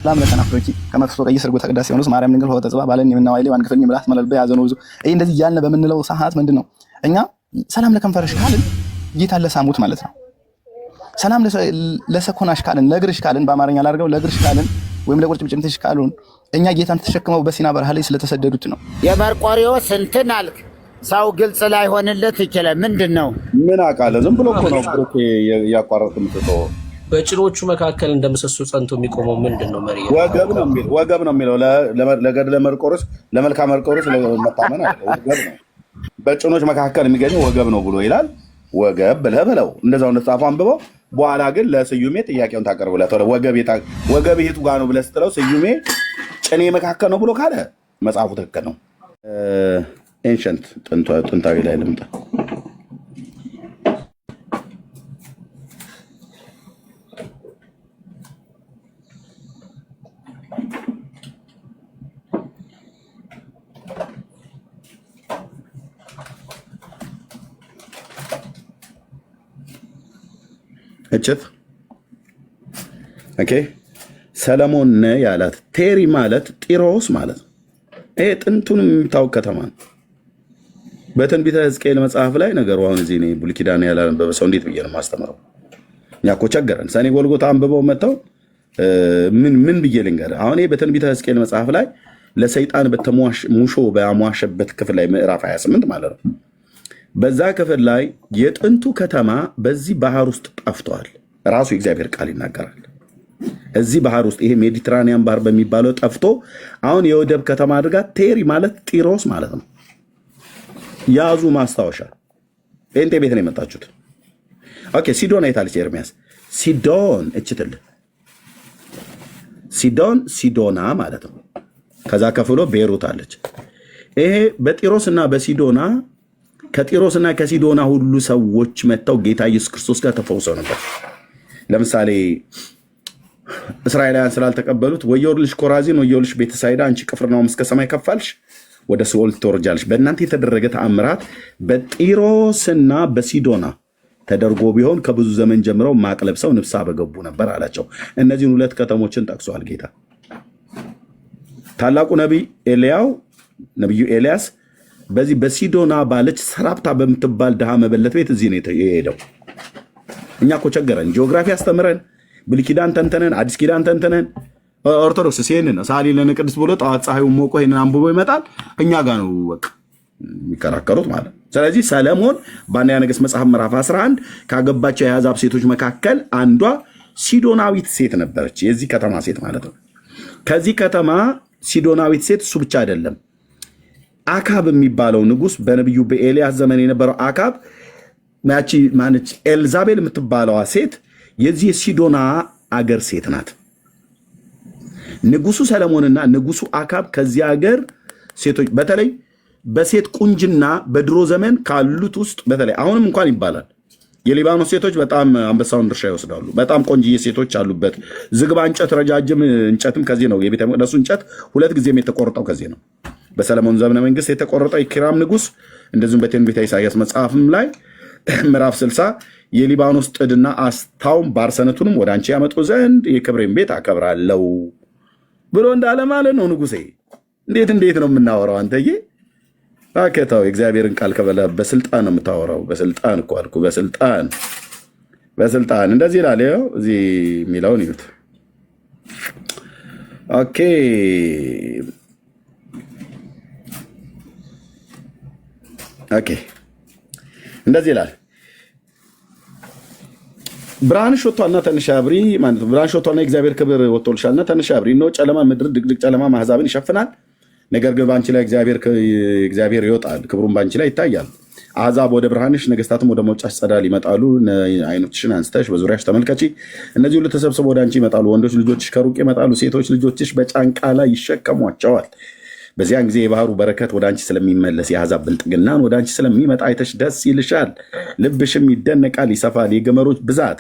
ሰላም ለተናፍሮኪ ከመፍሶ ቀይ ስርጎ ተቀዳስ የሆኑስ ማርያም ድንግል ሆተ ጽባ ባለን የምናው አይሌ ዋን ክፍልኝ ምላት መለልበ ያዘነው ብዙ ይሄ እንደዚህ ያልን በምንለው ሰዓት ምንድነው እኛ ሰላም ለከንፈርሽ ካልን ጌታ ለሳሙት ማለት ነው። ሰላም ለሰኮናሽ ካልን ለግርሽ ካልን በአማርኛ ላድርገው ለግርሽ ካልን ወይም ለቁርጭምጭሚትሽ ካልን እኛ ጌታን ተሸክመው በሲና በረሃ ላይ ስለተሰደዱት ነው። የመርቆሬዎስ እንትን አልክ ሰው ግልጽ ላይ ሆነለት ይችላል። ምንድነው ምን አቃለ ዝም ብሎ እኮ ነው ብሩክ ያቋረጥ የምትተው በጭኖቹ መካከል እንደምሰሶ ጸንቶ የሚቆመው ምንድነው? መሪ ወገብ ነው የሚለው ለገድለ መርቆሬዎስ ለመልካ መርቆሬዎስ ለመታመን አለ ወገብ ነው። በጭኖች መካከል የሚገኘው ወገብ ነው ብሎ ይላል። ወገብ ብለህ በለው እንደዛው እንደጻፈው አንብበው። በኋላ ግን ለስዩሜ ጥያቄውን ታቀርብለት ወገብ የቱ ጋር ነው ብለህ ስትለው ስዩሜ ጭኔ መካከል ነው ብሎ ካለ መጽሐፉ ትክክል ነው። ኤንሸንት ጥንታዊ ላይ ልምጣ። እችት ኦኬ ሰለሞን ያላት ቴሪ ማለት ጢሮስ ማለት ነው። ይሄ ጥንቱን የሚታወቅ ከተማ ነው። በትንቢተ ሕዝቅኤል መጽሐፍ ላይ ነገሩ አሁን እዚህ ነው። ብሉይ ኪዳን ያላነበበ ሰው እንዴት ብዬ ነው ማስተምረው? እኛ እኮ ቸገረን። ሰኔ ጎልጎታ አንብበው መጥተው ምን ብዬ ልንገርህ? አሁን ይሄ በትንቢተ ሕዝቅኤል መጽሐፍ ላይ ለሰይጣን ሙሾ በሟሸበት ክፍል ላይ ምዕራፍ 28 ማለት ነው። በዛ ክፍል ላይ የጥንቱ ከተማ በዚህ ባህር ውስጥ ጠፍቷል። ራሱ የእግዚአብሔር ቃል ይናገራል። እዚህ ባህር ውስጥ ይሄ ሜዲትራኒያን ባህር በሚባለው ጠፍቶ አሁን የወደብ ከተማ አድርጋ ቴሪ ማለት ጢሮስ ማለት ነው። ያዙ ማስታወሻ። ጴንጤ ቤት ነው የመጣችሁት። ኦኬ ሲዶን አይታለች ኤርሚያስ። ሲዶን እችትል ሲዶና ማለት ነው። ከዛ ከፍሎ ቤሩት አለች። ይሄ በጢሮስና በሲዶና ከጢሮስና ከሲዶና ሁሉ ሰዎች መጥተው ጌታ ኢየሱስ ክርስቶስ ጋር ተፈውሰው ነበር። ለምሳሌ እስራኤላውያን ስላልተቀበሉት ወዮልሽ ኮራዚን፣ ወዮልሽ ቤተሳይዳ፣ አንቺ ቅፍርናሆም እስከ ሰማይ ከፋልሽ ወደ ሲኦል ትወርጃለሽ። በእናንተ የተደረገ ተአምራት በጢሮስና በሲዶና ተደርጎ ቢሆን ከብዙ ዘመን ጀምረው ማቅ ለብሰው ንስሐ በገቡ ነበር አላቸው። እነዚህን ሁለት ከተሞችን ጠቅሷል ጌታ። ታላቁ ነቢዩ ኤልያስ በዚህ በሲዶና ባለች ሰራፕታ በምትባል ድሃ መበለት ቤት እዚህ ነው የሄደው። እኛ እኮ ቸገረን። ጂኦግራፊ አስተምረን ብሉይ ኪዳን ተንተነን አዲስ ኪዳን ተንተነን ኦርቶዶክስ ሲሄንን ሳሊ ለነ ቅዱስ ብሎ ጠዋት ፀሐዩን ሞቆ ይሄንን አንብቦ ይመጣል። እኛ ጋር ነው በቃ የሚከራከሩት ማለት። ስለዚህ ሰለሞን በአንደኛ ነገሥት መጽሐፍ ምዕራፍ 11 ካገባቸው የአሕዛብ ሴቶች መካከል አንዷ ሲዶናዊት ሴት ነበረች። የዚህ ከተማ ሴት ማለት ነው። ከዚህ ከተማ ሲዶናዊት ሴት እሱ ብቻ አይደለም። አካብ የሚባለው ንጉስ በነቢዩ በኤልያስ ዘመን የነበረው አካብ ያቺ ማነች ኤልዛቤል የምትባለዋ ሴት የዚህ የሲዶና አገር ሴት ናት። ንጉሱ ሰለሞንና ንጉሱ አካብ ከዚህ አገር ሴቶች በተለይ በሴት ቁንጅና በድሮ ዘመን ካሉት ውስጥ በተለይ አሁንም እንኳን ይባላል የሊባኖስ ሴቶች በጣም አንበሳውን ድርሻ ይወስዳሉ። በጣም ቆንጅዬ ሴቶች አሉበት። ዝግባ እንጨት፣ ረጃጅም እንጨትም ከዚህ ነው። የቤተ መቅደሱ እንጨት ሁለት ጊዜም የተቆረጠው ከዚህ ነው። በሰለሞን ዘመነ መንግስት የተቆረጠው የኪራም ንጉስ፣ እንደዚሁም በትንቢተ ኢሳይያስ መጽሐፍም ላይ ምዕራፍ 60 የሊባኖስ ጥድና አስታውም ባርሰነቱንም ወደ አንቺ ያመጡ ዘንድ የክብሬን ቤት አከብራለሁ ብሎ እንዳለ ማለት ነው። ንጉሴ እንዴት ነው የምናወራው? አንተዬ አከታው የእግዚአብሔርን ቃል ከበላ በስልጣን ነው የምታወራው። በስልጣን እኮ አልኩ። በስልጣን እንደዚህ ይላል። ያው እዚህ የሚለውን ይሁት ኦኬ እንደዚህ ይላል። ብርሃንሽ ወጥቷልና ተነሺ አብሪ ማለት ነው። ብርሃንሽ ወጥቷልና የእግዚአብሔር ክብር ወጥቶልሻልና ተነሺ አብሪ። እነሆ ጨለማ ምድር ድቅድቅ ጨለማ አሕዛብን ይሸፍናል። ነገር ግን በአንቺ ላይ እግዚአብሔር ይወጣል፣ ክብሩም በአንቺ ላይ ይታያል። አሕዛብ ወደ ብርሃንሽ፣ ነገስታትም ወደ መውጫሽ ጸዳል ይመጣሉ። ዓይኖችሽን አንስተሽ በዙሪያሽ ተመልከቺ። እነዚህ ሁሉ ተሰብስበው ወደ አንቺ ይመጣሉ። ወንዶች ልጆችሽ ከሩቅ ይመጣሉ፣ ሴቶች ልጆችሽ በጫንቃ ላይ ይሸከሟቸዋል። በዚያን ጊዜ የባህሩ በረከት ወደ አንቺ ስለሚመለስ የአሕዛብ ብልጥግናን ወደ አንቺ ስለሚመጣ አይተሽ ደስ ይልሻል፣ ልብሽም ይደነቃል፣ ይሰፋል። የግመሎች ብዛት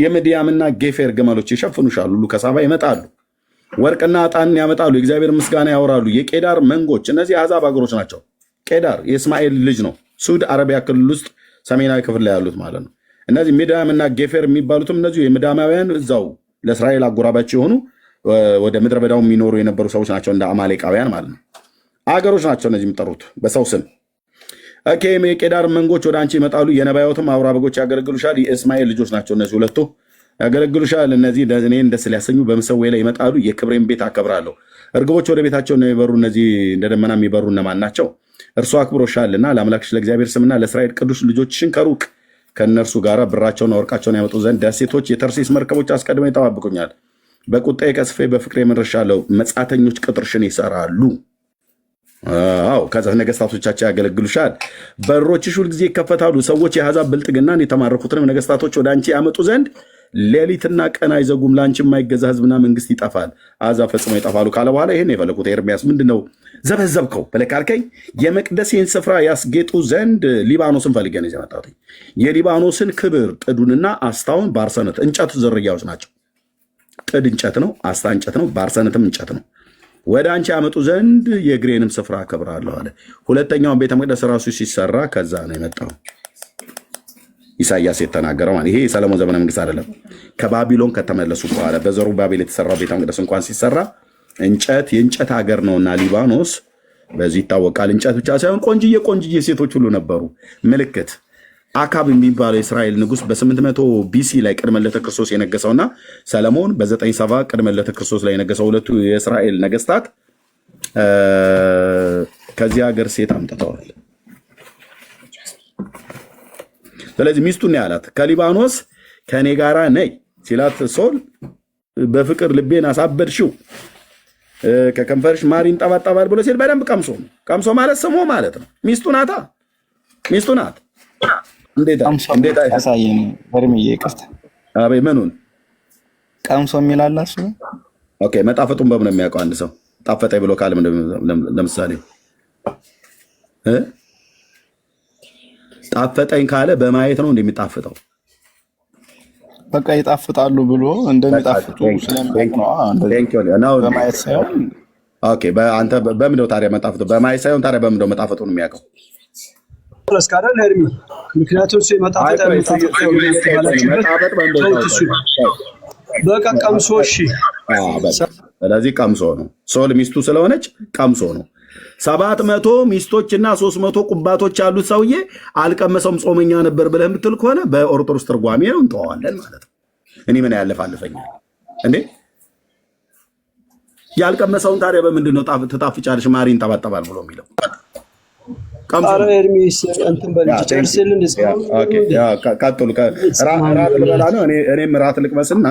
የምድያምና ጌፌር ግመሎች ይሸፍኑሻል። ሁሉ ከሳባ ይመጣሉ፣ ወርቅና ዕጣንን ያመጣሉ፣ የእግዚአብሔር ምስጋና ያወራሉ። የቄዳር መንጎች፣ እነዚህ የአሕዛብ ሀገሮች ናቸው። ቄዳር የእስማኤል ልጅ ነው። ሱድ አረቢያ ክልል ውስጥ ሰሜናዊ ክፍል ላይ ያሉት ማለት ነው። እነዚህ ሚዳም እና ጌፌር የሚባሉትም እነዚሁ የምዳማውያን እዛው ለእስራኤል አጎራባች የሆኑ ወደ ምድረ በዳው የሚኖሩ የነበሩ ሰዎች ናቸው፣ እንደ አማሌቃውያን ማለት ነው። አገሮች ናቸው እነዚህ የሚጠሩት በሰው ስም። የቄዳር መንጎች ወደ አንቺ ይመጣሉ፣ የነባዮትም አውራ በጎች ያገለግሉሻል። የእስማኤል ልጆች ናቸው እነዚህ ሁለቱ ያገለግሉሻል። እነዚህ እኔን ደስ ሊያሰኙ በመሰዊያዬ ላይ ይመጣሉ፣ የክብሬን ቤት አከብራለሁ። እርግቦች ወደ ቤታቸው ነው የሚበሩ፣ እነዚህ እንደ ደመና የሚበሩ እነማን ናቸው? እርሱ አክብሮሻልና ለአምላክሽ ለእግዚአብሔር ስምና ለእስራኤል ቅዱስ ልጆችሽን ከሩቅ ከእነርሱ ጋር ብራቸውና ወርቃቸውን ያመጡ ዘንድ ደሴቶች የተርሴስ መርከቦች አስቀድመው ይጠባብቁኛል። በቁጣዬ ቀስፌ በፍቅሬ እመርርሻለሁ። መጻተኞች ቅጥርሽን ይሰራሉ። አዎ ከዛ ነገስታቶቻቸው ያገለግሉሻል። በሮችሽ ሁልጊዜ ይከፈታሉ። ሰዎች የአሕዛብ ብልጥግናን የተማረኩትንም ነገስታቶች ወደ አንቺ ያመጡ ዘንድ ሌሊትና ቀን አይዘጉም። ለአንቺ የማይገዛ ህዝብና መንግስት ይጠፋል፣ አሕዛብ ፈጽመው ይጠፋሉ ካለ በኋላ ይሄን የፈለኩት ኤርሚያስ ምንድነው ዘበዘብከው ብለህ ካልከኝ የመቅደሴን ስፍራ ያስጌጡ ዘንድ ሊባኖስን ፈልጌ ነው የመጣሁት። የሊባኖስን ክብር ጥዱንና አስታውን ባርሰነት እንጨት ዝርያዎች ናቸው። ጥድ እንጨት ነው፣ አስታ እንጨት ነው፣ ባርሰነትም እንጨት ነው። ወደ አንቺ ያመጡ ዘንድ የእግሬንም ስፍራ አከብራለሁ አለ። ሁለተኛውን ቤተ መቅደስ ራሱ ሲሰራ ከዛ ነው የመጣው ኢሳያስ የተናገረው ማለት ይሄ የሰለሞን ዘመነ መንግስት አይደለም። ከባቢሎን ከተመለሱ በኋላ በዘሩባቤል የተሰራው ቤተ መቅደስ እንኳን ሲሰራ እንጨት የእንጨት ሀገር ነውና ሊባኖስ በዚህ ይታወቃል። እንጨት ብቻ ሳይሆን ቆንጅዬ ሴቶች ሁሉ ነበሩ። ምልክት አካብ የሚባለው የእስራኤል ንጉስ በ800 ቢሲ ላይ ቅድመ ልደተ ክርስቶስ የነገሰውና ሰለሞን በ97 ቅድመ ልደተ ክርስቶስ ላይ የነገሰው ሁለቱ የእስራኤል ነገስታት ከዚህ ሀገር ሴት አምጥተዋል። ስለዚህ ሚስቱን ያላት ከሊባኖስ ከኔ ጋራ ነይ ሲላት ሶል በፍቅር ልቤን አሳበድሽው ከከንፈርሽ ማር ይንጠባጠባል ብሎ ሲል በደንብ ቀምሶ ማለት ስሞ ማለት ነው። ሚስቱ ናት። እንዴት ያሳየን በርምዬ ይቅርታ። አቤት ምኑን ቀምሶ የሚላላ እሱ ኦኬ። መጣፈጡን በምን የሚያውቀው አንድ ሰው ጣፈጠኝ ብሎ ካለ ለምሳሌ ጣፈጠኝ ካለ በማየት ነው እንደሚጣፍጠው። በቃ ይጣፍጣሉ ብሎ እንደሚጣፍጡ ስለሚያውቅ ነው በማየት ሳይሆን። ኦኬ አንተ በምን ነው ታዲያ መጣፍጠው? በማየት ሳይሆን ታዲያ በምን ነው መጣፈጡን የሚያውቀው? እስካዳል ሄርሚ ምክንያቱም እሱ የመጣፈጥ በቃ ቀምሶ እሺ። ስለዚህ ቀምሶ ነው። ሶል ሚስቱ ስለሆነች ቀምሶ ነው። 700 ሚስቶችና 300 ቁባቶች ያሉት ሰውዬ አልቀመሰውም ጾመኛ ነበር ብለህ የምትል ከሆነ በኦርቶዶክስ ትርጓሜ ነው እንተዋለን ማለት ነው። እኔ ምን ያለፋልፈኛል እንዴ? ያልቀመሰውን ታዲያ በምንድን ነው ትጣፍጫለሽ ማር ይንጠባጠባል ብሎ የሚለው? ቀጥሉ። ራት ልበላ ነው። እኔም ራት ልቅመስና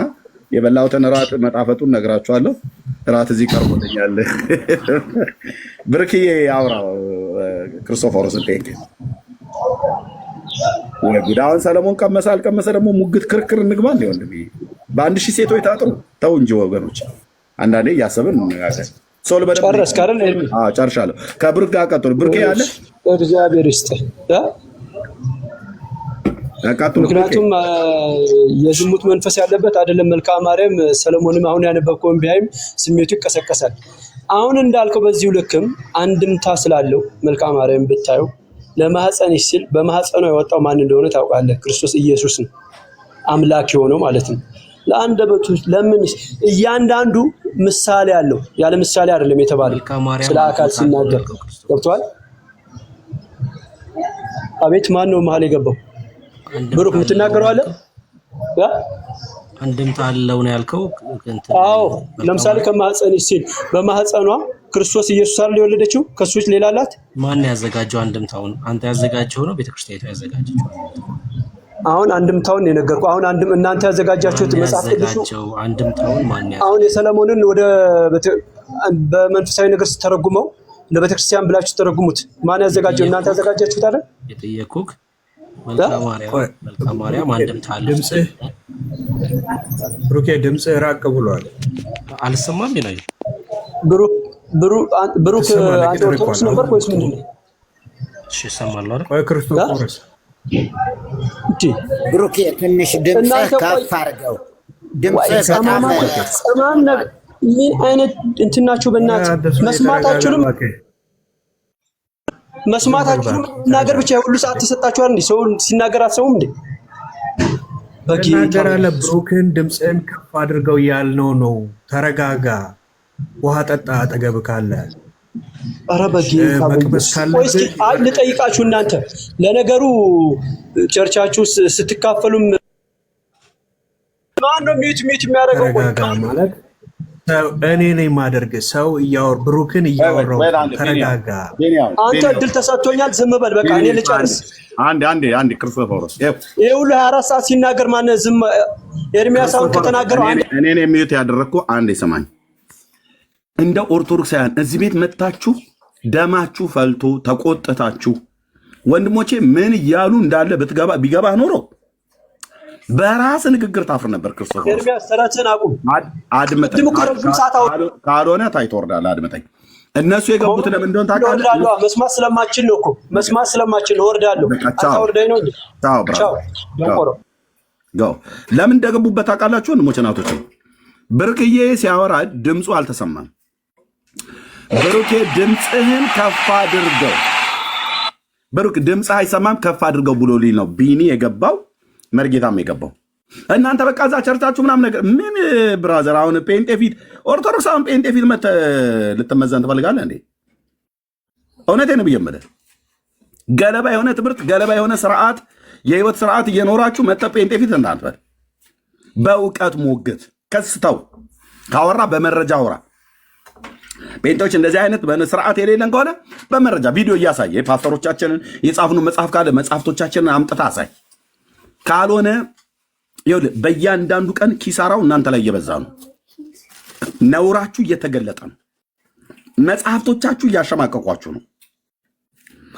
የበላሁትን ራት መጣፈጡን ነግራችኋለሁ። ራት እዚህ ቀርቦልኛል። ብርክዬ አውራው ክርስቶፎሮስ ቴንክ ጉድ። አሁን ሰለሞን ቀመሰ አልቀመሰ ደግሞ ሙግት ክርክር እንግባ እንደ ወንድም በአንድ ሺህ ሴቶች ታጥሩ። ተው እንጂ ወገኖች፣ አንዳንዴ እያሰብን እንነጋገር። ሶል ጨረስክ አይደል? ጨርሻለሁ። ከብሩክ ጋር ቀጥሉ። ብሩክ ያለ እግዚአብሔር ይስጥህ። ምክንያቱም የዝሙት መንፈስ ያለበት አይደለም። መልክአ ማርያም ሰለሞንም አሁን ያነበብከውን ቢያይም ስሜቱ ይቀሰቀሳል። አሁን እንዳልከው በዚሁ ልክም አንድምታ ስላለው መልክአ ማርያም ብታየው ለማህፀንሽ ሲል በማህፀኗ የወጣው ማን እንደሆነ ታውቃለህ? ክርስቶስ ኢየሱስ ነው፣ አምላክ የሆነው ማለት ነው። ለአንደበቱ ለምን እያንዳንዱ ምሳሌ አለው። ያለ ምሳሌ አይደለም የተባለው ስለ አካል ሲናገር ገብቷል። አቤት ማን ነው መሀል የገባው? ብሩክ የምትናገረው አለ አንድምታ አለው ነው ያልከው? አዎ ለምሳሌ ከማህፀንሽ ሲል በማህፀኗ ክርስቶስ ኢየሱስ አይደል የወለደችው? ከሱች ሌላ አላት? ማን ያዘጋጀው አንድምታውን? አንተ ያዘጋጀው ነው ቤተክርስቲያኒቱ ያዘጋጀችው? አሁን አንድምታውን የነገርኩህ። አሁን እናንተ ያዘጋጃችሁት መጽሐፍ ቅዱስ አንድምታውን ማን ያዘጋጀው? አሁን የሰለሞንን ወደ በመንፈሳዊ ነገር ተረጉመው ለቤተክርስቲያን ብላችሁ ተረጉሙት። ማን ያዘጋጀው? እናንተ ያዘጋጃችሁት አይደል? የጠየኩህ መልክአ ማርያም አንድምታ አለ። ድምጽህ ብሩኬ ድምጽህ ራቅ ብሏል። አልሰማም ይላል ብሩክ አንተ ኦርቶዶክስ ነበር ወይስ ምንድን ነው? እሺ እሰማለሁ አይደል? ቆይ ክርስቶስ ብሩኬ ትንሽ ድምጽህ ከፍ አድርገው። ድምጽህ ሰማም ነገር ምን አይነት እንትናችሁ በእናትህ መስማታችሁንም ነገር ብቻ ሁሉ ሰዓት ተሰጣችኋል እንዴ? ሰው ሲናገር አትሰሙም እንዴ? እናገራለሁ። ብሩክን ድምፅህን ከፍ አድርገው ያልነው ነው። ተረጋጋ፣ ውሃ ጠጣ አጠገብ ካለ። ኧረ በጌታ ወይስ ልጠይቃችሁ እናንተ ለነገሩ ቸርቻችሁ ስትካፈሉም ማን ነው ሚዩት የሚያደርገው? ተረጋጋ ማለት እኔ ነኝ ማደርግ ሰው እያወር ብሩክን እያወራው ተረጋጋ። አንተ እድል ተሰጥቶኛል፣ ዝም በል በቃ እኔ ልጨርስ። አንድ ክርስቶፎሮስ ይሄ ሁሉ 24 ሰዓት ሲናገር ማን ዝም? ኤርሚያስ አሁን ከተናገረው እኔ ነኝ ሚዩት ያደረግኩ። አንዴ ሰማኝ። እንደ ኦርቶዶክሳውያን እዚህ ቤት መጣችሁ ደማችሁ ፈልቶ ተቆጥታችሁ ወንድሞቼ ምን እያሉ እንዳለ ቢገባ ኖሮ በራስ ንግግር ታፍር ነበር። ክርስቶስ ኤርሚያስ ተረተን አቁም። አድመጠኝ፣ ካልሆነ ታይቶ ወርዳለህ። አድመጠኝ። እነሱ የገቡት ለምን እንደሆነ ታውቃለህ? መስማት ስለማችን ነው እኮ መስማት ስለማችን ነው። ወርዳለሁ። አታወርዳኝ ነው እንዴ? ቻው። ለምን እንደገቡበት ታውቃላችሁ? ወንድሞቼ እናቶቼ፣ ብርክዬ ሲያወራ ድምፁ አልተሰማም። ብሩኬ ድምፅህን ከፍ አድርገው፣ ብሩክ ድምፅህ አይሰማም ከፍ አድርገው ብሎልኝ ነው ቢኒ የገባው መርጌታም የገባው። እናንተ በቃ እዛ ቸርቻችሁ ምናምን ነገር ምን ብራዘር፣ አሁን ጴንጤ ፊት ኦርቶዶክስ አሁን ጴንጤ ፊት መተህ ልትመዘን ትፈልጋለህ እንዴ? እውነቴን ነው ብዬ የምልህ ገለባ የሆነ ትምህርት ገለባ የሆነ ስርዓት የህይወት ስርዓት እየኖራችሁ መተህ ጴንጤ ፊት እንዳትበል። በእውቀት ሞግት። ከስተው ካወራ በመረጃ አውራ። ጴንጤዎች እንደዚህ አይነት ስርዓት የሌለን ከሆነ በመረጃ ቪዲዮ እያሳየ ፓስተሮቻችንን የጻፍኑ መጽሐፍ ካለ መጽሐፍቶቻችንን አምጥታ አሳይ። ካልሆነ ይኸውልህ በእያንዳንዱ ቀን ኪሳራው እናንተ ላይ እየበዛ ነው። ነውራችሁ እየተገለጠ ነው። መጽሐፍቶቻችሁ እያሸማቀቋችሁ ነው።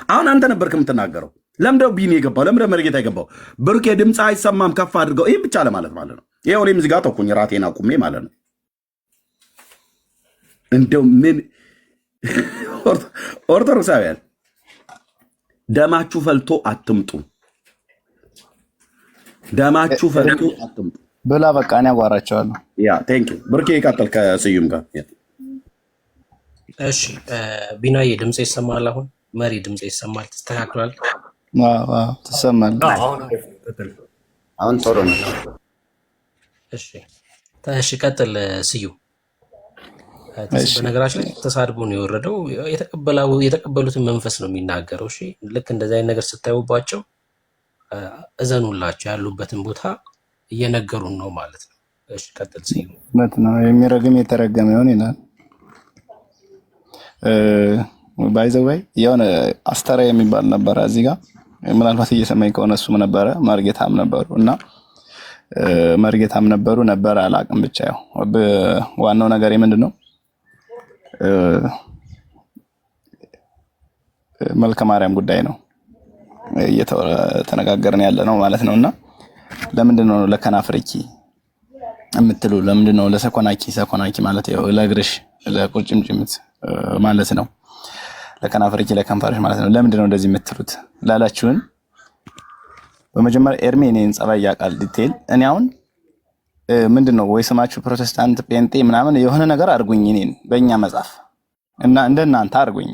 አሁን አንተ ነበርክ የምትናገረው። ለምደው ቢኒ የገባው ለምደው መርጌታ የገባው ብሩኬ ድምፅ አይሰማም ከፍ አድርገው ይህም ብቻ ለማለት ማለት ነው። ይኸው እኔም እዚህ ጋር ተኩኝ ራቴን አቁሜ ማለት ነው። እንደው ምን ኦርቶዶክሳውያን ደማችሁ ፈልቶ አትምጡ። ደማችሁ ፈልቶ አትምጡ ብላ በቃ እኔ አዋራቸዋለሁ። ያ ቴንክ ዩ ብሩኬ ይቀጥል ከስዩም ጋር። እሺ ቢናዬ ድምጽ ይሰማል? አሁን መሪ ድምጽ ይሰማል? ተስተካክሏል? ትሰማል? አሁን ጥሩ ነው። እሺ ቀጥል ስዩም። በነገራችን ላይ ተሳድቦ ነው የወረደው። የተቀበሉትን መንፈስ ነው የሚናገረው። እሺ ልክ እንደዚህ አይነት ነገር ስታዩባቸው እዘኑላቸው። ያሉበትን ቦታ እየነገሩን ነው ማለት ነው። እሺ ቀጥል ስዩም። እውነት ነው። የሚረግም የተረገመ ይሆን ይላል። ባይዘወይ የሆነ አስተራ የሚባል ነበረ እዚህ ጋር ምናልባት እየሰማኝ ከሆነ እሱም ነበረ መርጌታም ነበሩ እና መርጌታም ነበረ አላቅም። ብቻ ያው ዋናው ነገር ምንድን ነው መልከ ማርያም ጉዳይ ነው እየተነጋገርን ያለ ነው ማለት ነውና ለምንድን ነው ለከናፍርኪ የምትሉ? ለምንድን ነው ሰኮናኪ ማለት ያው ለእግርሽ ለቁርጭምጭሚት ማለት ነው። ለከናፍርኪ ለከንፈርሽ ማለት ነው። ለምንድን ነው እንደዚህ የምትሉት ላላችሁን በመጀመሪያ ኤርሜ እኔን ጸባይ ያውቃል ዲቴል። እኔ አሁን ምንድነው ወይ ስማችሁ ፕሮቴስታንት ጴንጤ ምናምን የሆነ ነገር አድርጉኝ እኔን በእኛ መጽሐፍ እና እንደናንተ አድርጉኝ።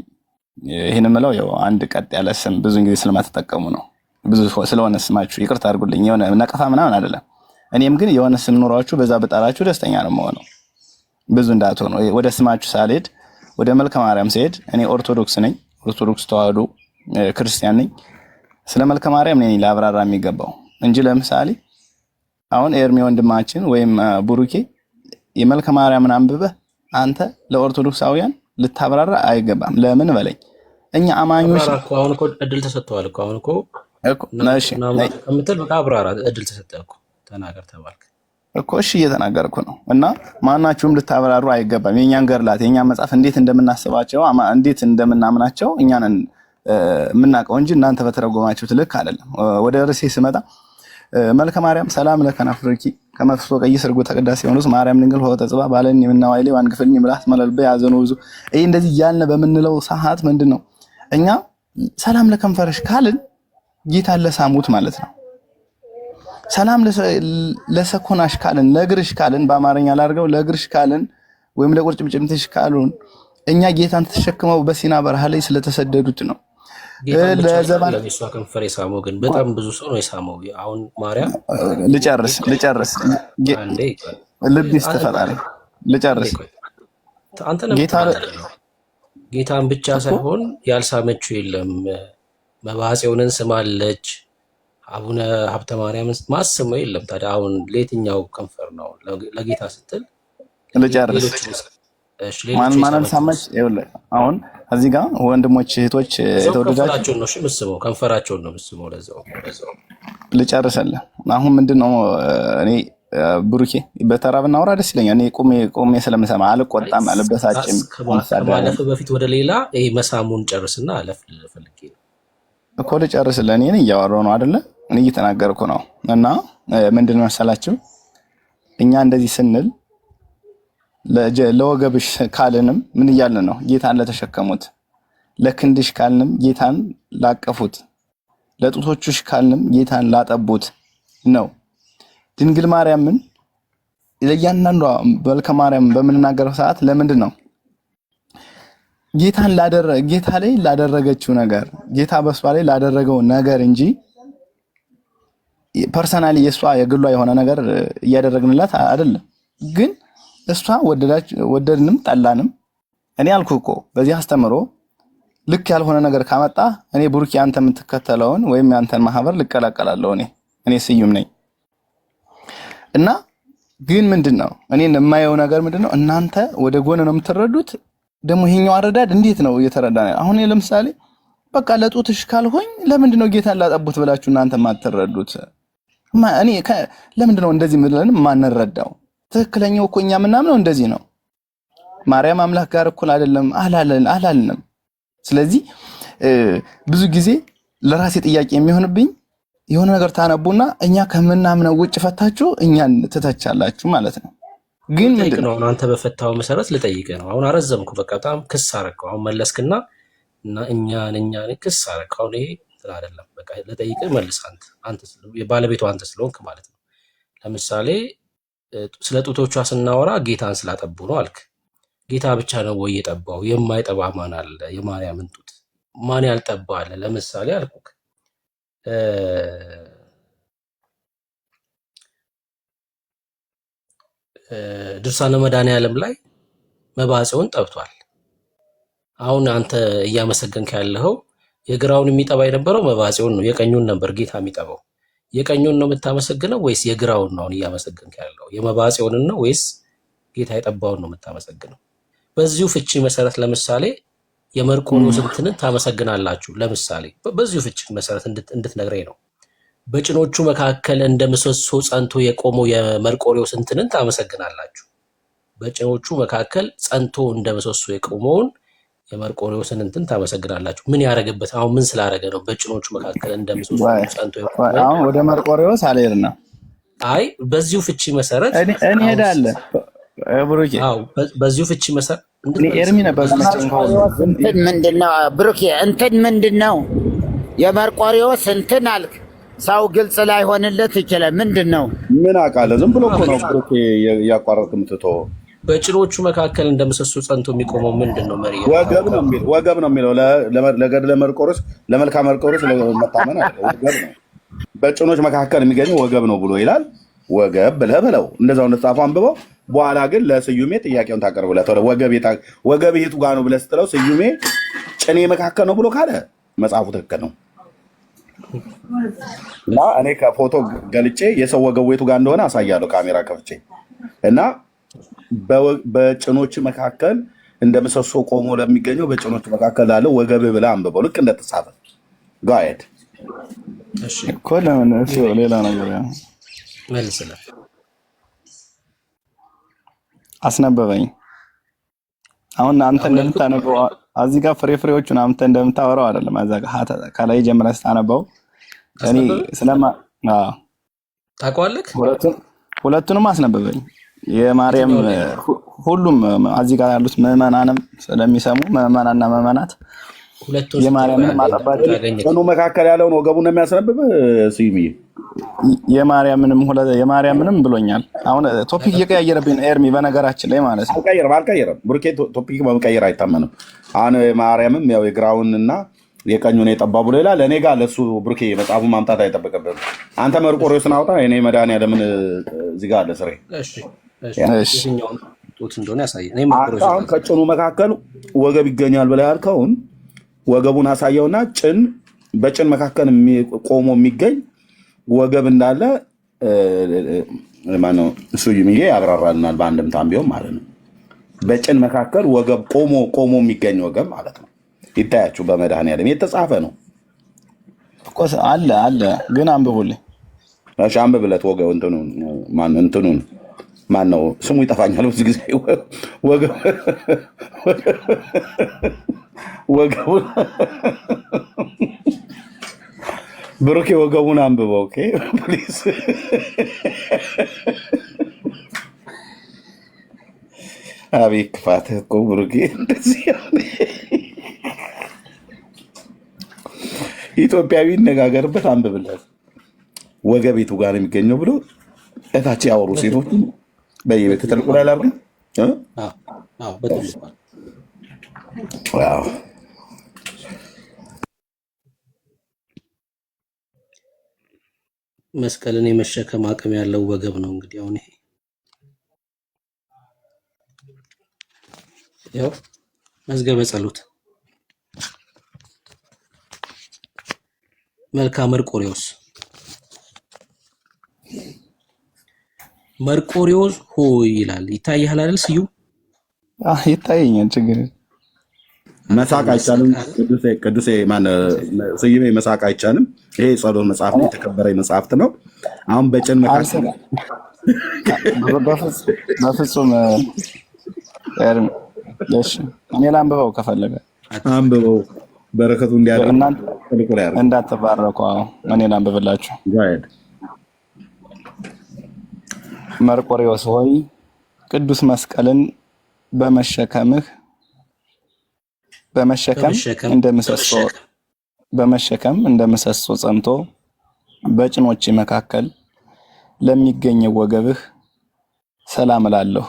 ይሄን ምለው ያው አንድ ቀጥ ያለ ስም ብዙ ጊዜ ስለማትጠቀሙ ነው። ብዙ ስለሆነ ስማችሁ ይቅርታ አድርጉልኝ። የሆነ ነቀፋ ምናምን አይደለም። እኔም ግን የሆነ ስም ኖሯችሁ በዛ በጣላችሁ ደስተኛ ነው የምሆነው። ብዙ እንዳትሆኑ ወደ ስማችሁ ሳልሄድ ወደ መልከ ማርያም ሲሄድ እኔ ኦርቶዶክስ ነኝ። ኦርቶዶክስ ተዋህዶ ክርስቲያን ነኝ። ስለ መልከ ማርያም ነኝ ላብራራ የሚገባው እንጂ ለምሳሌ አሁን ኤርሚ ወንድማችን ወይም ቡሩኬ የመልከ ማርያምን አንብበህ አንተ ለኦርቶዶክሳውያን ልታብራራ አይገባም። ለምን በለኝ። እኛ አማኞች አሁን እኮ እድል ተሰጥቷል እኮ አሁን እኮ ነሽ ከምትል በቃ አብራራ። እድል ተሰጠህ እኮ ተናገር ተባልክ እኮ። እሺ እየተናገርኩ ነው። እና ማናችሁም ልታብራሩ አይገባም። የኛን ገርላት የኛን መጽሐፍ እንዴት እንደምናስባቸው እንዴት እንደምናምናቸው እኛን የምናውቀው እንጂ እናንተ በተረጎማችሁት ልክ አይደለም። ወደ ርዕሴ ስመጣ መልከ ማርያም ሰላም ለከናፍርኪ ከመፍሶ ቀይ ስርጎ ተቀዳሲ ሆኖስ ማርያም ድንግል ሆተ ጽባ ባለን የምናዋይሌ ዋንግፍልኝ ምላት መለልበ ያዘኑ ብዙ ይሄ እንደዚህ ያልን በምንለው ሰዓት ምንድነው እኛ ሰላም ለከንፈርሽ ካልን ጌታ ለሳሙት ማለት ነው። ሰላም ለሰኮናሽ ካልን ለእግርሽ ካልን በአማርኛ ላድርገው ለእግርሽ ካልን ወይም ለቁርጭምጭሚትሽ ካሉን እኛ ጌታን ተሸክመው በሲና በረሃ ላይ ስለተሰደዱት ነው። ለዘባን ለእሷ ከንፈር የሳመው ግን በጣም ብዙ ሰው ነው የሳመው። አሁን ማርያም ልጨርስ አንዴ ልብ ይስተፈጣሪ ልጨርስ አንተ ነው ጌታን ብቻ ሳይሆን ያልሳመችው የለም። መባጽዮንን ስማለች፣ አቡነ ሀብተ ማርያምን ማስመው የለም። ታዲያ አሁን ለየትኛው ከንፈር ነው ለጌታ ስትል ልጨርስ ማንን ሳመች? ይኸውልህ አሁን እዚህ ጋር ወንድሞች እህቶች የተወደዳችሁ ነው የምስመው ከንፈራቸውን ነው የምስመው። ለዛው ልጨርሰልህ። አሁን ምንድነው እኔ ብሩኬ በተራ ብናወራ ደስ ይለኛል። እኔ ቆሜ ስለምሰማ አልቆጣም፣ አልበሳጭም። ከማለፍ በፊት ወደ ሌላ ይሄ መሳሙን ጨርስና አለፍ ልፈልግ እኮ ልጨርስልህ። እኔ እያወራሁ ነው አይደለ? እኔ እየተናገርኩ ነው። እና ምንድነው መሰላችሁ እኛ እንደዚህ ስንል ለወገብሽ ካልንም ምን እያልን ነው? ጌታን ለተሸከሙት። ለክንድሽ ካልንም ጌታን ላቀፉት። ለጡቶችሽ ካልንም ጌታን ላጠቡት ነው። ድንግል ማርያምን ለእያንዳንዷ መልከ ማርያም በምንናገረው ሰዓት ለምንድን ነው ጌታ ላይ ላደረገችው ነገር ጌታ በሷ ላይ ላደረገው ነገር እንጂ ፐርሰናሊ የሷ የግሏ የሆነ ነገር እያደረግንላት አይደለም። ግን እሷ ወደድንም ጠላንም እኔ አልኩህ እኮ በዚህ አስተምሮ ልክ ያልሆነ ነገር ካመጣ እኔ ብሩክ ያንተ የምትከተለውን ወይም ያንተን ማህበር ልቀላቀላለሁ። እኔ ስዩም ነኝ። እና ግን ምንድነው እኔን የማየው ነገር ምንድነው እናንተ ወደ ጎን ነው የምትረዱት። ደግሞ ይሄኛው አረዳድ እንዴት ነው እየተረዳን? አሁን ለምሳሌ በቃ ለጡትሽ ካልሆኝ ለምንድነው ጌታን ላጠቡት ብላችሁ እናንተ ማትረዱት? እኔ ለምንድነው እንደዚህ ምለን ማንረዳው? ትክክለኛው እኮ እኛ ምናምነው እንደዚህ ነው። ማርያም አምላክ ጋር እኩል አይደለም አላልንም። ስለዚህ ብዙ ጊዜ ለራሴ ጥያቄ የሚሆንብኝ የሆነ ነገር ታነቡና እኛ ከምናምነው ውጭ ፈታችሁ እኛን ትተቻላችሁ ማለት ነው። ግን ምንድነው አንተ በፈታው መሰረት ልጠይቅህ ነው። አሁን አረዘምኩ፣ በቃ በጣም ክስ አረከው። አሁን መለስክና እና እኛን ክስ አረከው። አሁን ይሄ አይደለም። በቃ ልጠይቅህ መልስ። አንተ የባለቤቱ አንተ ስለሆንክ ማለት ነው። ለምሳሌ ስለ ጡቶቿ ስናወራ ጌታን ስላጠቡ ነው አልክ። ጌታ ብቻ ነው ወይ የጠባው? የማይጠባ ማን አለ? የማርያምን ጡት ማን ያልጠባ አለ? ለምሳሌ አልኩክ ድርሳነ መድኃኔዓለም ላይ መባጽዮን ጠብቷል። አሁን አንተ እያመሰገንክ ያለኸው የግራውን የሚጠባ የነበረው መባጽዮን ነው፣ የቀኙን ነበር ጌታ የሚጠባው። የቀኙን ነው የምታመሰግነው ወይስ የግራውን ነው? አሁን እያመሰገንክ ያለው የመባጽዮንን ነው ወይስ ጌታ የጠባውን ነው የምታመሰግነው? በዚሁ ፍቺ መሰረት ለምሳሌ የመርቆሬዎስን ትንን ታመሰግናላችሁ። ለምሳሌ በዚሁ ፍቺ መሰረት እንድትነግረኝ ነው። በጭኖቹ መካከል እንደ ምሰሶ ጸንቶ የቆመው የመርቆሬዎስን ትንን ታመሰግናላችሁ። በጭኖቹ መካከል ጸንቶ እንደ ምሰሶ የቆመውን የመርቆሬዎስን እንትን ታመሰግናላችሁ። ምን ያደረገበት? አሁን ምን ስላደረገ ነው በጭኖቹ መካከል እንደ ምሰሶ ጸንቶ የቆመው? አሁን ወደ መርቆሬዎስ አልሄድና አይ በዚሁ ፍቺ መሰረት እኔ ሄዳለሁ ብሩኬ። አዎ በዚሁ ፍቺ መሰረት ኤርሚ ነበር ምንድነው ብሩኬ እንትን ምንድነው የመርቆሬዎስ እንትን አልክ። ሰው ግልጽ ላይሆንለት ይችላል። ምንድነው? ምን አውቃለሁ። ዝም ብሎ እኮ ነው ብሩኬ ያቋረጥክ የምትተው። በጭኖቹ መካከል እንደ ምሰሶ ጸንቶ የሚቆመው ምንድነው? መሪ ወገብ ነው የሚለው ለገድለ መርቆሬዎስ ለመልካ መርቆሬዎስ ለመታመን አለ ወገብ ነው። በጭኖች መካከል የሚገኘው ወገብ ነው ብሎ ይላል። ወገብ ብለህ በለው እንደዛው እንደጻፈ አንብበው። በኋላ ግን ለስዩሜ ጥያቄውን ታቀርብለት። ወገብ የቱ ጋር ነው ብለህ ስትለው ስዩሜ ጭኔ መካከል ነው ብሎ ካለ መጽሐፉ ትክክል ነው። እና እኔ ከፎቶ ገልጬ የሰው ወገቡ የቱ ጋር እንደሆነ አሳያለሁ ካሜራ ከፍቼ። እና በጭኖች መካከል እንደ ምሰሶ ቆሞ ለሚገኘው በጭኖች መካከል ላለው ወገብ ብለህ አንብበው ልክ እንደተጻፈ ጋይድ። እሺ እኮ ለምን ሌላ ነገር መልስልህ አስነበበኝ። አሁን አንተ እንደምታነበው እዚህ ጋር ፍሬዎቹን አንተ እንደምታወራው አይደለም። እዛ ጋር ከላይ ጀምረህ ስታነበው እኔ ስለማ ታውቀዋለህ። ሁለቱንም አስነበበኝ። የማርያም ሁሉም እዚህ ጋር ያሉት ምዕመናንም ስለሚሰሙ ምዕመናንና ምዕመናት የማርያምን ማጠባቸው በኑ መካከል ያለውን ወገቡን የሚያስነብብህ ስዩም የማርያምንም ብሎኛል። አሁን ቶፒክ እየቀያየረብኝ ኤርሚ በነገራችን ላይ ማለት ነው። አልቀየረም ብሩኬ ቶፒክ በመቀየር አይታመንም። አሁን ማርያምም ያው የግራውንና የቀኙን የጠባቡ ሌላ ለእኔ ጋር ለእሱ ብሩኬ መጽሐፉን ማምጣት አይጠበቅብህም። አንተ መርቆሬዎስን አውጣ። እኔ መድኃኒዓለምን እዚህ ጋር አለ ስሬ አሁን ከጭኑ መካከል ወገብ ይገኛል ብለህ ያልከውን ወገቡን አሳየውና በጭን መካከል ቆሞ የሚገኝ ወገብ እንዳለ ማነው እሱ ይሄ ያብራራልናል። በአንድምታም ቢሆን ማለት ነው። በጭን መካከል ወገብ ቆሞ የሚገኝ ወገብ ማለት ነው። ይታያችሁ በመድኃኒዓለም የተጻፈ ነው አለ ግን አንብቡልኝ። እሺ አንብብለት። ወገብ እንትኑን ማን ነው ስሙ ይጠፋኛል ብዙ ጊዜ። ወገቡን ብሩኬ ወገቡን አንብበው። ኦኬ ፕሊዝ። አቤት ክፋትህ እኮ ብሩኬ። እንደዚህ ኢትዮጵያዊ ይነጋገርበት አንብብለት። ወገቤቱ ጋር የሚገኘው ብሎ እታች ያወሩ ሴቶች በየቤት ተልቆ ላይ ላርግ መስቀልን የመሸከም አቅም ያለው ወገብ ነው። እንግዲህ አሁን ይሄ ያው መዝገበ ጸሎት መልካ መርቆሬዎስ ሆይ ይላል። ይታያል አይደል? ስዩም ይታየኛል። ችግር መሳቅ አይቻልም። ቅዱሴ ስዩሜ መሳቅ አይቻልም። ይሄ ጸሎት መጽሐፍ ነው። የተከበረ መጽሐፍት ነው። አሁን በጭን መካከል በፍጹም እኔ ላንብበው ከፈለገ አንብበው። በረከቱ እንዳትባረኩ እኔ ላንብብላችሁ። መርቆሬዎስ ሆይ ቅዱስ መስቀልን በመሸከም እንደምሰሶ ጸንቶ በጭኖች መካከል ለሚገኘው ወገብህ ሰላም እላለሁ።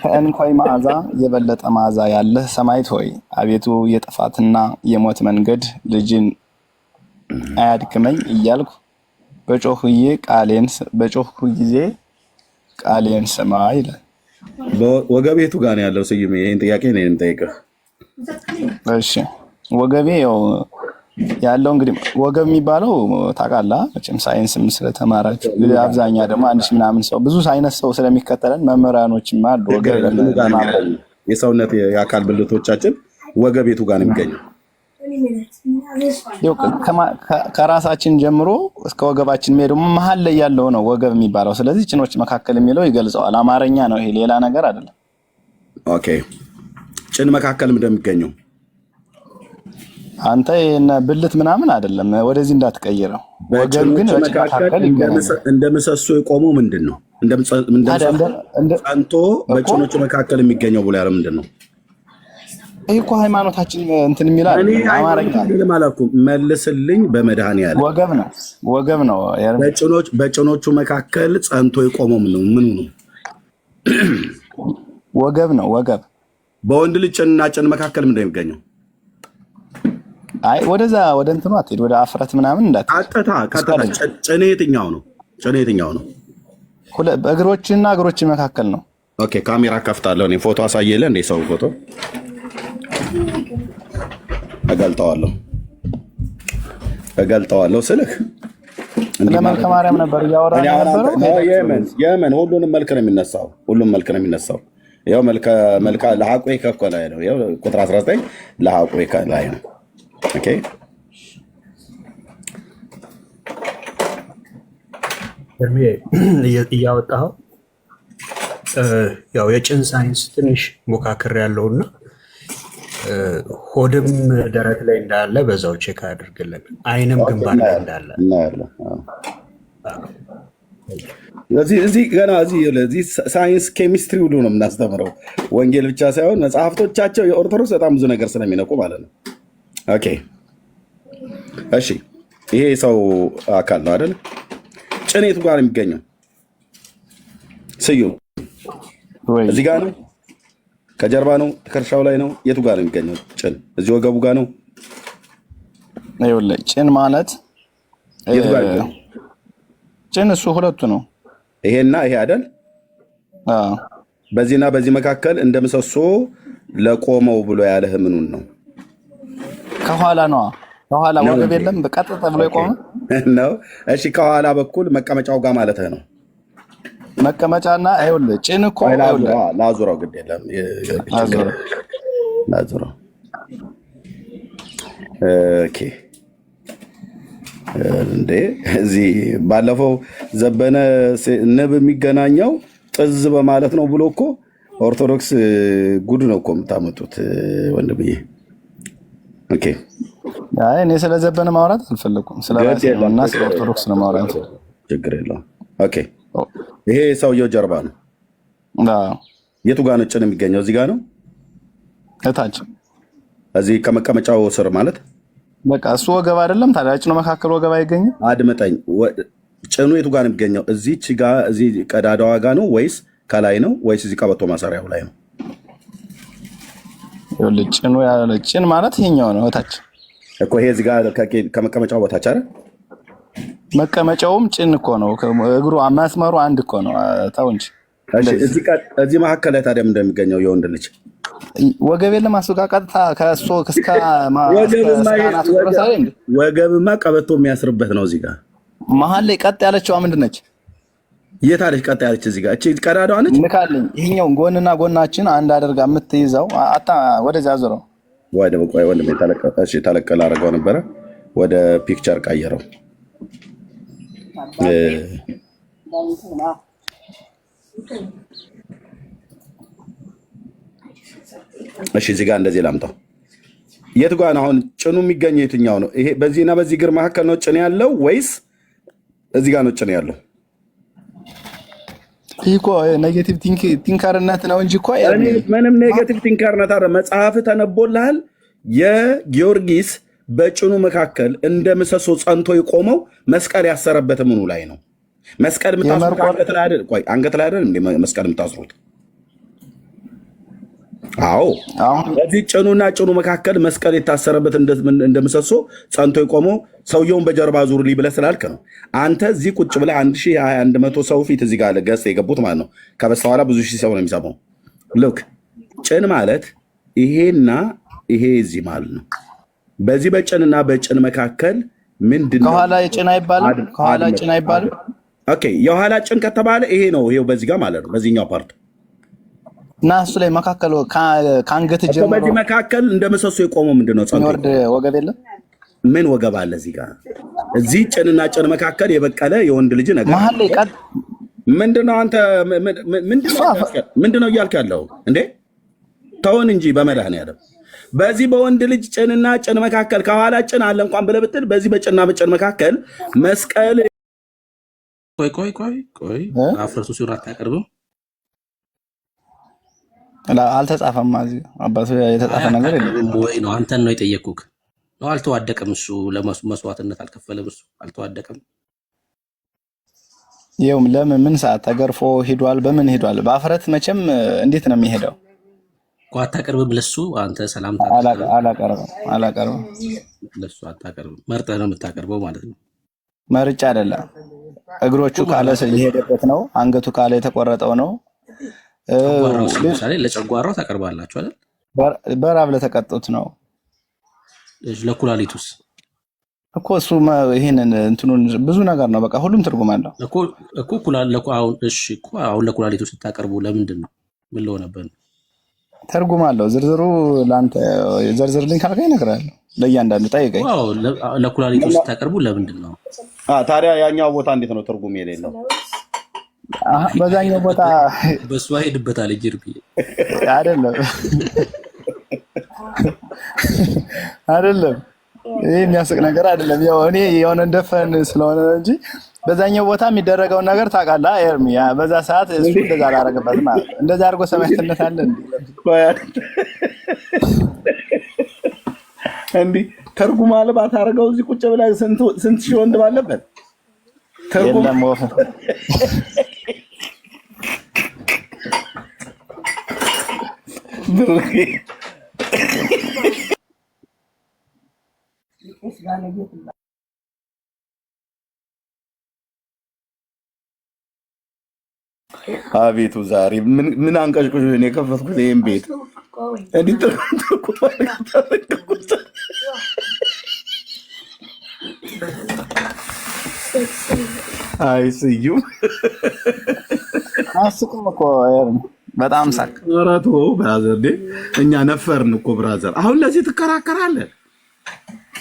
ከእንኮይ መዓዛ የበለጠ መዓዛ ያለህ ሰማዕት ሆይ አቤቱ የጥፋትና የሞት መንገድ ልጅን አያድክመኝ እያልኩ በጮህ ጊዜ ቃሌን ስማ ይላል። ወገቤቱ ጋር ነው ያለው። ስዩም ይሄን ጥያቄ ነው የምጠይቅህ። እሺ ወገቤ ያለው እንግዲህ ወገብ የሚባለው ታውቃለህ መቼም ሳይንስም ስለተማራችሁ አብዛኛ ደግሞ 1000 ምናምን ሰው ብዙ ሳይንስ ሰው ስለሚከተለን መምህራኖችም አሉ። ወገብ የሰውነት የአካል ብልቶቻችን ወገቤቱ ጋር ነው የሚገኘው። ከራሳችን ጀምሮ እስከ ወገባችን ሄዶ መሀል ላይ ያለው ነው ወገብ የሚባለው። ስለዚህ ጭኖች መካከል የሚለው ይገልጸዋል። አማርኛ ነው ይሄ፣ ሌላ ነገር አይደለም። ኦኬ ጭን መካከል እንደሚገኘው አንተ ብልት ምናምን አይደለም፣ ወደዚህ እንዳትቀይረው። ወገብ ግን መካከል እንደምሰሶ የቆመው ምንድን ነው? ጸንቶ በጭኖቹ መካከል የሚገኘው ብሎ ያለው ምንድን ነው? ይሄ እኮ ሃይማኖታችን እንትን የሚላል አማርኛ ለማላኩ መልስልኝ። በመድኃኒዓለም ወገብ ነው። በጭኖቹ መካከል ጸንቶ የቆመው ምኑ ነው? ወገብ ነው። ወገብ በወንድ ልጅ ጭንና ጭን መካከል ምንድን ነው የሚገኘው? አይ ወደ እንትኑ አትሄድ፣ ወደ አፍረት ምናምን ቀጥታ ጭን የትኛው ነው? እግሮችና እግሮች መካከል ነው። ኦኬ ካሜራ ከፍታለሁ እኔ። ፎቶ አሳየለ እንደ ሰው ፎቶ እገልጠዋለሁ ስልህ ለመልከ ማርያም ነበር እያወራን ነበረው። የመን ሁሉንም መልክ ነው የሚነሳው። ያው መልካ ለሐቁ ከኮላይ ነው። ያው ቁጥር 19 ለሐቁ ከላይ ነው። ኦኬ እያወጣኸው ያው የጭን ሳይንስ ትንሽ ሞካክር ያለውና ሆድም ደረት ላይ እንዳለ በዛው ቼክ አድርግልን። አይንም ግንባር ላይ እንዳለ እዚህ ገና እዚህ ሳይንስ ኬሚስትሪ ሁሉ ነው የምናስተምረው። ወንጌል ብቻ ሳይሆን መጽሐፍቶቻቸው የኦርቶዶክስ በጣም ብዙ ነገር ስለሚነቁ ማለት ነው። ኦኬ እሺ፣ ይሄ ሰው አካል ነው አይደል? ጭኔቱ ጋር የሚገኘው ስዩም እዚህ ጋር ነው። ከጀርባ ነው? ትከሻው ላይ ነው? የቱ ጋር ነው የሚገኘው? ጭን እዚህ ወገቡ ጋር ነው? ይኸውልህ ጭን ማለት የቱ ጋር ነው? ጭን እሱ ሁለቱ ነው። ይሄና ይሄ አይደል? አዎ። በዚህና በዚህ መካከል እንደ ምሰሶ ለቆመው ብሎ ያለህ ምኑን ነው? ከኋላ ነው። ከኋላ ወገብ የለም በቀጥታ ብሎ የቆመ ነው። እሺ ከኋላ በኩል መቀመጫው ጋር ማለትህ ነው? መቀመጫና ይኸውልህ ጭን እኮ ላዙራው፣ ግድ የለም ላዙራው። ኦኬ እንዴ እዚህ ባለፈው ዘበነ ንብ የሚገናኘው ጥዝ በማለት ነው ብሎ እኮ ኦርቶዶክስ ጉድ ነው እኮ የምታመጡት ወንድምዬ። ኦኬ አይ እኔ ስለ ዘበነ ማውራት አልፈለኩም፣ ስለ ራሴ ነውና ስለ ኦርቶዶክስ ነው ማውራት። ችግር የለውም። ኦኬ ይሄ ሰውየው ጀርባ ነው። አዎ። የቱ ጋር ነው ጭን የሚገኘው? እዚህ ጋር ነው እታች፣ እዚህ ከመቀመጫው ስር ማለት በቃ እሱ ወገብ አይደለም ታዲያ? ጭኑ መካከል ወገብ አይገኝም? አድምጠኝ። ጭኑ የቱ ጋር ነው የሚገኘው? እዚች ጋር እዚህ ቀዳዳዋ ጋር ነው ወይስ ከላይ ነው ወይስ እዚህ ቀበቶ ማሰሪያው ላይ ነው? ይኸውልህ ጭኑ ያለ ጭን ማለት ይሄኛው ነው እታች እኮ። ይሄ እዚህ ጋር ከመቀመጫው በታች አይደል? መቀመጫውም ጭን እኮ ነው። እግሩ መስመሩ አንድ እኮ ነው። ተው እንጂ። እዚህ መካከል ላይ ታዲያ ምንድን ነው የሚገኘው? የወንድ ልጅ ወገብ የለም። እሱ ጋር ቀጥታ ከእሱ እስከ ወገብማ ቀበቶ የሚያስርበት ነው። እዚህ ጋር መሀል ላይ ቀጥ ያለችዋ ምንድን ነች? የት አለች? ቀጥ ያለች እዚህ ጋር እቺ ቀዳዳዋ ነች። ንካልኝ። ይሄኛውን ጎንና ጎናችን አንድ አድርጋ የምትይዘው ወደዚያ ዞረው። ወይ ደግሞ ቆይ ወንድሜ ተለቀለ አድርገው ነበረ ወደ ፒክቸር ቀየረው። እሺ እዚህ ጋር እንደዚህ ላምጣው። የት ጋር ነው አሁን ጭኑ የሚገኘው? የትኛው ነው ይሄ? በዚህና በዚህ እግር መካከል ነው ጭን ያለው ወይስ እዚህ ጋር ነው ጭን ያለው? ይህ እኮ ኔጌቲቭ ቲንከርነት ነው እንጂ እኮ ምንም ኔጌቲቭ ቲንከርነት አይደለም። መጽሐፍ ተነቦልሃል። የጊዮርጊስ በጭኑ መካከል እንደ ምሰሶ ጸንቶ የቆመው መስቀል ያሰረበት ምኑ ላይ ነው? መስቀል የምታስሩት አንገት ላይ አይደል? ቆይ አንገት ላይ አይደል እንዴ መስቀል የምታስሩት? አዎ። በዚህ ጭኑና ጭኑ መካከል መስቀል የታሰረበት እንደ ምሰሶ ጸንቶ የቆመው ሰውየውን በጀርባ ዙርልኝ ብለህ ስላልክ ነው። አንተ እዚህ ቁጭ ብለህ 1100 ሰው ፊት እዚህ ጋር ገጽ የገቡት ማለት ነው። ከበስተኋላ ብዙ ሺህ ሰው ነው የሚሰማው። ልክ ጭን ማለት ይሄና ይሄ እዚህ ማለት ነው። በዚህ በጭንና በጭን መካከል ምንድን ነው? ከኋላ ጭን አይባልም። ከኋላ ጭን አይባልም። ኦኬ የኋላ ጭን ከተባለ ይሄ ነው። ይሄው በዚህ ጋር ማለት ነው። በዚህኛው ፓርት እና እሱ ላይ መካከል ከአንገት ጀምሮ በዚህ መካከል እንደ ምሰሶ የቆመው ምንድን ነው? ወርድ ወገብ የለም። ምን ወገብ አለ እዚህ ጋር? እዚህ ጭንና ጭን መካከል የበቀለ የወንድ ልጅ ነገር መሀል ላይ ቀጥ ምንድነው? አንተ ምንድነው እያልክ ያለው እንዴ? ተውን እንጂ በመድኃኒዓለም። በዚህ በወንድ ልጅ ጭንና ጭን መካከል ከኋላ ጭን አለ እንኳን ብለህ ብትል በዚህ በጭንና በጭን መካከል መስቀል ቆይ አፍረሱ ሲሆን አታቀርብም? አልተጻፈም። እዚህ አባቱ የተጻፈ ነገር የለም ወይ ነው? አንተን ነው የጠየቅኩህ። ነው አልተዋደቀም። እሱ ለመስዋዕትነት አልከፈለም። እሱ አልተዋደቀም። ይኸውም ለምን ምን ሰዓት ተገርፎ ሄዷል? በምን ሄዷል? በአፍረት መቼም እንዴት ነው የሚሄደው? እኮ አታቀርብም። ለሱ አንተ ሰላም አላቀርብም። ለሱ አታቀርብም። መርጠህ ነው የምታቀርበው ማለት ነው። መርጫ አይደለም። እግሮቹ ካለ የሄደበት ነው። አንገቱ ካለ የተቆረጠው ነው። ለምሳሌ ለጨጓራው ታቀርባላችሁ አይደል? በራብ ለተቀጡት ነው። ለኩላሊቱስ እኮ እሱ ይሄንን እንትኑን ብዙ ነገር ነው። በቃ ሁሉም ትርጉም አለው እኮ አሁን ለኩላሊቱ ስታቀርቡ ለምንድን ነው? ምን ለሆነበት ነው? ትርጉም አለው። ዝርዝሩ ለአንተ ዘርዝርልኝ ካልከኝ እነግርሃለሁ። ለእያንዳንዱ ጠይቀኝ። ለኩላሊቱ ስታቀርቡ ለምንድን ነው ታዲያ? ያኛው ቦታ እንዴት ነው ትርጉም የሌለው? በዛኛው ቦታ በሱ ሄድበታል እንጂ አይደለም አይደለም። ይሄ የሚያስቅ ነገር አይደለም። ያው እኔ የሆነ እንደፈን ስለሆነ እንጂ በዛኛው ቦታ የሚደረገውን ነገር ታውቃለህ ኤርሚ። በዛ ሰዓት እሱ እንደዛ አላደረገበትም ማለት ነው። እንደዛ አድርጎ ሰማዕትነት አለ እንዴ? ትርጉም አልባ ታደርገው እዚህ ቁጭ ብለህ ስንት ሺህ ወንድ ባለበት ትርጉም አቤቱ ዛሬ ምን አንቀሽቅሽ ነው የከፈትኩት ይሄን ቤት እንዴ? አይ ስዩም አስቁም እኮ በጣም ሳቅ ወራቶ ብራዘር እንዴ እኛ ነፈርን እኮ ብራዘር። አሁን ለዚህ ትከራከራለህ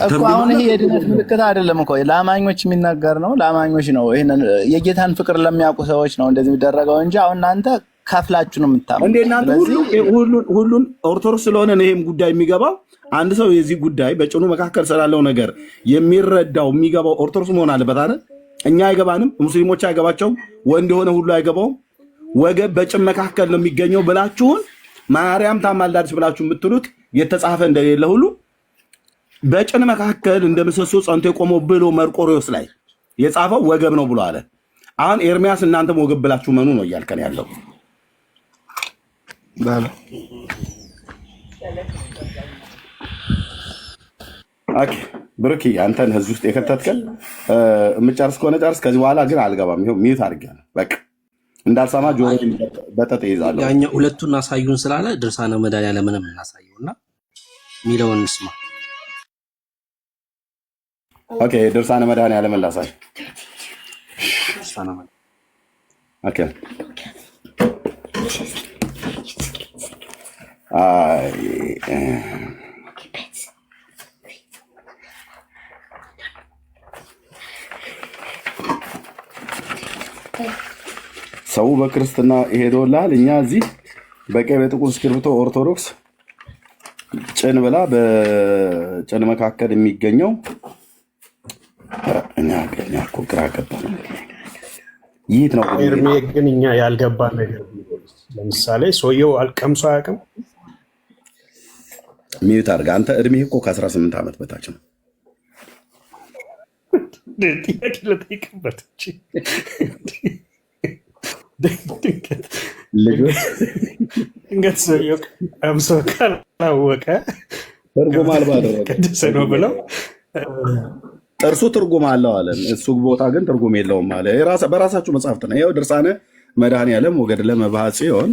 እኮ። አሁን ይሄ የድነት ምልክት አይደለም እኮ ለአማኞች የሚናገር ነው። ለአማኞች ነው። ይሄንን የጌታን ፍቅር ለሚያውቁ ሰዎች ነው እንደዚህ የሚደረገው እንጂ አሁን እናንተ ከፍላችሁ ነው የምታምኑት እንዴ? እናንተ ሁሉን ኦርቶዶክስ ስለሆነ ነው ይሄም ጉዳይ የሚገባው። አንድ ሰው የዚህ ጉዳይ በጭኑ መካከል ስላለው ነገር የሚረዳው የሚገባው ኦርቶዶክስ መሆን አለበት አይደል? እኛ አይገባንም፣ ሙስሊሞች አይገባቸውም፣ ወንድ የሆነ ሁሉ አይገባውም። ወገብ በጭን መካከል ነው የሚገኘው ብላችሁን ማርያም ታማልዳለች ብላችሁ የምትሉት የተጻፈ እንደሌለ ሁሉ በጭን መካከል እንደ ምሰሶ ጸንቶ የቆመው ብሎ መርቆሪዎስ ላይ የጻፈው ወገብ ነው ብሎ አለ። አሁን ኤርሚያስ እናንተም ወገብ ብላችሁ መኑ ነው እያልከን ያለው። ኦኬ ብሩኪ አንተን ህዝብ ውስጥ የከተትከን የምጨርስ ከሆነ ጨርስ። ከዚህ በኋላ ግን አልገባም። ይኸው ሚዩት አድርጌያለሁ። በቃ እንዳልሰማ ጆሮ በጠጥ ይዛለሁ። ያኛው ሁለቱን አሳዩን ስላለ ድርሳነ መድኃኒዓለምንም እናሳየውና የሚለውን እንስማ። ኦኬ ድርሳነ መድኃኒዓለምን ላሳይ። ኦኬ ሰው በክርስትና ይሄዶላል። እኛ እዚህ በቀይ በጥቁር እስክሪብቶ ኦርቶዶክስ ጭን ብላ በጭን መካከል የሚገኘው እኛ እኮ ግራ ገባ ነው። ይህ ነው ኤርሜ ግን እኛ ያልገባ ነገር ለምሳሌ ሰውየው አልቀምሶ አያውቅም። ሚዩት አድርገህ አንተ እድሜህ እኮ ከ18 ዓመት በታች ነው። ጥያቄ ልጠይቅበት ድንገት ሰውየው ቀምሶ ካላወቀ ትርጉም አልባ ቅዱስ ነው ብለው እርሱ ትርጉም አለው አለ። እሱ ቦታ ግን ትርጉም የለውም አለ። በራሳችሁ መጽሐፍት ነው። ይኸው ድርሳነ መድኃኒዓለም ወገድለ መባዓ ጽዮን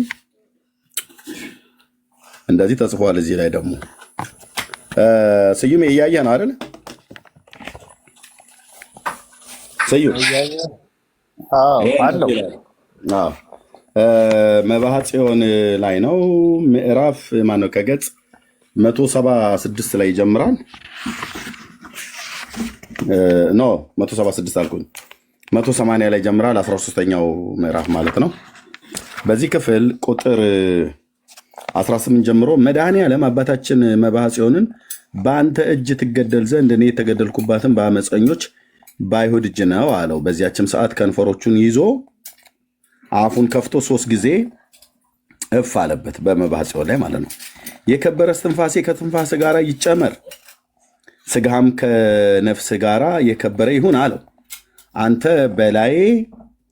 እንደዚህ ተጽፏል። እዚህ ላይ ደግሞ ስዩም እያየህ ነው አይደል? ስዩም አለው መባዓ ጽዮን ላይ ነው። ምዕራፍ ማነው ከገጽ 176 ላይ ይጀምራል። ኖ 176 አልኩኝ፣ 180 ላይ ጀምራል። 13ኛው ምዕራፍ ማለት ነው። በዚህ ክፍል ቁጥር 18 ጀምሮ መድኃኒዓለም አባታችን መባዓ ጽዮንን በአንተ እጅ ትገደል ዘንድ እኔ የተገደልኩባትን በአመፀኞች በአይሁድ እጅ ነው አለው። በዚያችም ሰዓት ከንፈሮቹን ይዞ አፉን ከፍቶ 3 ጊዜ እፍ አለበት፣ በመባዓ ጽዮን ላይ ማለት ነው። የከበረ እስትንፋሴ ከትንፋስ ጋር ይጨመር፣ ስጋም ከነፍስ ጋር የከበረ ይሁን አለው። አንተ በላዬ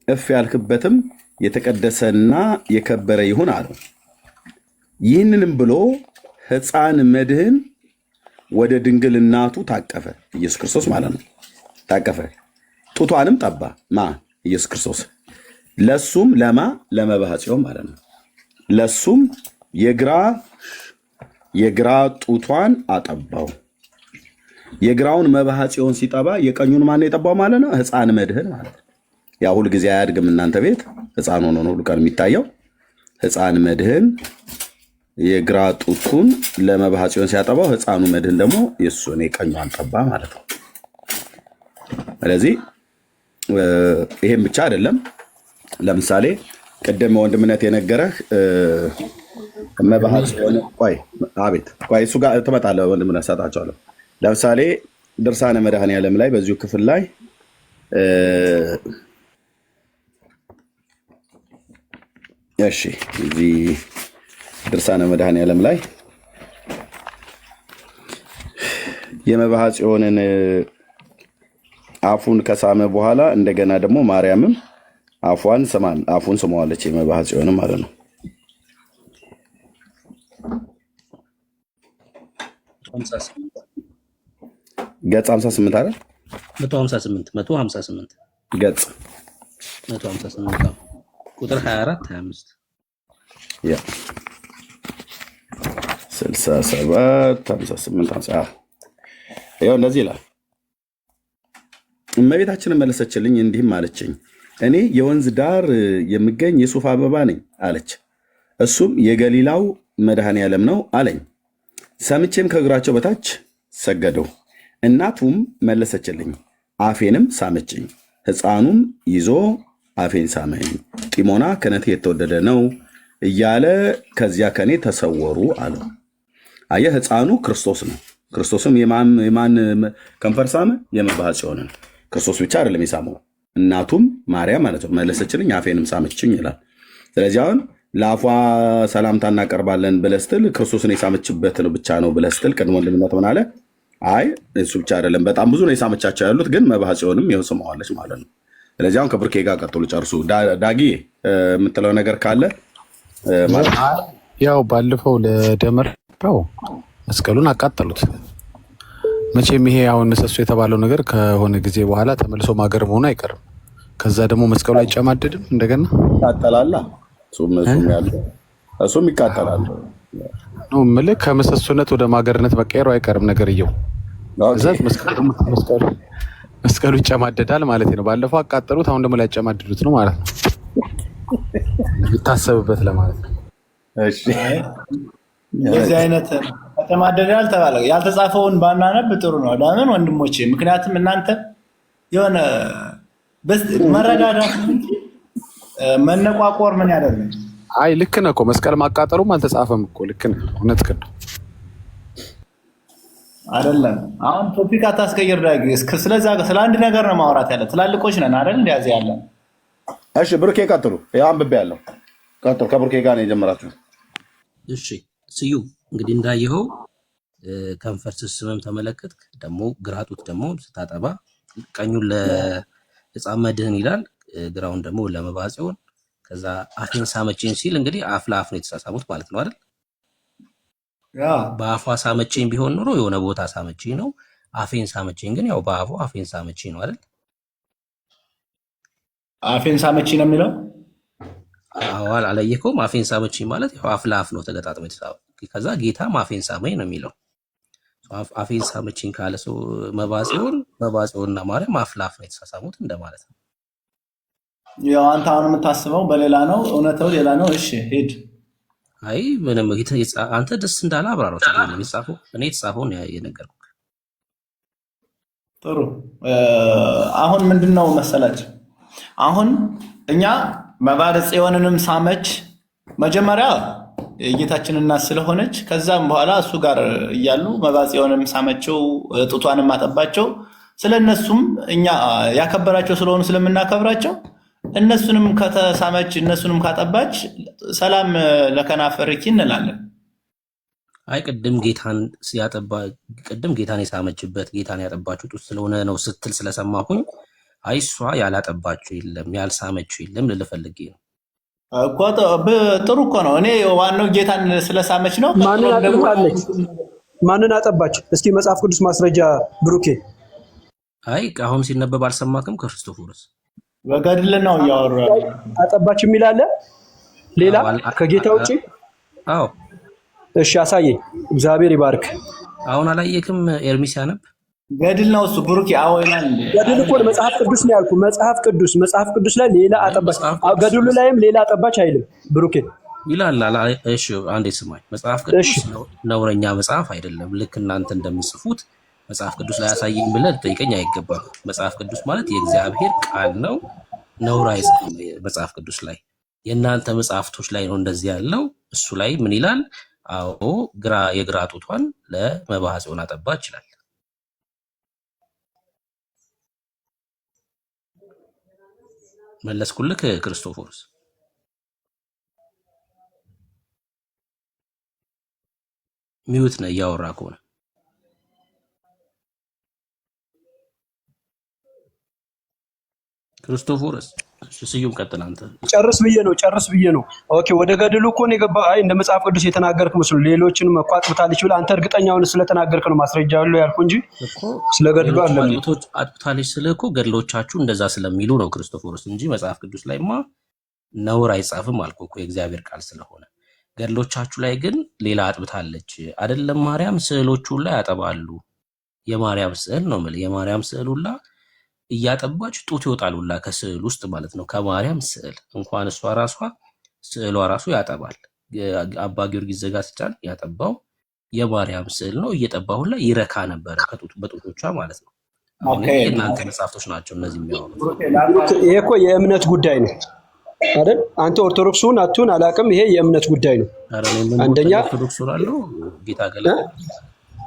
እፍ ያልክበትም የተቀደሰና የከበረ ይሁን አለው። ይህንንም ብሎ ሕፃን መድህን ወደ ድንግል እናቱ ታቀፈ፣ ኢየሱስ ክርስቶስ ማለት ነው። ታቀፈ፣ ጡቷንም ጠባ። ማ ኢየሱስ ክርስቶስ። ለሱም ለመባዓ ጽዮን ማለት ነው። ለሱም የግራ ጡቷን አጠባው። የግራውን መባዓ ጽዮን ሲጠባ የቀኙን ማን የጠባው ማለት ነው? ሕፃን መድህን ማለት ነው። ያ ሁል ጊዜ አያድግም እናንተ ቤት ሕፃን ሆኖ ነው ሁሉ ቀን የሚታየው። ሕፃን መድህን የግራ ጡቱን ለመባዓ ጽዮን ሲያጠባው፣ ሕፃኑ መድህን ደግሞ የሱን የቀኟን ጠባ ማለት ነው። ስለዚህ ይሄም ብቻ አይደለም። ለምሳሌ ቅድም ወንድምነት የነገረህ መባዓ ጽዮን አቤት እሱ ጋር ትመጣለህ ወንድምነት ሰጣቸዋለሁ። ለምሳሌ ድርሳነ መድኃኒዓለም ላይ በዚሁ ክፍል ላይ እሺ፣ እዚህ ድርሳነ መድኃኒዓለም ላይ የመባዓ ጽዮንን አፉን ከሳመ በኋላ እንደገና ደግሞ ማርያምም አፉን ስመዋለች፣ የመባዓ ጽዮንም ማለት ነው። 158 ገጽ 58 አይደል? 158 ገጽ 158 ቁጥር 24 25 ያ 67 58 50 ይኸው እንደዚህ ይላል። እመቤታችንን መለሰችልኝ እንዲህም አለችኝ፣ እኔ የወንዝ ዳር የምገኝ የሱፍ አበባ ነኝ አለች። እሱም የገሊላው መድኃኔ ዓለም ነው አለኝ። ሰምቼም ከእግራቸው በታች ሰገደው። እናቱም መለሰችልኝ፣ አፌንም ሳመችኝ። ሕፃኑም ይዞ አፌን ሳመኝ። ጢሞና ከነቴ የተወደደ ነው እያለ ከዚያ ከኔ ተሰወሩ አለ። አየህ፣ ሕፃኑ ክርስቶስ ነው። ክርስቶስም የማን ከንፈር ሳመ? የመባዓ ጽዮንን። ክርስቶስ ብቻ አይደለም የሳመው፣ እናቱም ማርያም ማለት ነው። መለሰችልኝ አፌንም ሳመችኝ ይላል። ስለዚህ አሁን ለአፏ ሰላምታ እናቀርባለን ብለህ ስትል ክርስቶስን የሳመችበት ነው ብቻ ነው ብለህ ስትል ቅድመ ወንድምነት ምን አለ? አይ እሱ ብቻ አይደለም፣ በጣም ብዙ ነው የሳመቻቸው ያሉት፣ ግን መባዓ ጽዮንም ይኸው ስመዋለች ማለት ነው። ስለዚህ አሁን ከብሩኬ ጋር ቀጥሉ፣ ጨርሱ። ዳጊ የምትለው ነገር ካለ ያው ባለፈው ለደመራው መስቀሉን አቃጠሉት። መቼም ይሄ አሁን ምሰሶ የተባለው ነገር ከሆነ ጊዜ በኋላ ተመልሶ ማገር መሆኑ አይቀርም። ከዛ ደግሞ መስቀሉ አይጨማደድም እንደገና ይቃጠላል። እሱም ይቃጠላል ነው የምልህ። ከምሰሶነት ወደ ማገርነት መቀየሩ አይቀርም ነገርየው። እዛ መስቀሉ ይጨማደዳል ማለት ነው። ባለፈው አቃጠሉት፣ አሁን ደግሞ ሊያጨማድዱት ነው ማለት ነው። ይታሰብበት ለማለት ነው። እሺ እንደዚህ አይነት ተጨማደዳል ተባለ። ያልተጻፈውን ባናነብ ጥሩ ነው። ለምን ወንድሞቼ? ምክንያቱም እናንተ የሆነ መረዳዳት እንጂ መነቋቆር ምን ያደርጋል? አይ ልክ ነህ እኮ መስቀል ማቃጠሉም አልተጻፈም እኮ። ልክ ነህ፣ እውነት ግን አይደለም። አሁን ቶፒክ አታስቀይር ዳጊ። ስለዛ ስለ አንድ ነገር ነው ማውራት ያለ። ትላልቆች ነን አይደል? እንደዚህ ያለ። እሺ ብሩኬ ቀጥሉ። ያው አንብቤ ያለው ቀጥሉ። ከብሩኬ ጋር ነው የጀመራችሁ። እሺ ስዩ እንግዲህ እንዳየኸው ከንፈር ስስመም ተመለከትክ። ደግሞ ግራጡት ደግሞ ስታጠባ ቀኙን ለሕፃን መድህን ይላል፣ ግራውን ደግሞ ለመባዓ ጽዮን። ከዛ አፌን ሳመችኝ ሲል እንግዲህ አፍ ለአፍ ነው የተሳሳሙት ማለት ነው አይደል? በአፏ ሳመችኝ ቢሆን ኖሮ የሆነ ቦታ ሳመችኝ ነው። አፌን ሳመችኝ ግን ያው በአፏ አፌን ሳመችኝ ነው አይደል? አፌን ሳመችኝ ነው የሚለው። አዋል አላየከውም? አፌን ሳመችኝ ማለት ያው አፍ ለአፍ ነው ተገጣጥሞ የተሳሳሙ። ከዛ ጌታም አፌን ሳመኝ ነው የሚለው። አፌን ሳመችኝ ካለ ሰው መባዓ ጽዮንና ማርያም አፍ ለአፍ ነው የተሳሳሙት እንደማለት ነው። ያው አንተ አሁን የምታስበው በሌላ ነው፣ እውነታው ሌላ ነው። እሺ ሂድ። አይ ምንም አንተ ደስ እንዳለ አብራራው። የሚጻፈው እኔ የተጻፈውን የነገርኩህ። ጥሩ። አሁን ምንድነው መሰላችሁ? አሁን እኛ መባዓ ጽዮንንም ሳመች መጀመሪያ የጌታችን እናት ስለሆነች፣ ከዛም በኋላ እሱ ጋር እያሉ መባዓ ጽዮንም ሳመችው፣ ጡቷንም አጠባቸው። ስለነሱም እኛ ያከበራቸው ስለሆኑ ስለምናከብራቸው እነሱንም ከተሳመች እነሱንም ካጠባች ሰላም ለከናፈርኪ እንላለን። አይ ቅድም ጌታን የሳመችበት ጌታን ያጠባችው ጡት ስለሆነ ነው ስትል ስለሰማሁኝ፣ አይ እሷ ያላጠባችው የለም ያልሳመችው የለም ልልህ ፈልጌ ነው እኮ። ጥሩ እኮ ነው። እኔ ዋናው ጌታን ስለሳመች ነው። ማንን አጠባች? እስኪ መጽሐፍ ቅዱስ ማስረጃ ብሩኬ። አይ አሁን ሲነበብ አልሰማክም? ክርስቶፎርስ በገድል ነው እያወራ አጠባች የሚል አለ ሌላ ከጌታ ውጪ? አዎ። እሺ አሳየኝ። እግዚአብሔር ይባርክ። አሁን አላየክም? ኤርሚስ ያነብ ገድል ነው እሱ ብሩኬ። አዎ ይላል። ገድል እኮ መጽሐፍ ቅዱስ ነው ያልኩህ። መጽሐፍ ቅዱስ ላይ ሌላ አጠባች፣ ገድሉ ላይም ሌላ አጠባች አይልም ብሩኬ ይላል። እሺ አንዴ ስማኝ። መጽሐፍ ቅዱስ ነውረኛ መጽሐፍ አይደለም። ልክ እናንተ እንደምጽፉት መጽሐፍ ቅዱስ ላይ ያሳየኝ ብለህ ልጠይቀኝ አይገባም። መጽሐፍ ቅዱስ ማለት የእግዚአብሔር ቃል ነው። ነውር አይጽፍም መጽሐፍ ቅዱስ ላይ። የእናንተ መጽሐፍቶች ላይ ነው እንደዚህ ያለው። እሱ ላይ ምን ይላል? አዎ የግራ ጡቷን ለመባዓ ጽዮን አጠባች ይላል። መለስኩልክ ክርስቶፎርስ። ሚውት ነው እያወራ ከሆነ ክርስቶፎርስ ስዩም ቀጥል አንተ። ጨርስ ብዬ ነው። ኦኬ ወደ ገድሉ እኮ ነው የገባህ። አይ እንደ መጽሐፍ ቅዱስ የተናገርክ መስሎ ሌሎችንም እኮ አጥፍታለች ብለህ አንተ እርግጠኛውን ስለተናገርክ ነው ማስረጃ ያለው ያልኩ እንጂ ስለ ገድሉ አይደለም። አጥፍታለች ስለ እኮ ገድሎቻችሁ እንደዛ ስለሚሉ ነው ክርስቶፎሮስ እንጂ መጽሐፍ ቅዱስ ላይማ ነውር አይጻፍም አልኩ እኮ የእግዚአብሔር ቃል ስለሆነ። ገድሎቻችሁ ላይ ግን ሌላ አጥብታለች አይደለም። ማርያም ስዕሎቹ ላይ ያጠባሉ። የማርያም ስዕል ነው ማለት የማርያም ስዕል ሁላ እያጠባች ጡት ይወጣል ሁላ ከስዕል ውስጥ ማለት ነው። ከማርያም ስዕል እንኳን እሷ ራሷ ስዕሏ ራሱ ያጠባል። አባ ጊዮርጊስ ዘጋስጫን ያጠባው የማርያም ስዕል ነው። እየጠባ ሁላ ይረካ ነበረ በጡቶቿ ማለት ነው። አሁን እናንተ መጽሐፍቶች ናቸው እነዚህ የሚያወሩት። ይሄ እኮ የእምነት ጉዳይ ነው አይደል? አንተ ኦርቶዶክሱን አቱን አላውቅም። ይሄ የእምነት ጉዳይ ነው። አንደኛ ኦርቶዶክስ ሆናለሁ ጌታ ገላግሎኝ፣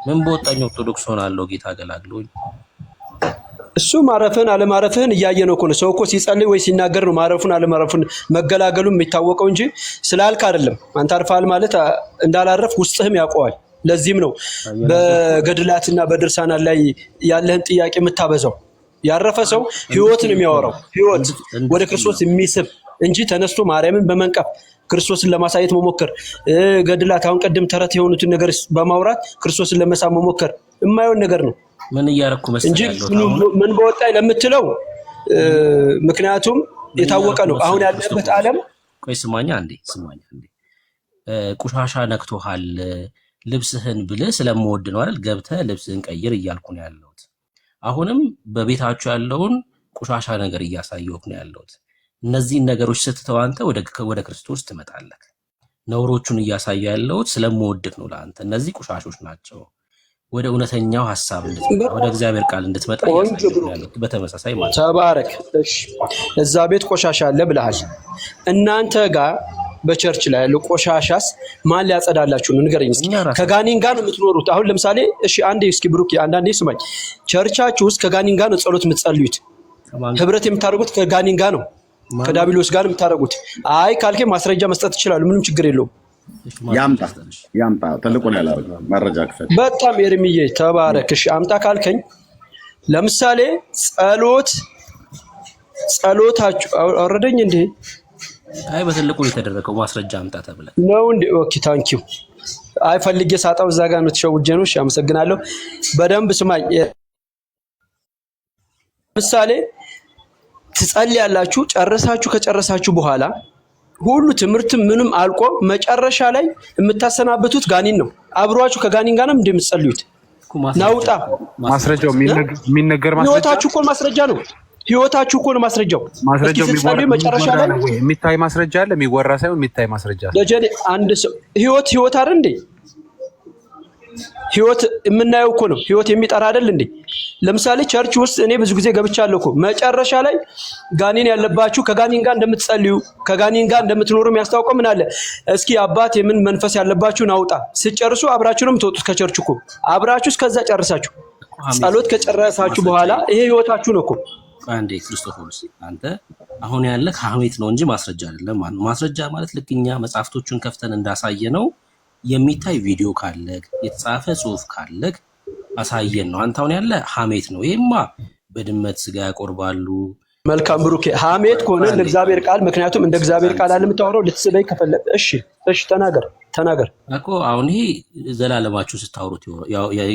ምን በወጣኝ ኦርቶዶክስ ሆናለሁ ጌታ ገላግሎኝ። እሱ ማረፍህን አለማረፍህን እያየ ነው እኮ ነው። ሰው እኮ ሲጸልይ ወይ ሲናገር ነው ማረፉን አለማረፉን መገላገሉ የሚታወቀው እንጂ ስላልክ አይደለም። አንተ አርፋል ማለት እንዳላረፍ ውስጥህም ያውቀዋል። ለዚህም ነው በገድላትና በድርሳናት ላይ ያለህን ጥያቄ የምታበዛው። ያረፈ ሰው ህይወትን የሚያወራው ህይወት ወደ ክርስቶስ የሚስብ እንጂ ተነስቶ ማርያምን በመንቀፍ ክርስቶስን ለማሳየት መሞከር፣ ገድላት አሁን ቀደም ተረት የሆኑትን ነገር በማውራት ክርስቶስን ለመሳብ መሞከር የማይሆን ነገር ነው። ምን እያረኩ እንጂ ምን በወጣይ ለምትለው ምክንያቱም የታወቀ ነው። አሁን ያለበት ዓለም ቆይ ስማኛ አንዴ ቁሻሻ ነክቶሃል ልብስህን ብለህ ስለምወድ ነው አይደል ገብተህ ልብስህን ቀይር እያልኩ ነው ያለሁት። አሁንም በቤታችሁ ያለውን ቁሻሻ ነገር እያሳየሁህ ነው ያለሁት። እነዚህን ነገሮች ስትተው አንተ ወደ ክርስቶስ ትመጣለህ። ነውሮቹን እያሳየ ያለሁት ስለምወድህ ነው ለአንተ። እነዚህ ቁሻሾች ናቸው። ወደ እውነተኛው ሐሳብ እንድትመጣ ወደ እግዚአብሔር ቃል እንድትመጣ ያለው በተመሳሳይ ማለት ተባረክ። እሺ እዛ ቤት ቆሻሻ አለ ብለሃል። እናንተ ጋር በቸርች ላይ ያለው ቆሻሻስ ማን ሊያጸዳላችሁ ነው? ንገረኝ እስኪ። ከጋኒን ጋር ነው የምትኖሩት? አሁን ለምሳሌ እሺ አንዴ እስኪ ብሩክ አንዳንዴ ስማኝ። ቸርቻችሁ ውስጥ ከጋኒን ጋር ነው ጸሎት የምትጸልዩት? ህብረት የምታደርጉት ከጋኒን ጋር ነው? ከዳቢሎስ ጋር የምታደርጉት? አይ ካልከ ማስረጃ መስጠት ይችላል። ምንም ችግር የለውም። ያምጣ ትልቁን ያላረግ መረጃ ክፈል። በጣም ኤርሚዬ ተባረክ። እሺ አምጣ ካልከኝ ለምሳሌ ጸሎታችሁ አወረደኝ እንዴ? አይ በትልቁ የተደረገው ማስረጃ አምጣ ተብለ ነው እንዴ? ኦኬ ታንኪዩ። አይ ፈልጌ ሳጣው እዛ ጋር ነው ተሸውጄ ነው። እሺ አመሰግናለሁ። በደንብ ስማኝ። ለምሳሌ ትጸልያላችሁ፣ ከጨረሳችሁ በኋላ ሁሉ ትምህርት ምንም አልቆ መጨረሻ ላይ የምታሰናበቱት ጋኒን ነው። አብሯችሁ ከጋኒን ጋር ነው እንደምትጸልዩት። ናውጣ ማስረጃው የሚነገር ማስረጃ ህይወታችሁ እኮ ማስረጃ ነው። ህይወታችሁ እኮ ነው ማስረጃው። ማስረጃው መጨረሻ ላይ የሚታይ ማስረጃ አለ፣ የሚወራ ሳይሆን የሚታይ ማስረጃ አለ። ለጀኔ አንድ ሰው ህይወት አይደል እንዴ? ህይወት የምናየው እኮ ነው። ህይወት የሚጠራ አይደል እንዴ? ለምሳሌ ቸርች ውስጥ እኔ ብዙ ጊዜ ገብቻለሁ እኮ መጨረሻ ላይ ጋኒን ያለባችሁ ከጋኒን ጋር እንደምትጸልዩ ከጋኒን ጋር እንደምትኖሩ የሚያስታውቀው ምን አለ? እስኪ አባት የምን መንፈስ ያለባችሁን አውጣ። ስትጨርሱ አብራችሁ ነው የምትወጡት ከቸርች እኮ አብራችሁ እስከዛ ጨርሳችሁ ጸሎት ከጨረሳችሁ በኋላ ይሄ ህይወታችሁ ነው እኮ። አንዴ ክርስቶፎሮስ አንተ አሁን ያለ ሐሜት ነው እንጂ ማስረጃ አይደለም ማለት ነው። ማስረጃ ማለት ልክኛ መጽሐፍቶቹን ከፍተን እንዳሳየ ነው የሚታይ ቪዲዮ ካለክ የተጻፈ ጽሁፍ ካለክ አሳየን ነው። አንተ አሁን ያለ ሐሜት ነው። ይሄማ በድመት ስጋ ያቆርባሉ። መልካም ብሩኬ፣ ሐሜት ከሆነ ለእግዚአብሔር ቃል ምክንያቱም እንደ እግዚአብሔር ቃል አለ የምታወራው ልትስበይ ከፈለግ እሺ ተናገር እኮ። አሁን ይሄ ዘላለማችሁ ስታወሩት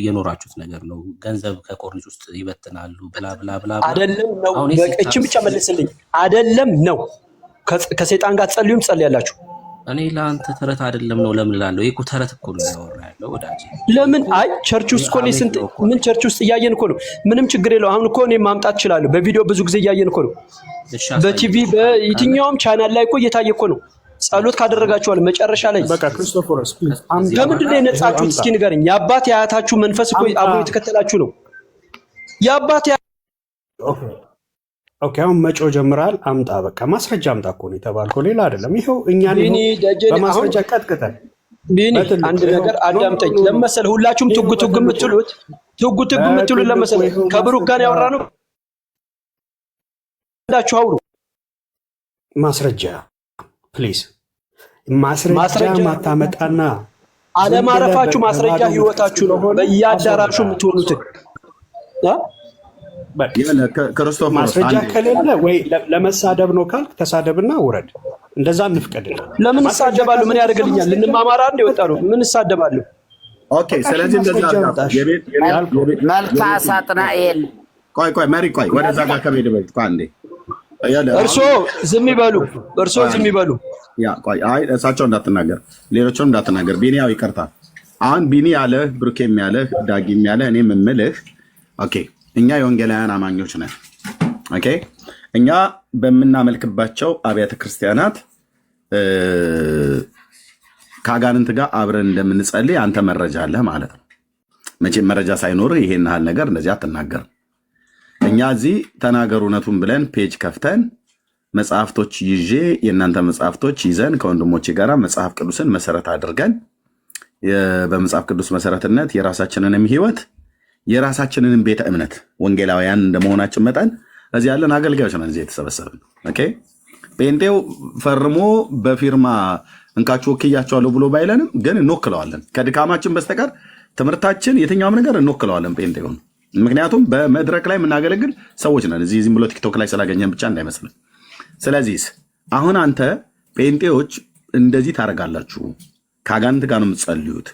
የኖራችሁት ነገር ነው። ገንዘብ ከቆርንጭ ውስጥ ይበትናሉ ብላ ብላ ብላ አይደለም ነው። እቺ ብቻ መልስልኝ። አይደለም ነው። ከሰይጣን ጋር ጸልዩም ጸልያላችሁ። እኔ ለአንተ ተረት አይደለም ነው ለምን እላለሁ? ይሄ እኮ ተረት እኮ ነው ያወራ ያለው ወዳጄ። ለምን አይ ቸርች ውስጥ እኮ ነው ስንት ምን ቸርች ውስጥ እያየን እኮ ነው። ምንም ችግር የለው። አሁን እኮ እኔ ማምጣት እችላለሁ። በቪዲዮ ብዙ ጊዜ እያየን እኮ ነው። በቲቪ በየትኛውም ቻናል ላይ እኮ እየታየ እኮ ነው። ጸሎት ካደረጋችኋል መጨረሻ ላይ በቃ ክርስቶፎሮስ ከምንድን ነው የነጻችሁት? እስኪ ንገረኝ። የአባት የአያታችሁ መንፈስ እኮ አብሮ የተከተላችሁ ነው። የአባት ኦኬ አሁን መጮ ጀምራል። አምጣ በቃ ማስረጃ አምጣ እኮ ነው የተባልከው፣ ሌላ አይደለም። ይሄው እኛን በማስረጃ ቀጥቅጠን አንድ ነገር አዳምጠኝ። ለመሰለ ሁላችሁም ትጉ የምትሉት ለመሰለ ከብሩክ ጋር ያወራ ነው እንዳችሁ አውሩ። ማስረጃ ፕሊዝ፣ ማስረጃ ማታመጣና አለማረፋችሁ ማስረጃ ህይወታችሁ ነው። በየአዳራሹ የምትሆኑትን ክርስቶፎር ማስረጃ ከሌለ ወይ ለመሳደብ ነው ካልክ ተሳደብና ውረድ። እንደዛ እንፍቀድልህ። ለምን እሳደባለሁ? ምን ያደርግልኛል? ልንማማራ እንደ ወጣ ነው። ምን እሳደባለሁ? ኦኬ። ስለዚህ እንደዛ መልካ ሳጥናኤል ቆይ መሪ ወደዛ ጋር ከመሄድ በፊት አንዴ እርሶ ዝም ይበሉ። እሳቸው እንዳትናገር፣ ሌሎችንም እንዳትናገር። ቢኒ ያው ይቅርታ። አሁን ቢኒ ያለህ፣ ብሩኬም ያለህ፣ ዳጊም ያለህ፣ እኔም የምልህ ኦኬ፣ እኛ የወንጌላውያን አማኞች ነን። ኦኬ፣ እኛ በምናመልክባቸው አብያተ ክርስቲያናት ከአጋንንት ጋር አብረን እንደምንጸልይ አንተ መረጃ አለህ ማለት ነው። መቼም መረጃ ሳይኖርህ ይሄን ያህል ነገር እንደዚህ አትናገርም። እኛ እዚህ ተናገሩ እውነቱን ብለን ፔጅ ከፍተን መጽሐፍቶች ይዤ የእናንተ መጽሐፍቶች ይዘን ከወንድሞቼ ጋር መጽሐፍ ቅዱስን መሰረት አድርገን በመጽሐፍ ቅዱስ መሰረትነት የራሳችንንም ህይወት የራሳችንንም ቤተ እምነት ወንጌላውያን እንደመሆናችን መጠን እዚህ ያለን አገልጋዮች ነን። እዚህ የተሰበሰብን ኦኬ። ጴንጤው ፈርሞ በፊርማ እንካችሁ ወክያቸዋለሁ ብሎ ባይለንም ግን እንወክለዋለን። ከድካማችን በስተቀር ትምህርታችን የትኛውም ነገር እንወክለዋለን ጴንጤውን። ምክንያቱም በመድረክ ላይ የምናገለግል ሰዎች ነን። እዚህ ዝም ብሎ ቲክቶክ ላይ ስላገኘን ብቻ እንዳይመስልን። ስለዚህ አሁን አንተ ጴንጤዎች እንደዚህ ታደርጋላችሁ፣ ከአጋንንት ጋር ነው የምትጸልዩት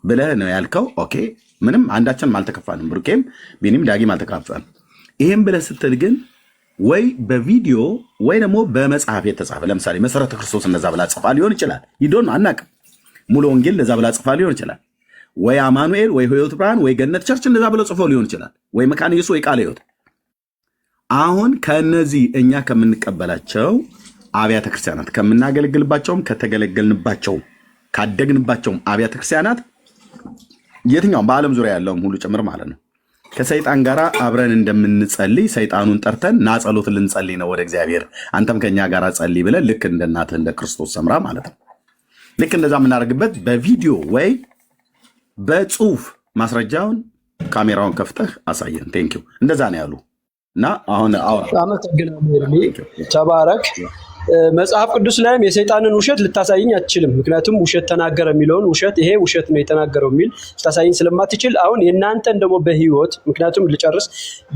ብለህ ነው ያልከው። ኦኬ፣ ምንም አንዳችንም አልተከፋንም። ብሩኬም ቢኒም ዳጊም አልተከፋንም። ይሄን ብለህ ስትል ግን ወይ በቪዲዮ ወይ ደግሞ በመጽሐፍ የተጻፈ ለምሳሌ መሰረተ ክርስቶስ እንደዛ ብላ ጽፋ ሊሆን ይችላል። ይዶን አናውቅም። ሙሉ ወንጌል እንደዛ ብላ ጽፋ ሊሆን ይችላል። ወይ አማኑኤል ወይ ሕይወት ብርሃን ወይ ገነት ቸርች እንደዛ ብለው ጽፎ ሊሆን ይችላል። ወይ መካነ ኢየሱስ ወይ ቃለ ሕይወት። አሁን ከነዚህ እኛ ከምንቀበላቸው አብያተ ክርስቲያናት ከምናገለግልባቸውም ከተገለገልንባቸውም ካደግንባቸውም አብያተ ክርስቲያናት የትኛውም በዓለም ዙሪያ ያለውም ሁሉ ጭምር ማለት ነው ከሰይጣን ጋር አብረን እንደምንጸልይ ሰይጣኑን ጠርተን ና ጸሎት ልንጸልይ ነው ወደ እግዚአብሔር አንተም ከኛ ጋር ጸልይ ብለን ልክ እንደ እናትህ እንደ ክርስቶስ ሰምራ ማለት ነው። ልክ እንደዛ የምናደርግበት በቪዲዮ ወይ በጽሁፍ ማስረጃውን ካሜራውን ከፍተህ አሳየን። ቴንኪው። እንደዛ ነው ያሉ እና አሁን ተባረክ። መጽሐፍ ቅዱስ ላይም የሰይጣንን ውሸት ልታሳይኝ አትችልም። ምክንያቱም ውሸት ተናገረ የሚለውን ውሸት ይሄ ውሸት ነው የተናገረው የሚል ልታሳይኝ ስለማትችል አሁን የእናንተን ደግሞ በህይወት ምክንያቱም ልጨርስ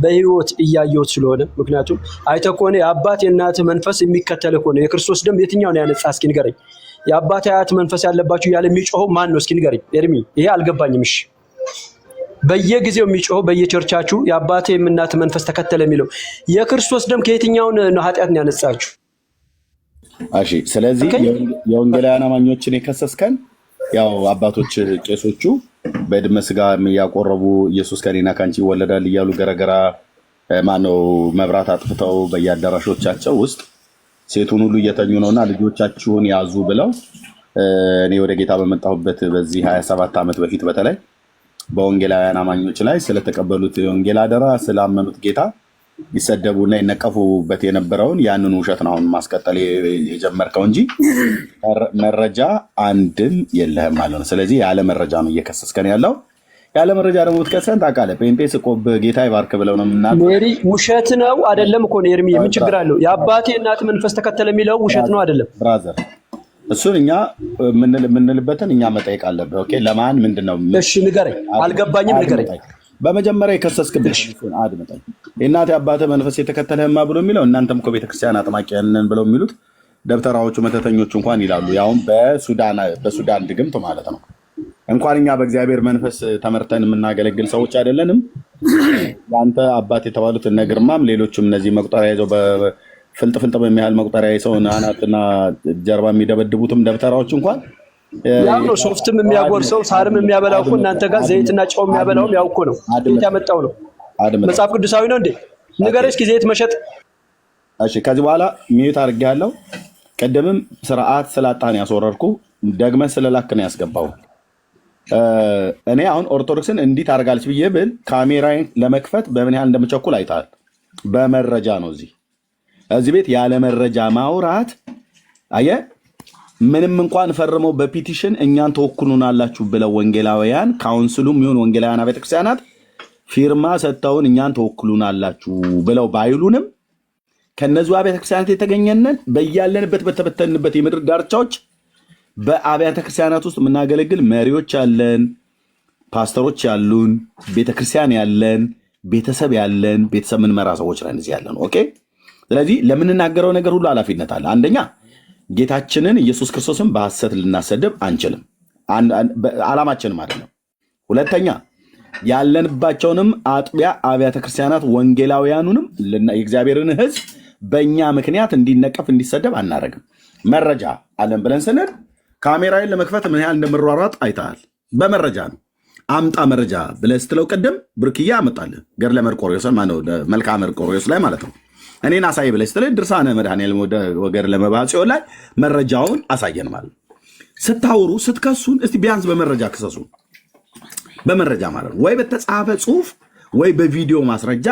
በህይወት እያየሁት ስለሆነ ምክንያቱም አይተህ ከሆነ የአባት የእናትህ መንፈስ የሚከተል ከሆነ የክርስቶስ ደም የትኛውን ያነጻ እስኪ ንገረኝ። የአባት አያት መንፈስ ያለባችሁ ያለ የሚጮኸው ማን ነው? እስኪ ንገረኝ ኤርሚ። ይሄ አልገባኝም። እሺ በየጊዜው የሚጮኸው በየቸርቻችሁ የአባቴ የእናትህ መንፈስ ተከተለ የሚለው የክርስቶስ ደም ከየትኛውን ነው ኃጢአትን ያነጻችሁ? እሺ ስለዚህ የወንጌላውያን አማኞችን የከሰስከን ያው አባቶች ቄሶቹ በድመ ስጋ የሚያቆረቡ ኢየሱስ ከኔና ካንቺ ይወለዳል እያሉ ገረገራ ማነው መብራት አጥፍተው በየአዳራሾቻቸው ውስጥ ሴቱን ሁሉ እየተኙ ነውና ልጆቻችሁን ያዙ ብለው እኔ ወደ ጌታ በመጣሁበት በዚህ 27 ዓመት በፊት በተለይ በወንጌላውያን አማኞች ላይ ስለተቀበሉት የወንጌል አደራ ስላመኑት ጌታ ይሰደቡና ይነቀፉበት የነበረውን ያንን ውሸት ነው አሁን ማስቀጠል የጀመርከው እንጂ መረጃ አንድም የለህም ማለት ነው። ስለዚህ ያለ መረጃ ነው እየከሰስከን ያለው። ያለ መረጃ ደግሞ ትከሰን ታውቃለህ። ጴንጤ ስቆብ ጌታ ይባርክ ብለው ነው የምናውቀው። ሜሪ ውሸት ነው አይደለም እኮ ኤርሚ፣ ምን ችግር አለው? የአባቴ እናት መንፈስ ተከተለ የሚለው ውሸት ነው አይደለም? ብራዘር እሱን እኛ የምንልበትን እኛ መጠየቅ አለብህ። ኦኬ ለማን ምንድነው? እሺ ንገረኝ፣ አልገባኝም፣ ንገረኝ። በመጀመሪያ የከሰስክበት አድምጠኝ። የእናቴ አባተ መንፈስ የተከተለህማ ብሎ የሚለው እናንተም እኮ ቤተክርስቲያን አጥማቂያንን ብለው የሚሉት ደብተራዎቹ መተተኞቹ እንኳን ይላሉ። ያውም በሱዳን ድግምት ማለት ነው። እንኳን እኛ በእግዚአብሔር መንፈስ ተመርተን የምናገለግል ሰዎች አይደለንም። የአንተ አባት የተባሉት እነ ግርማም ሌሎችም እነዚህ መቁጠሪያ ይዘው በፍልጥ በሚያህል መቁጠሪያ የሰውን አናትና ጀርባ የሚደበድቡትም ደብተራዎች እንኳን ያው ነው። ሶፍትም የሚያጎርሰው ሳርም የሚያበላው እኮ እናንተ ጋር ዘይትና ጨው የሚያበላውም ያው እኮ ነው። እንዴት ያመጣው ነው? መጽሐፍ ቅዱሳዊ ነው እንዴ? ንገረኝ እስኪ ዘይት መሸጥ። እሺ ከዚህ በኋላ ሚዩት አድርጌያለሁ። ቀደምም ስርዓት ስላጣን ያስወረርኩ ደግመህ ስለላክ ነው ያስገባው። እኔ አሁን ኦርቶዶክስን እንዲህ ታደርጋለች ብዬ ብል ካሜራዬን ለመክፈት በምን ያህል እንደምቸኩል አይተሃል። በመረጃ ነው እዚህ ቤት ያለ መረጃ ማውራት አየህ። ምንም እንኳን ፈርመው በፒቲሽን እኛን ተወክሉናላችሁ ብለው ወንጌላውያን ካውንስሉም ይሁን ወንጌላውያን ቤተክርስቲያናት ፊርማ ሰጥተውን እኛን ተወክሉናላችሁ ብለው ባይሉንም ከነዚህ ቤተክርስቲያናት የተገኘነን በያለንበት በተበተንበት የምድር ዳርቻዎች በአብያተ ክርስቲያናት ውስጥ የምናገለግል መሪዎች ያለን፣ ፓስተሮች ያሉን፣ ቤተክርስቲያን ያለን፣ ቤተሰብ ያለን ቤተሰብ ምንመራ ሰዎች ነን እዚህ ያለን። ኦኬ። ስለዚህ ለምንናገረው ነገር ሁሉ ኃላፊነት አለ። አንደኛ ጌታችንን ኢየሱስ ክርስቶስን በሐሰት ልናሰድብ አንችልም፣ ዓላማችን ማለት ነው። ሁለተኛ ያለንባቸውንም አጥቢያ አብያተ ክርስቲያናት ወንጌላውያኑንም የእግዚአብሔርን ሕዝብ በእኛ ምክንያት እንዲነቀፍ እንዲሰደብ አናረግም። መረጃ አለን ብለን ስንል ካሜራዬን ለመክፈት ምን ያህል እንደምሯሯጥ አይተሃል። በመረጃ ነው። አምጣ መረጃ ብለህ ስትለው ቅድም ብርክያ አመጣልህ ገድለ መርቆሬዎስ መልክዓ መርቆሬዎስ ላይ ማለት ነው። እኔን አሳይ ብለህ ስትል ድርሳነ መድኃኔዓለም ወገድለ መባጽዮን ላይ መረጃውን አሳየን ማለት ነው። ስታወሩ ስትከሱን እስቲ ቢያንስ በመረጃ ክሰሱ። በመረጃ ማለት ነው። ወይ በተጻፈ ጽሁፍ ወይ በቪዲዮ ማስረጃ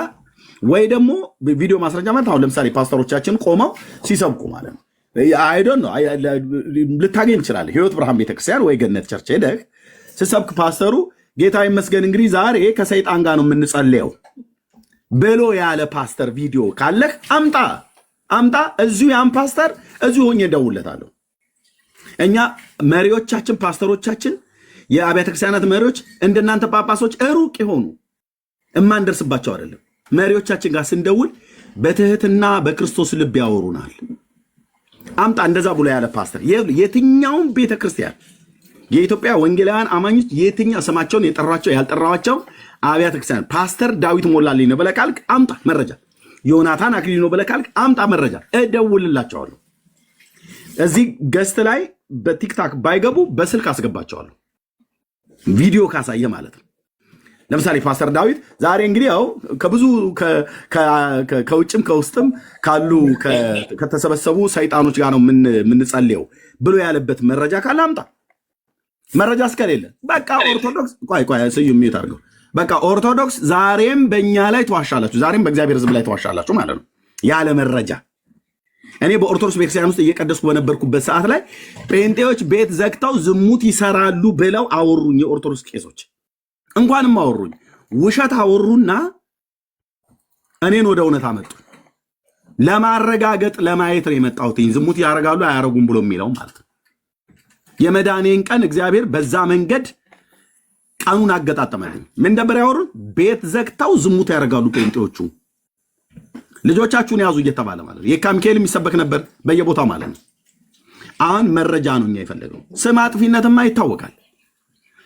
ወይ ደግሞ ቪዲዮ ማስረጃ ማለት አሁን ለምሳሌ ፓስተሮቻችን ቆመው ሲሰብኩ ማለት ነው። አይዶን ነው ልታገኝ ትችላለህ። ህይወት ብርሃን ቤተክርስቲያን ወይ ገነት ቸርች ሄደህ ስሰብክ ፓስተሩ ጌታ ይመስገን እንግዲህ ዛሬ ከሰይጣን ጋር ነው የምንጸልየው ብሎ ያለ ፓስተር ቪዲዮ ካለህ አምጣ። እዚሁ ያን ፓስተር እዚሁ ሆኜ እደውልለታለሁ። እኛ መሪዎቻችን ፓስተሮቻችን የአብያተ ክርስቲያናት መሪዎች እንደናንተ ጳጳሶች ሩቅ የሆኑ እማንደርስባቸው አይደለም። መሪዎቻችን ጋር ስንደውል በትህትና በክርስቶስ ልብ ያወሩናል። አምጣ እንደዛ ብሎ ያለ ፓስተር የትኛውም ቤተክርስቲያን የኢትዮጵያ ወንጌላውያን አማኞች የትኛው ስማቸውን የጠራቸው ያልጠራዋቸው አብያተ ክርስቲያን ፓስተር ዳዊት ሞላልኝ ነው ብለህ ካልክ አምጣ መረጃ። ዮናታን አክሊሉ ነው ብለህ ካልክ አምጣ መረጃ፣ እደውልላቸዋለሁ። እዚህ ገስት ላይ በቲክታክ ባይገቡ በስልክ አስገባቸዋለሁ። ቪዲዮ ካሳየ ማለት ነው። ለምሳሌ ፓስተር ዳዊት ዛሬ እንግዲህ ያው ከብዙ ከውጭም ከውስጥም ካሉ ከተሰበሰቡ ሰይጣኖች ጋር ነው የምንጸልየው ብሎ ያለበት መረጃ ካለ አምጣ። መረጃ እስከሌለ በቃ ኦርቶዶክስ ቆይ ስዩም ሚዩት አድርገው። በቃ ኦርቶዶክስ ዛሬም በእኛ ላይ ተዋሻላችሁ፣ ዛሬም በእግዚአብሔር ሕዝብ ላይ ተዋሻላችሁ ማለት ነው ያለ መረጃ። እኔ በኦርቶዶክስ ቤተክርስቲያን ውስጥ እየቀደስኩ በነበርኩበት ሰዓት ላይ ጴንጤዎች ቤት ዘግተው ዝሙት ይሰራሉ ብለው አወሩኝ። የኦርቶዶክስ ቄሶች እንኳንም አወሩኝ፣ ውሸት አወሩና እኔን ወደ እውነት አመጡ። ለማረጋገጥ ለማየት ነው የመጣሁት። ዝሙት ያደርጋሉ አያረጉም ብሎ የሚለው ማለት ነው። የመዳኔን ቀን እግዚአብሔር በዛ መንገድ ቀኑን አገጣጠመልኝ። ምን ነበር ያወሩን? ቤት ዘግተው ዝሙት ያደርጋሉ ጴንጤዎቹ፣ ልጆቻችሁን ያዙ እየተባለ ማለት ነው። የካ ሚካኤል የሚሰበክ ነበር በየቦታው ማለት ነው። አሁን መረጃ ነው እኛ የፈለገው። ስም አጥፊነትማ ይታወቃል።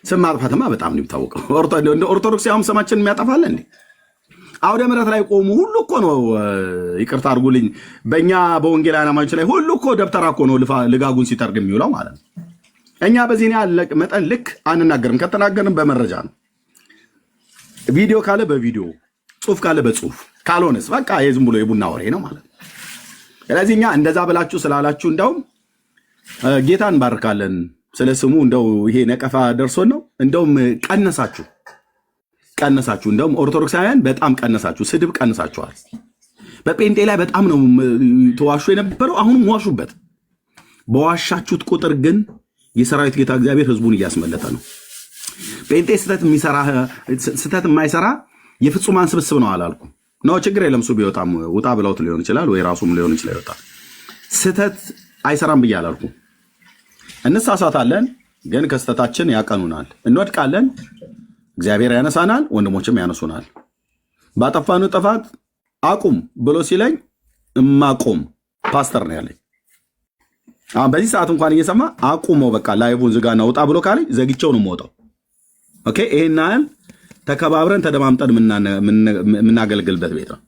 ስም ማጥፋትማ በጣም ነው የሚታወቀው። ኦርቶዶክስ ያውም ስማችን የሚያጠፋለ እንዴ? አውደ ምሕረት ላይ ቆሙ ሁሉ እኮ ነው፣ ይቅርታ አድርጉልኝ፣ በእኛ በወንጌላውያን አማኞች ላይ ሁሉ እኮ ደብተራ እኮ ነው ልጋጉን ሲጠርግ የሚውለው ማለት ነው። እኛ በዚህ መጠን ልክ አንናገርም። ከተናገርም በመረጃ ነው። ቪዲዮ ካለ በቪዲዮ፣ ጽሁፍ ካለ በጽሁፍ፣ ካልሆነስ በቃ የዝም ብሎ የቡና ወሬ ነው ማለት ነው። ስለዚህ እኛ እንደዛ ብላችሁ ስላላችሁ እንደውም ጌታ እንባርካለን። ስለ ስሙ እንደው ይሄ ነቀፋ ደርሶን ነው እንደውም ቀነሳችሁ። እንደውም ኦርቶዶክሳውያን በጣም ቀነሳችሁ፣ ስድብ ቀነሳችኋል። በጴንጤ ላይ በጣም ነው ተዋሹ የነበረው። አሁንም ዋሹበት። በዋሻችሁት ቁጥር ግን የሰራዊት ጌታ እግዚአብሔር ህዝቡን እያስመለጠ ነው። ጴንጤ ስተት የማይሰራ የፍጹማን ስብስብ ነው አላልኩም። ነው ችግር የለም። እሱ ቢወጣም ውጣ ብለውት ሊሆን ይችላል፣ ወይ ራሱም ሊሆን ይችላል ይወጣል። ስተት አይሰራም ብዬ አላልኩም። እንሳሳታለን፣ ግን ከስተታችን ያቀኑናል። እንወድቃለን፣ እግዚአብሔር ያነሳናል፣ ወንድሞችም ያነሱናል። ባጠፋኑ ጥፋት አቁም ብሎ ሲለኝ እማቆም ፓስተር ነው ያለኝ። አሁን በዚህ ሰዓት እንኳን እየሰማ አቁመው በቃ ላይቡን ዝጋና ውጣ ብሎ ካለኝ ዘግቼው ነው የምወጣው። ኦኬ፣ ይሄን ያህል ተከባብረን ተደማምጠን የምናገለግልበት ቤት ነው።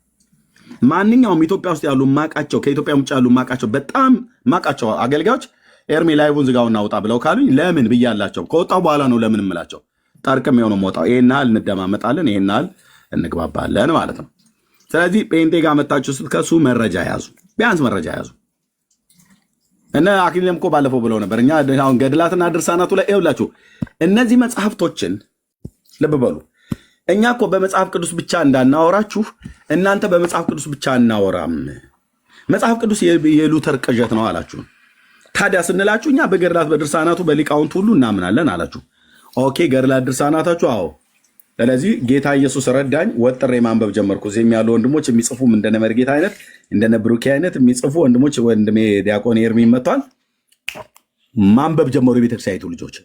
ማንኛውም ኢትዮጵያ ውስጥ ያሉ ማቃቸው፣ ከኢትዮጵያ ውጭ ያሉ ማቃቸው፣ በጣም ማቃቸው አገልጋዮች ኤርሚ ላይቡን ዝጋውና ውጣ ብለው ካሉኝ ለምን ብያላቸው ከወጣው በኋላ ነው ለምን እምላቸው። ጠርቅም የሆነ ሞጣው ይሄን ያህል እንደማመጣለን፣ ይሄን ያህል እንግባባለን ማለት ነው። ስለዚህ ጴንጤ ጋር መጣችሁ ስትከሱ መረጃ ያዙ፣ ቢያንስ መረጃ ያዙ። እነ አክሊልም እኮ ባለፈው ብለው ነበር። እኛ አሁን ገድላትና ድርሳናቱ ላይ ይኸውላችሁ እነዚህ መጽሐፍቶችን ልብ በሉ። እኛ እኮ በመጽሐፍ ቅዱስ ብቻ እንዳናወራችሁ እናንተ በመጽሐፍ ቅዱስ ብቻ እናወራም። መጽሐፍ ቅዱስ የሉተር ቅዠት ነው አላችሁ። ታዲያ ስንላችሁ እኛ በገድላት በድርሳናቱ በሊቃውንት ሁሉ እናምናለን አላችሁ። ኦኬ፣ ገድላት ድርሳናታችሁ አዎ። ስለዚህ ጌታ ኢየሱስ ረዳኝ፣ ወጥሬ ማንበብ ጀመርኩ። እዚህም ያሉ ወንድሞች የሚጽፉም እንደነ መርጌታ አይነት እንደነ ብሩኬ አይነት የሚጽፉ ወንድሞች፣ ወንድሜ ዲያቆን ኤርሚ መጥቷል፣ ማንበብ ጀመሩ የቤተክርስቲያኒቱ ልጆች።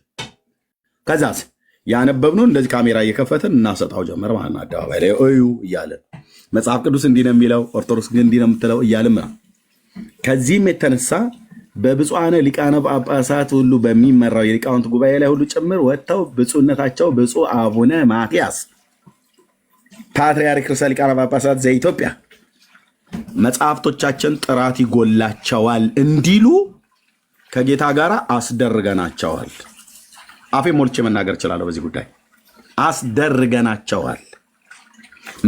ከዛስ ያነበብነው እንደዚህ ካሜራ እየከፈትን እናሰጣው ጀመር ማለት ነው። አደባባይ ላይ እዩ እያለን መጽሐፍ ቅዱስ እንዲህ ነው የሚለው፣ ኦርቶዶክስ ግን እንዲህ ነው የምትለው እያልን ነው። ከዚህም የተነሳ በብፁዓነ ሊቃነ ጳጳሳት ሁሉ በሚመራው የሊቃውንት ጉባኤ ላይ ሁሉ ጭምር ወጥተው ብፁዕነታቸው ብፁዕ አቡነ ማትያስ ፓትርያርክ ርዕሰ ሊቃነ ጳጳሳት ዘኢትዮጵያ መጽሐፍቶቻችን ጥራት ይጎላቸዋል እንዲሉ ከጌታ ጋር አስደርገናቸዋል። አፌ ሞልቼ መናገር እችላለሁ በዚህ ጉዳይ። አስደርገናቸዋል።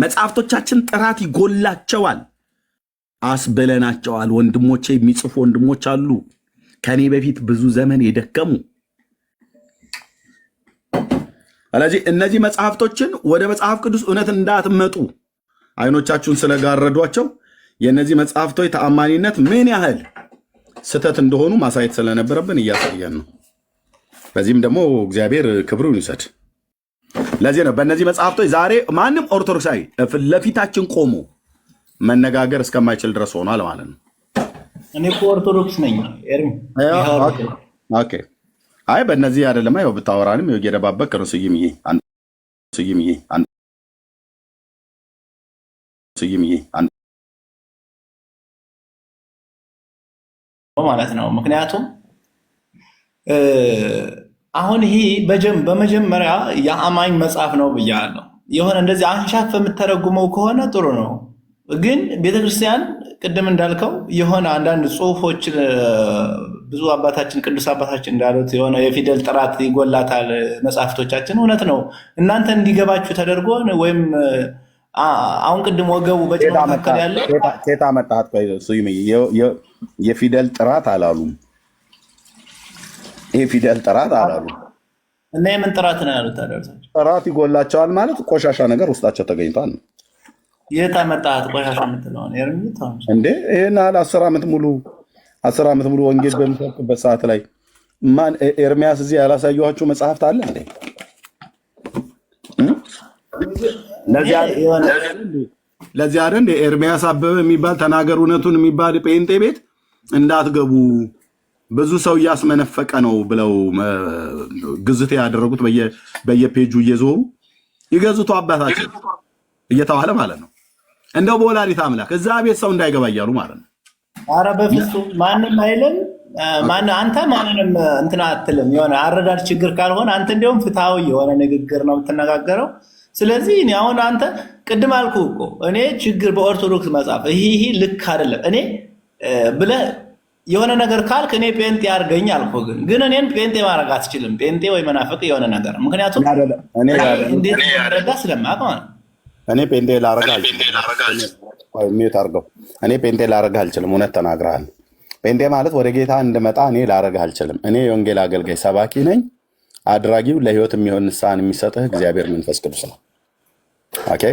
መጽሐፍቶቻችን ጥራት ይጎላቸዋል አስብለናቸዋል። ወንድሞቼ የሚጽፉ ወንድሞች አሉ ከኔ በፊት ብዙ ዘመን የደከሙ። ስለዚህ እነዚህ መጽሐፍቶችን ወደ መጽሐፍ ቅዱስ እውነት እንዳትመጡ አይኖቻችሁን ስለጋረዷቸው የእነዚህ መጽሐፍቶች ተአማኒነት ምን ያህል ስህተት እንደሆኑ ማሳየት ስለነበረብን እያሳየን ነው። በዚህም ደግሞ እግዚአብሔር ክብሩን ይውሰድ። ለዚህ ነው በእነዚህ መጽሐፍቶች ዛሬ ማንም ኦርቶዶክሳዊ ፊት ለፊታችን ቆሞ መነጋገር እስከማይችል ድረስ ሆኗል ማለት ነው። እኔ እኮ ኦርቶዶክስ ነኝ ኤርሚ። ኦኬ አይ በእነዚህ አይደለም። አይ ብታወራንም የገደባበቅ ርስይምዬ ማለት ነው። ምክንያቱም አሁን ይሄ በመጀመሪያ የአማኝ መጽሐፍ ነው ብያለሁ። የሆነ እንደዚህ አንሻፍ የምተረጉመው ከሆነ ጥሩ ነው። ግን ቤተክርስቲያን ቅድም እንዳልከው የሆነ አንዳንድ ጽሁፎች ብዙ አባታችን ቅዱስ አባታችን እንዳሉት የሆነ የፊደል ጥራት ይጎላታል መጽሐፍቶቻችን። እውነት ነው። እናንተ እንዲገባችሁ ተደርጎ ወይም አሁን ቅድም ወገቡ በጭኖ መካከል ያለ ኬታ መጣት የፊደል ጥራት አላሉም። ይህ ፊደል ጥራት አላሉም እና የምን ጥራት ነው ያሉት? ጥራት ይጎላቸዋል ማለት ቆሻሻ ነገር ውስጣቸው ተገኝቷል ነው። የት አመጣት ቆሻሻ የምትለውን እንዴ? ይህን ያህል 10 ዓመት ሙሉ ወንጌል በሚሰብክበት ሰዓት ላይ ማን ኤርሚያስ እዚህ ያላሳየኋችሁ መጽሐፍት አለ እንዴ? ለዚህ አይደል ኤርሚያስ አበበ የሚባል ተናገር እውነቱን የሚባል ጴንጤ ቤት እንዳትገቡ ብዙ ሰው እያስመነፈቀ ነው ብለው ግዝት ያደረጉት በየፔጁ እየዞሩ ይገዝቱ አባታችን እየተባለ ማለት ነው። እንደው በወላዲተ አምላክ እዛ ቤት ሰው እንዳይገባ እያሉ ማለት ነው። ኧረ በፍፁም ማንም አይልም። አንተ ማንንም እንትን አትልም። የሆነ አረዳድ ችግር ካልሆነ አንተ እንዲያውም ፍትሃዊ የሆነ ንግግር ነው የምትነጋገረው። ስለዚህ እኔ አሁን አንተ ቅድም አልኩ እኮ እኔ ችግር በኦርቶዶክስ መጽሐፍ ይሄ ልክ አይደለም እኔ ብለህ የሆነ ነገር ካልክ እኔ ጴንጤ አድርገኝ አልኩ። ግን እኔን ጴንጤ ማድረግ አትችልም። ጴንጤ ወይ መናፍቅ የሆነ ነገር ምክንያቱም እንዴት ረዳ ስለማቅ ማለት እኔ ጴንጤ ላረግ አልችልም። እውነት ተናግረሃል። ጴንጤ ማለት ወደ ጌታ እንድመጣ እኔ ላረግ አልችልም። እኔ የወንጌል አገልጋይ ሰባኪ ነኝ። አድራጊው ለህይወት የሚሆን ንስሐን የሚሰጥህ እግዚአብሔር መንፈስ ቅዱስ ነው። ኦኬ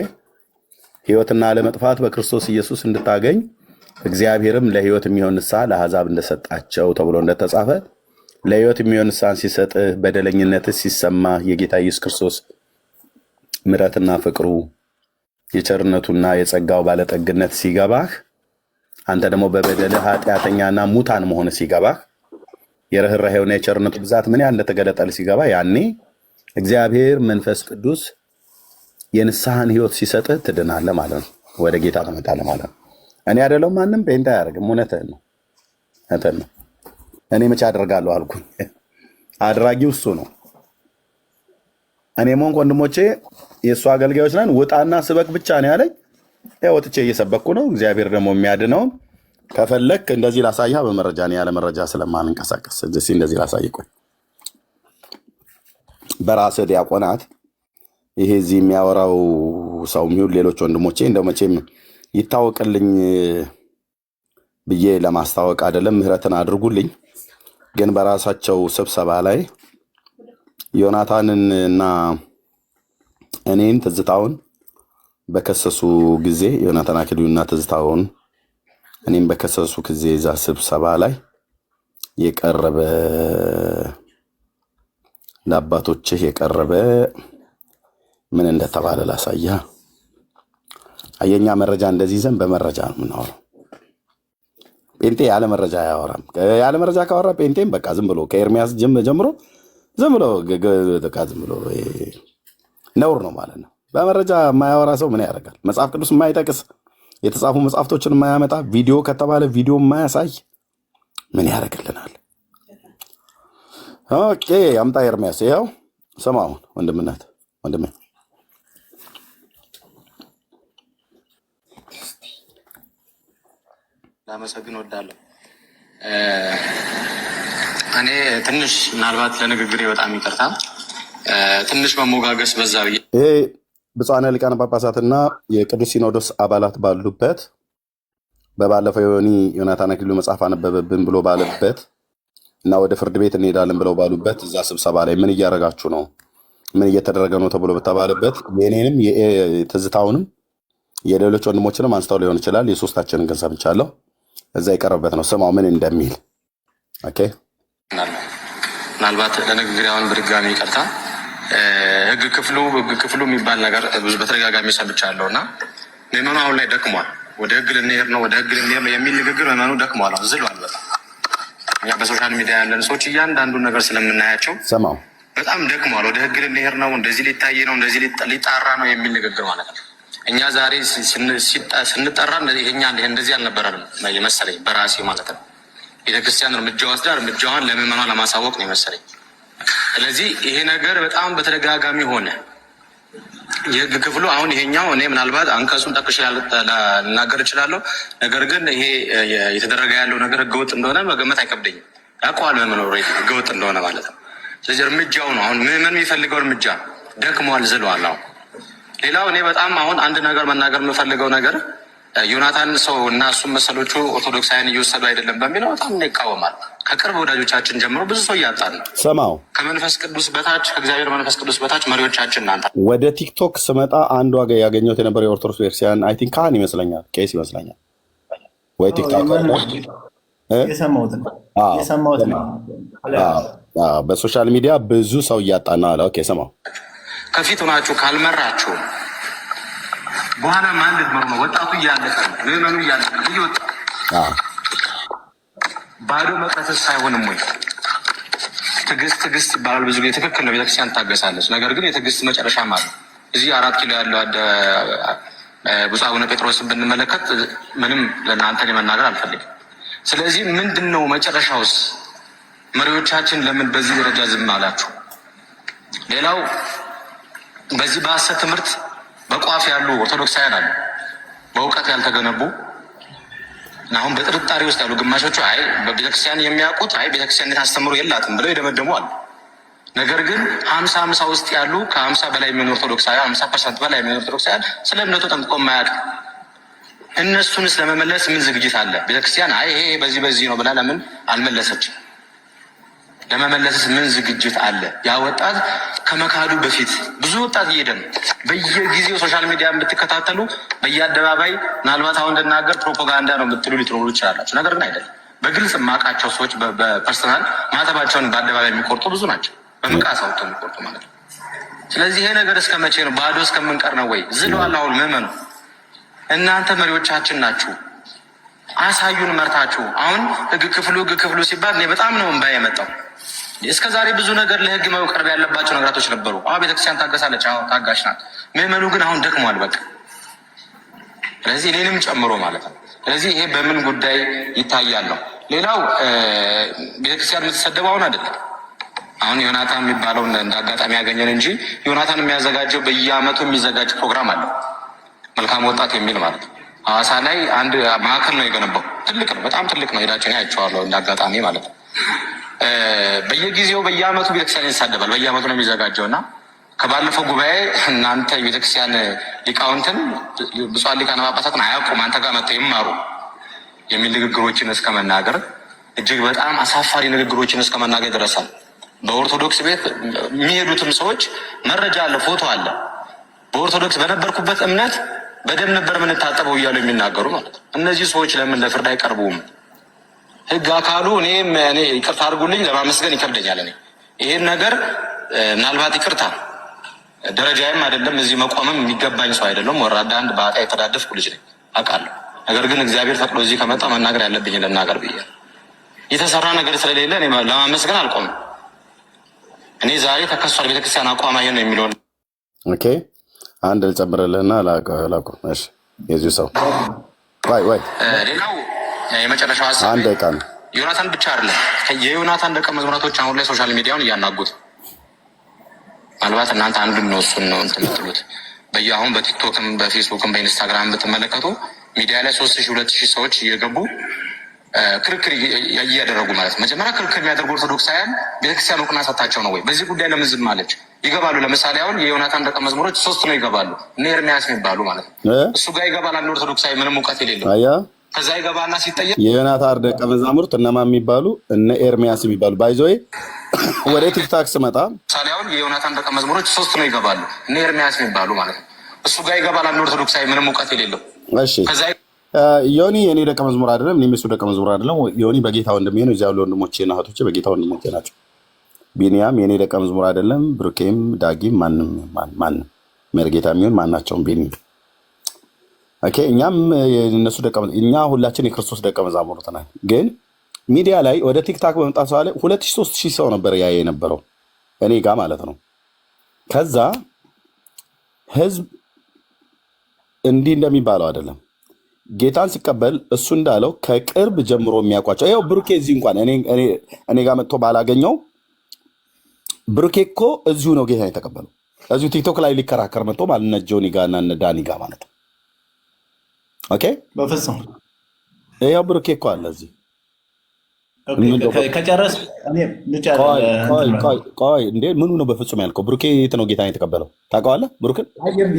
ህይወትና ለመጥፋት በክርስቶስ ኢየሱስ እንድታገኝ እግዚአብሔርም ለህይወት የሚሆን ንስሐ ለአሕዛብ እንደሰጣቸው ተብሎ እንደተጻፈ ለህይወት የሚሆን ንስሐን ሲሰጥህ በደለኝነትህ ሲሰማ የጌታ ኢየሱስ ክርስቶስ ምሕረትና ፍቅሩ የቸርነቱና የጸጋው ባለጠግነት ሲገባህ አንተ ደግሞ በበደልህ ኃጢአተኛና ሙታን መሆን ሲገባህ የርኅራኄውና የቸርነቱ ብዛት ምን ያህል እንደተገለጠልህ ሲገባ ያኔ እግዚአብሔር መንፈስ ቅዱስ የንስሐን ህይወት ሲሰጥህ ትድናለህ ማለት ነው። ወደ ጌታ ትመጣለህ ማለት ነው። እኔ አይደለሁም ማንም ጴንጤ አያደርግም። እውነትህን ነው። እኔ መቼ አደርጋለሁ አልኩኝ? አድራጊው እሱ ነው። እኔም ሆንኩ ወንድሞቼ የእሱ አገልጋዮች ነን። ውጣና ስበክ ብቻ ነው ያለኝ። ወጥቼ እየሰበኩ ነው። እግዚአብሔር ደግሞ የሚያድነውን ከፈለክ እንደዚህ ላሳያ በመረጃ ነው። ያለ መረጃ ስለማንንቀሳቀስ እንደዚህ ላሳይ። ቆይ በራስህ ዲያቆናት ይሄ እዚህ የሚያወራው ሰው የሚሆን ሌሎች ወንድሞቼ እንደው መቼም ይታወቅልኝ ብዬ ለማስታወቅ አይደለም፣ ምህረትን አድርጉልኝ። ግን በራሳቸው ስብሰባ ላይ ዮናታንን እና እኔን ትዝታውን በከሰሱ ጊዜ ዮናታን አክሊሉና ትዝታውን እኔም በከሰሱ ጊዜ እዛ ስብሰባ ላይ የቀረበ ለአባቶችህ የቀረበ ምን እንደተባለ ላሳያ። አየኛ መረጃ እንደዚህ ዘንድ በመረጃ ነው የምናወራው። ጴንጤ ያለ መረጃ አያወራም። ያለ መረጃ ካወራ ጴንጤም በቃ ዝም ብሎ ከኤርሚያስ ጀምሮ ዝም ብሎ ነውር ነው ማለት ነው። በመረጃ የማያወራ ሰው ምን ያደርጋል? መጽሐፍ ቅዱስ የማይጠቅስ የተጻፉ መጽሐፍቶችን የማያመጣ ቪዲዮ ከተባለ ቪዲዮ የማያሳይ ምን ያደርግልናል? ኦኬ አምጣ ኤርሚያስ፣ ይኸው ስማውን ወንድምነት ወንድሜ ላመሰግን ወዳለሁ። እኔ ትንሽ ምናልባት ለንግግሬ በጣም ይቅርታ ትንሽ መሞጋገስ በዛ ብዬ ይሄ ብፁዓን ሊቃነ ጳጳሳትና የቅዱስ ሲኖዶስ አባላት ባሉበት በባለፈው ዮናታን አክሊሉ መጽሐፍ አነበበብን ብሎ ባለበት እና ወደ ፍርድ ቤት እንሄዳለን ብለው ባሉበት እዛ ስብሰባ ላይ ምን እያደረጋችሁ ነው፣ ምን እየተደረገ ነው ተብሎ በተባለበት የእኔንም የትዝታውንም የሌሎች ወንድሞችንም አንስተው ሊሆን ይችላል። የሶስታችንን ግን ሰምቻለሁ። እዛ የቀረበበት ነው። ስማው ምን እንደሚል። ኦኬ ምናልባት ለንግግሬ አሁን በድጋሚ ይቅርታ። ህግ ክፍሉ የሚባል ነገር ብዙ በተደጋጋሚ ሰምቻለሁ እና ምዕመኑ አሁን ላይ ደክሟል። ወደ ህግ ልንሄድ ነው የሚል ንግግር ምዕመኑ ደክሟል። አሁን ዝሏል በጣም። እኛ በሶሻል ሚዲያ ያለን ሰዎች እያንዳንዱን ነገር ስለምናያቸው ሰማው በጣም ደክሟል። ወደ ህግ ልንሄድ ነው፣ እንደዚህ ሊታይ ነው፣ እንደዚህ ሊጣራ ነው የሚል ንግግር ማለት ነው። እኛ ዛሬ ስንጠራ እንደዚህ አልነበረንም የመሰለኝ በራሴ ማለት ነው። ቤተክርስቲያን እርምጃ ወስዳ እርምጃዋን ለምዕመኗ ለማሳወቅ ነው የመሰለኝ። ስለዚህ ይሄ ነገር በጣም በተደጋጋሚ ሆነ። የህግ ክፍሉ አሁን ይሄኛው እኔ ምናልባት አንቀጹን ጠቅሼ ልናገር እችላለሁ። ነገር ግን ይሄ የተደረገ ያለው ነገር ህገወጥ እንደሆነ መገመት አይከብደኝም። ያውቀዋል ምዕመኑ ህገወጥ እንደሆነ ማለት ነው። ስለዚህ እርምጃው ነው አሁን ምዕመኑ የሚፈልገው እርምጃ ደክሟል፣ ዝሏል። አሁን ሌላው እኔ በጣም አሁን አንድ ነገር መናገር የምፈልገው ነገር ዮናታን ሰው እና እሱም መሰሎቹ ኦርቶዶክሳውያን እየወሰዱ አይደለም በሚለው በጣም ይቃወማል። ከቅርብ ወዳጆቻችን ጀምሮ ብዙ ሰው እያጣን ነው። ሰማው ከመንፈስ ቅዱስ በታች ከእግዚአብሔር መንፈስ ቅዱስ በታች መሪዎቻችን ናንተ። ወደ ቲክቶክ ስመጣ አንዱ ያገኘሁት የነበረው የኦርቶዶክስ ቤተክርስቲያን አይ ቲንክ ካህን ይመስለኛል፣ ቄስ ይመስለኛል ወይ ቲክቶክ በሶሻል ሚዲያ ብዙ ሰው እያጣን ነው አለ። ኦኬ ሰማው ከፊት ሆናችሁ ካልመራችሁ በኋላ ማን ልትመሩ ነው? ወጣቱ እያለቀ ነው፣ ምዕመኑ እያለቀ ነው፣ እየወጣ ባዶ መቅረትስ አይሆንም ወይ? ትዕግስት ይባላል ብዙ ጊዜ ትክክል ነው፣ ቤተክርስቲያን ታገሳለች። ነገር ግን የትዕግስት መጨረሻ ማለት እዚህ 4 ኪሎ ያለው ብፁዕ አቡነ ጴጥሮስን ብንመለከት ምንም ለእናንተ መናገር አልፈልግም። ስለዚህ ምንድን ነው መጨረሻውስ? መሪዎቻችን ለምን በዚህ ደረጃ ዝም አላችሁ? ሌላው በዚህ በሐሰት ትምህርት በቋፍ ያሉ ኦርቶዶክሳውያን አሉ፣ በእውቀት ያልተገነቡ እና አሁን በጥርጣሬ ውስጥ ያሉ ግማሾቹ አይ በቤተክርስቲያን የሚያውቁት አይ ቤተክርስቲያን ታስተምሮ የላትም ብለው የደመደሙ አሉ። ነገር ግን 50 ውስጥ ያሉ ከ50 በላይ የሚሆኑ ኦርቶዶክሳውያን 50% በላይ የሚሆኑ ኦርቶዶክሳውያን ስለ እምነቱ ጠንቅቆ የማያውቅ እነሱንስ ለመመለስ ምን ዝግጅት አለ? ቤተክርስቲያን አይ ይሄ በዚህ ነው ብላ ለምን አልመለሰችም? ለመመለስስ ምን ዝግጅት አለ? ያ ወጣት ከመካዱ በፊት ብዙ ወጣት እየሄደ ነው። በየጊዜው ሶሻል ሚዲያ ብትከታተሉ በየአደባባይ ምናልባት አሁን እንደናገር ፕሮፓጋንዳ ነው የምትሉ ሊትኖሩ ይችላላችሁ። ነገር ግን አይደለም። በግልጽ የማውቃቸው ሰዎች በፐርሰናል ማተባቸውን በአደባባይ የሚቆርጡ ብዙ ናቸው። በምቃስ አውጥተው የሚቆርጡ ማለት ነው። ስለዚህ ይሄ ነገር እስከ መቼ ነው? ባዶ እስከምንቀር ነው ወይ? ዝለዋል። አሁን ምዕመኑ እናንተ መሪዎቻችን ናችሁ፣ አሳዩን መርታችሁ። አሁን ህግ ክፍሉ ሲባል እኔ በጣም ነው እንባ የመጣው። እስከ ዛሬ ብዙ ነገር ለህግ መቅረብ ያለባቸው ነገራቶች ነበሩ። ቤተክርስቲያን ታገሳለች፣ ታጋሽ ናት። ምዕመኑ ግን አሁን ደክሟል በቃ። ስለዚህ እኔንም ጨምሮ ማለት ነው። ስለዚህ ይሄ በምን ጉዳይ ይታያል ነው። ሌላው ቤተክርስቲያን የምትሰደበው አሁን አይደለም። አሁን ዮናታን የሚባለው እንደ አጋጣሚ ያገኘን እንጂ ዮናታን የሚያዘጋጀው በየአመቱ የሚዘጋጅ ፕሮግራም አለው፣ መልካም ወጣት የሚል ማለት ነው። ሐዋሳ ላይ አንድ ማዕከል ነው የገነባው። ትልቅ ነው፣ በጣም ትልቅ ነው። ሄዳችን ያቸዋለሁ እንደ አጋጣሚ ማለት ነው። በየጊዜው በየአመቱ ቤተክርስቲያን ይሳደባል። በየአመቱ ነው የሚዘጋጀው እና ከባለፈው ጉባኤ እናንተ የቤተክርስቲያን ሊቃውንትን ብፁዓን ሊቃነ ጳጳሳትን አያውቁም አንተ ጋር መጥተው ይማሩ የሚል ንግግሮችን እስከ መናገር እጅግ በጣም አሳፋሪ ንግግሮችን እስከ መናገር ይደረሳል። በኦርቶዶክስ ቤት የሚሄዱትም ሰዎች መረጃ አለ፣ ፎቶ አለ። በኦርቶዶክስ በነበርኩበት እምነት በደም ነበር የምንታጠበው እያሉ የሚናገሩ ማለት ነው። እነዚህ ሰዎች ለምን ለፍርድ አይቀርቡም? ህግ አካሉ እኔ ይቅርታ አድርጉልኝ ለማመስገን ይከብደኛል። እኔ ይሄን ነገር ምናልባት ይቅርታ ደረጃዬም አይደለም እዚህ መቆምም የሚገባኝ ሰው አይደለም። ወራዳ አንድ በአጣ የተዳደፍኩ ልጅ ነኝ አውቃለሁ። ነገር ግን እግዚአብሔር ፈቅዶ እዚህ ከመጣ መናገር ያለብኝ ልናገር ብዬ የተሰራ ነገር ስለሌለ እኔ ለማመስገን አልቆምም። እኔ ዛሬ ተከሷል ቤተክርስቲያን አቋማ ይሄ ነው የሚለው። ኦኬ አንድ ልጨምርልህና ላቁ። እሺ የዚህ ሰው ወይ ሌላው የመጨረሻው ሀሳብ አንድ ደቂቃ ነው። ዮናታን ብቻ አይደለም የዮናታን ደቀ መዝሙራቶች አሁን ላይ ሶሻል ሚዲያውን እያናጉት፣ ምናልባት እናንተ አንዱን ነው እሱን ነው እንትን የምትሉት። አሁን በቲክቶክም በፌስቡክም በኢንስታግራም ብትመለከቱ ሚዲያ ላይ 3000 2000 ሰዎች እየገቡ ክርክር እያደረጉ ማለት ነው። መጀመሪያ ክርክር የሚያደርጉ ኦርቶዶክሳውያን ቤተክርስቲያን እውቅና ሰጣቸው ነው ወይ? በዚህ ጉዳይ ለምን ዝም አለች? ይገባሉ። ለምሳሌ አሁን የዮናታን ደቀ መዝሙሮች 3 ነው ይገባሉ፣ እነ ኤርሚያስ የሚባሉ ማለት ነው። እሱ ጋር ይገባል አንድ ኦርቶዶክሳዊ ምንም እውቀት የሌለው ከዛ ይገባና ሲጠየቅ የዮናታን ደቀ መዛሙርት እነማ የሚባሉ እነ ኤርሚያስ የሚባሉ ባይዞይ ወደ ቲክታክ ስመጣ ምሳሌ አሁን የዮናታን ደቀ መዝሙሮች 3 ነው ይገባሉ፣ እነ ኤርሚያስ የሚባሉ ማለት ነው። እሱ ጋር ይገባል አንድ ኦርቶዶክሳዊ ምንም እውቀት የሌለው። እሺ ዮኒ የኔ ደቀ መዝሙር አይደለም፣ እኔም የሱ ደቀ መዝሙር አይደለም። ዮኒ በጌታ ወንድሜ ነው። እዚያ ያሉ ወንድሞቼ እና እህቶቼ በጌታ ወንድሞቼ ናቸው። ቢኒያም የኔ ደቀ መዝሙር አይደለም። ብሩኬም፣ ዳጊም፣ ማንም መርጌታ የሚሆን ማናቸውም ቢኒ ኦኬ። እኛም የነሱ እኛ ሁላችን የክርስቶስ ደቀ መዛሙርት ነን። ግን ሚዲያ ላይ ወደ ቲክታክ በመምጣት ሰው አለ 2000 3000 ሰው ነበር ያ የነበረው እኔ ጋር ማለት ነው። ከዛ ህዝብ እንዲህ እንደሚባለው አይደለም። ጌታን ሲቀበል እሱ እንዳለው ከቅርብ ጀምሮ የሚያውቋቸው ይኸው ብሩኬ እዚህ እንኳን እኔ ጋር መጥቶ ባላገኘው ብሩኬ እኮ እዚሁ ነው ጌታን የተቀበለው። እዚሁ ቲክቶክ ላይ ሊከራከር መጥቶ ማለት እነ ጆኒ ጋር እና እነ ዳኒ ጋር ማለት ነው። ኦኬ በፍጹም ይኸው ብሩኬ እኮ አለ እዚህ። ከጨረስ ቆይ እንዴ ምኑ ነው በፍጹም ያልከው? ብሩኬ የት ነው ጌታን የተቀበለው ታውቀዋለህ? ብሩክን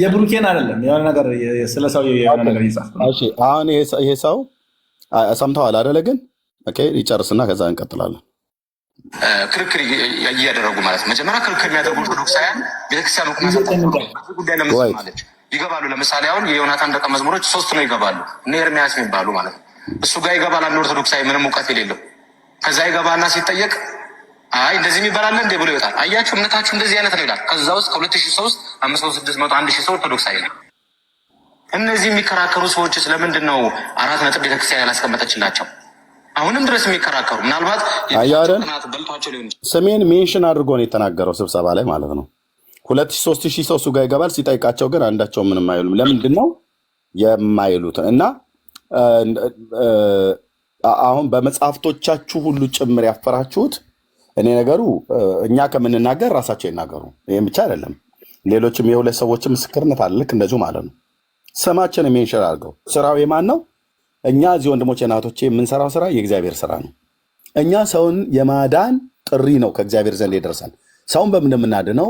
የብሩኬን አይደለም የሆነ ነገር ስለ ሰው የሆነ ነገር ይጻፍ። እሺ አሁን ይሄ ሰው ሰምተዋል አይደለ? ግን ኦኬ ይጨርስና ከዛ እንቀጥላለን። ክርክር እያደረጉ ማለት መጀመሪያ ክርክር የሚያደርጉ ኦርቶዶክሳውያን ቤተክርስቲያን እውቅና ሰጣቸው ጉዳይ ለምሳሌ ማለት ይገባሉ። ለምሳሌ አሁን የዮናታን ደቀ መዝሙሮች 3 ነው ይገባሉ፣ እነ ኤርሚያስ የሚባሉ ማለት ነው። እሱ ጋር ይገባል አንድ ኦርቶዶክሳዊ ምንም እውቀት የሌለው። ከዛ ይገባና ሲጠየቅ አይ እንደዚህ የሚባል እንደ ብሎ ይወጣል። አያችሁ እምነታችሁ እንደዚህ አይነት ነው ይላል። ከዛ ውስጥ ከ2000 ሰው ውስጥ 500 600 1000 ሰው ኦርቶዶክሳዊ ነው። እነዚህ የሚከራከሩ ሰዎች ስለምንድን ነው 4 ነጥብ ቤተክርስቲያን ያላስቀመጠችላቸው? አሁንም ድረስ የሚከራከሩ ምናልባት በልቷቸው ሊሆን ይችላል። ስሜን ሜንሽን አድርጎ ነው የተናገረው ስብሰባ ላይ ማለት ነው። 2000 3000 ሰው እሱ ጋር ይገባል። ሲጠይቃቸው ግን አንዳቸው ምንም አይሉም። ለምንድን ነው የማይሉት? እና አሁን በመጽሐፍቶቻችሁ ሁሉ ጭምር ያፈራችሁት እኔ ነገሩ እኛ ከምንናገር ራሳቸው ይናገሩ። ይህም ብቻ አይደለም፣ ሌሎችም የሁለት ሰዎች ምስክርነት አለ። ልክ እንደዚሁ ማለት ነው። ስማችን ሜንሽን አድርገው ስራው የማን ነው? እኛ እዚህ ወንድሞቼ እናቶቼ የምንሰራው ስራ የእግዚአብሔር ስራ ነው። እኛ ሰውን የማዳን ጥሪ ነው ከእግዚአብሔር ዘንድ የደረሰን። ሰውን በምን እንደምናድነው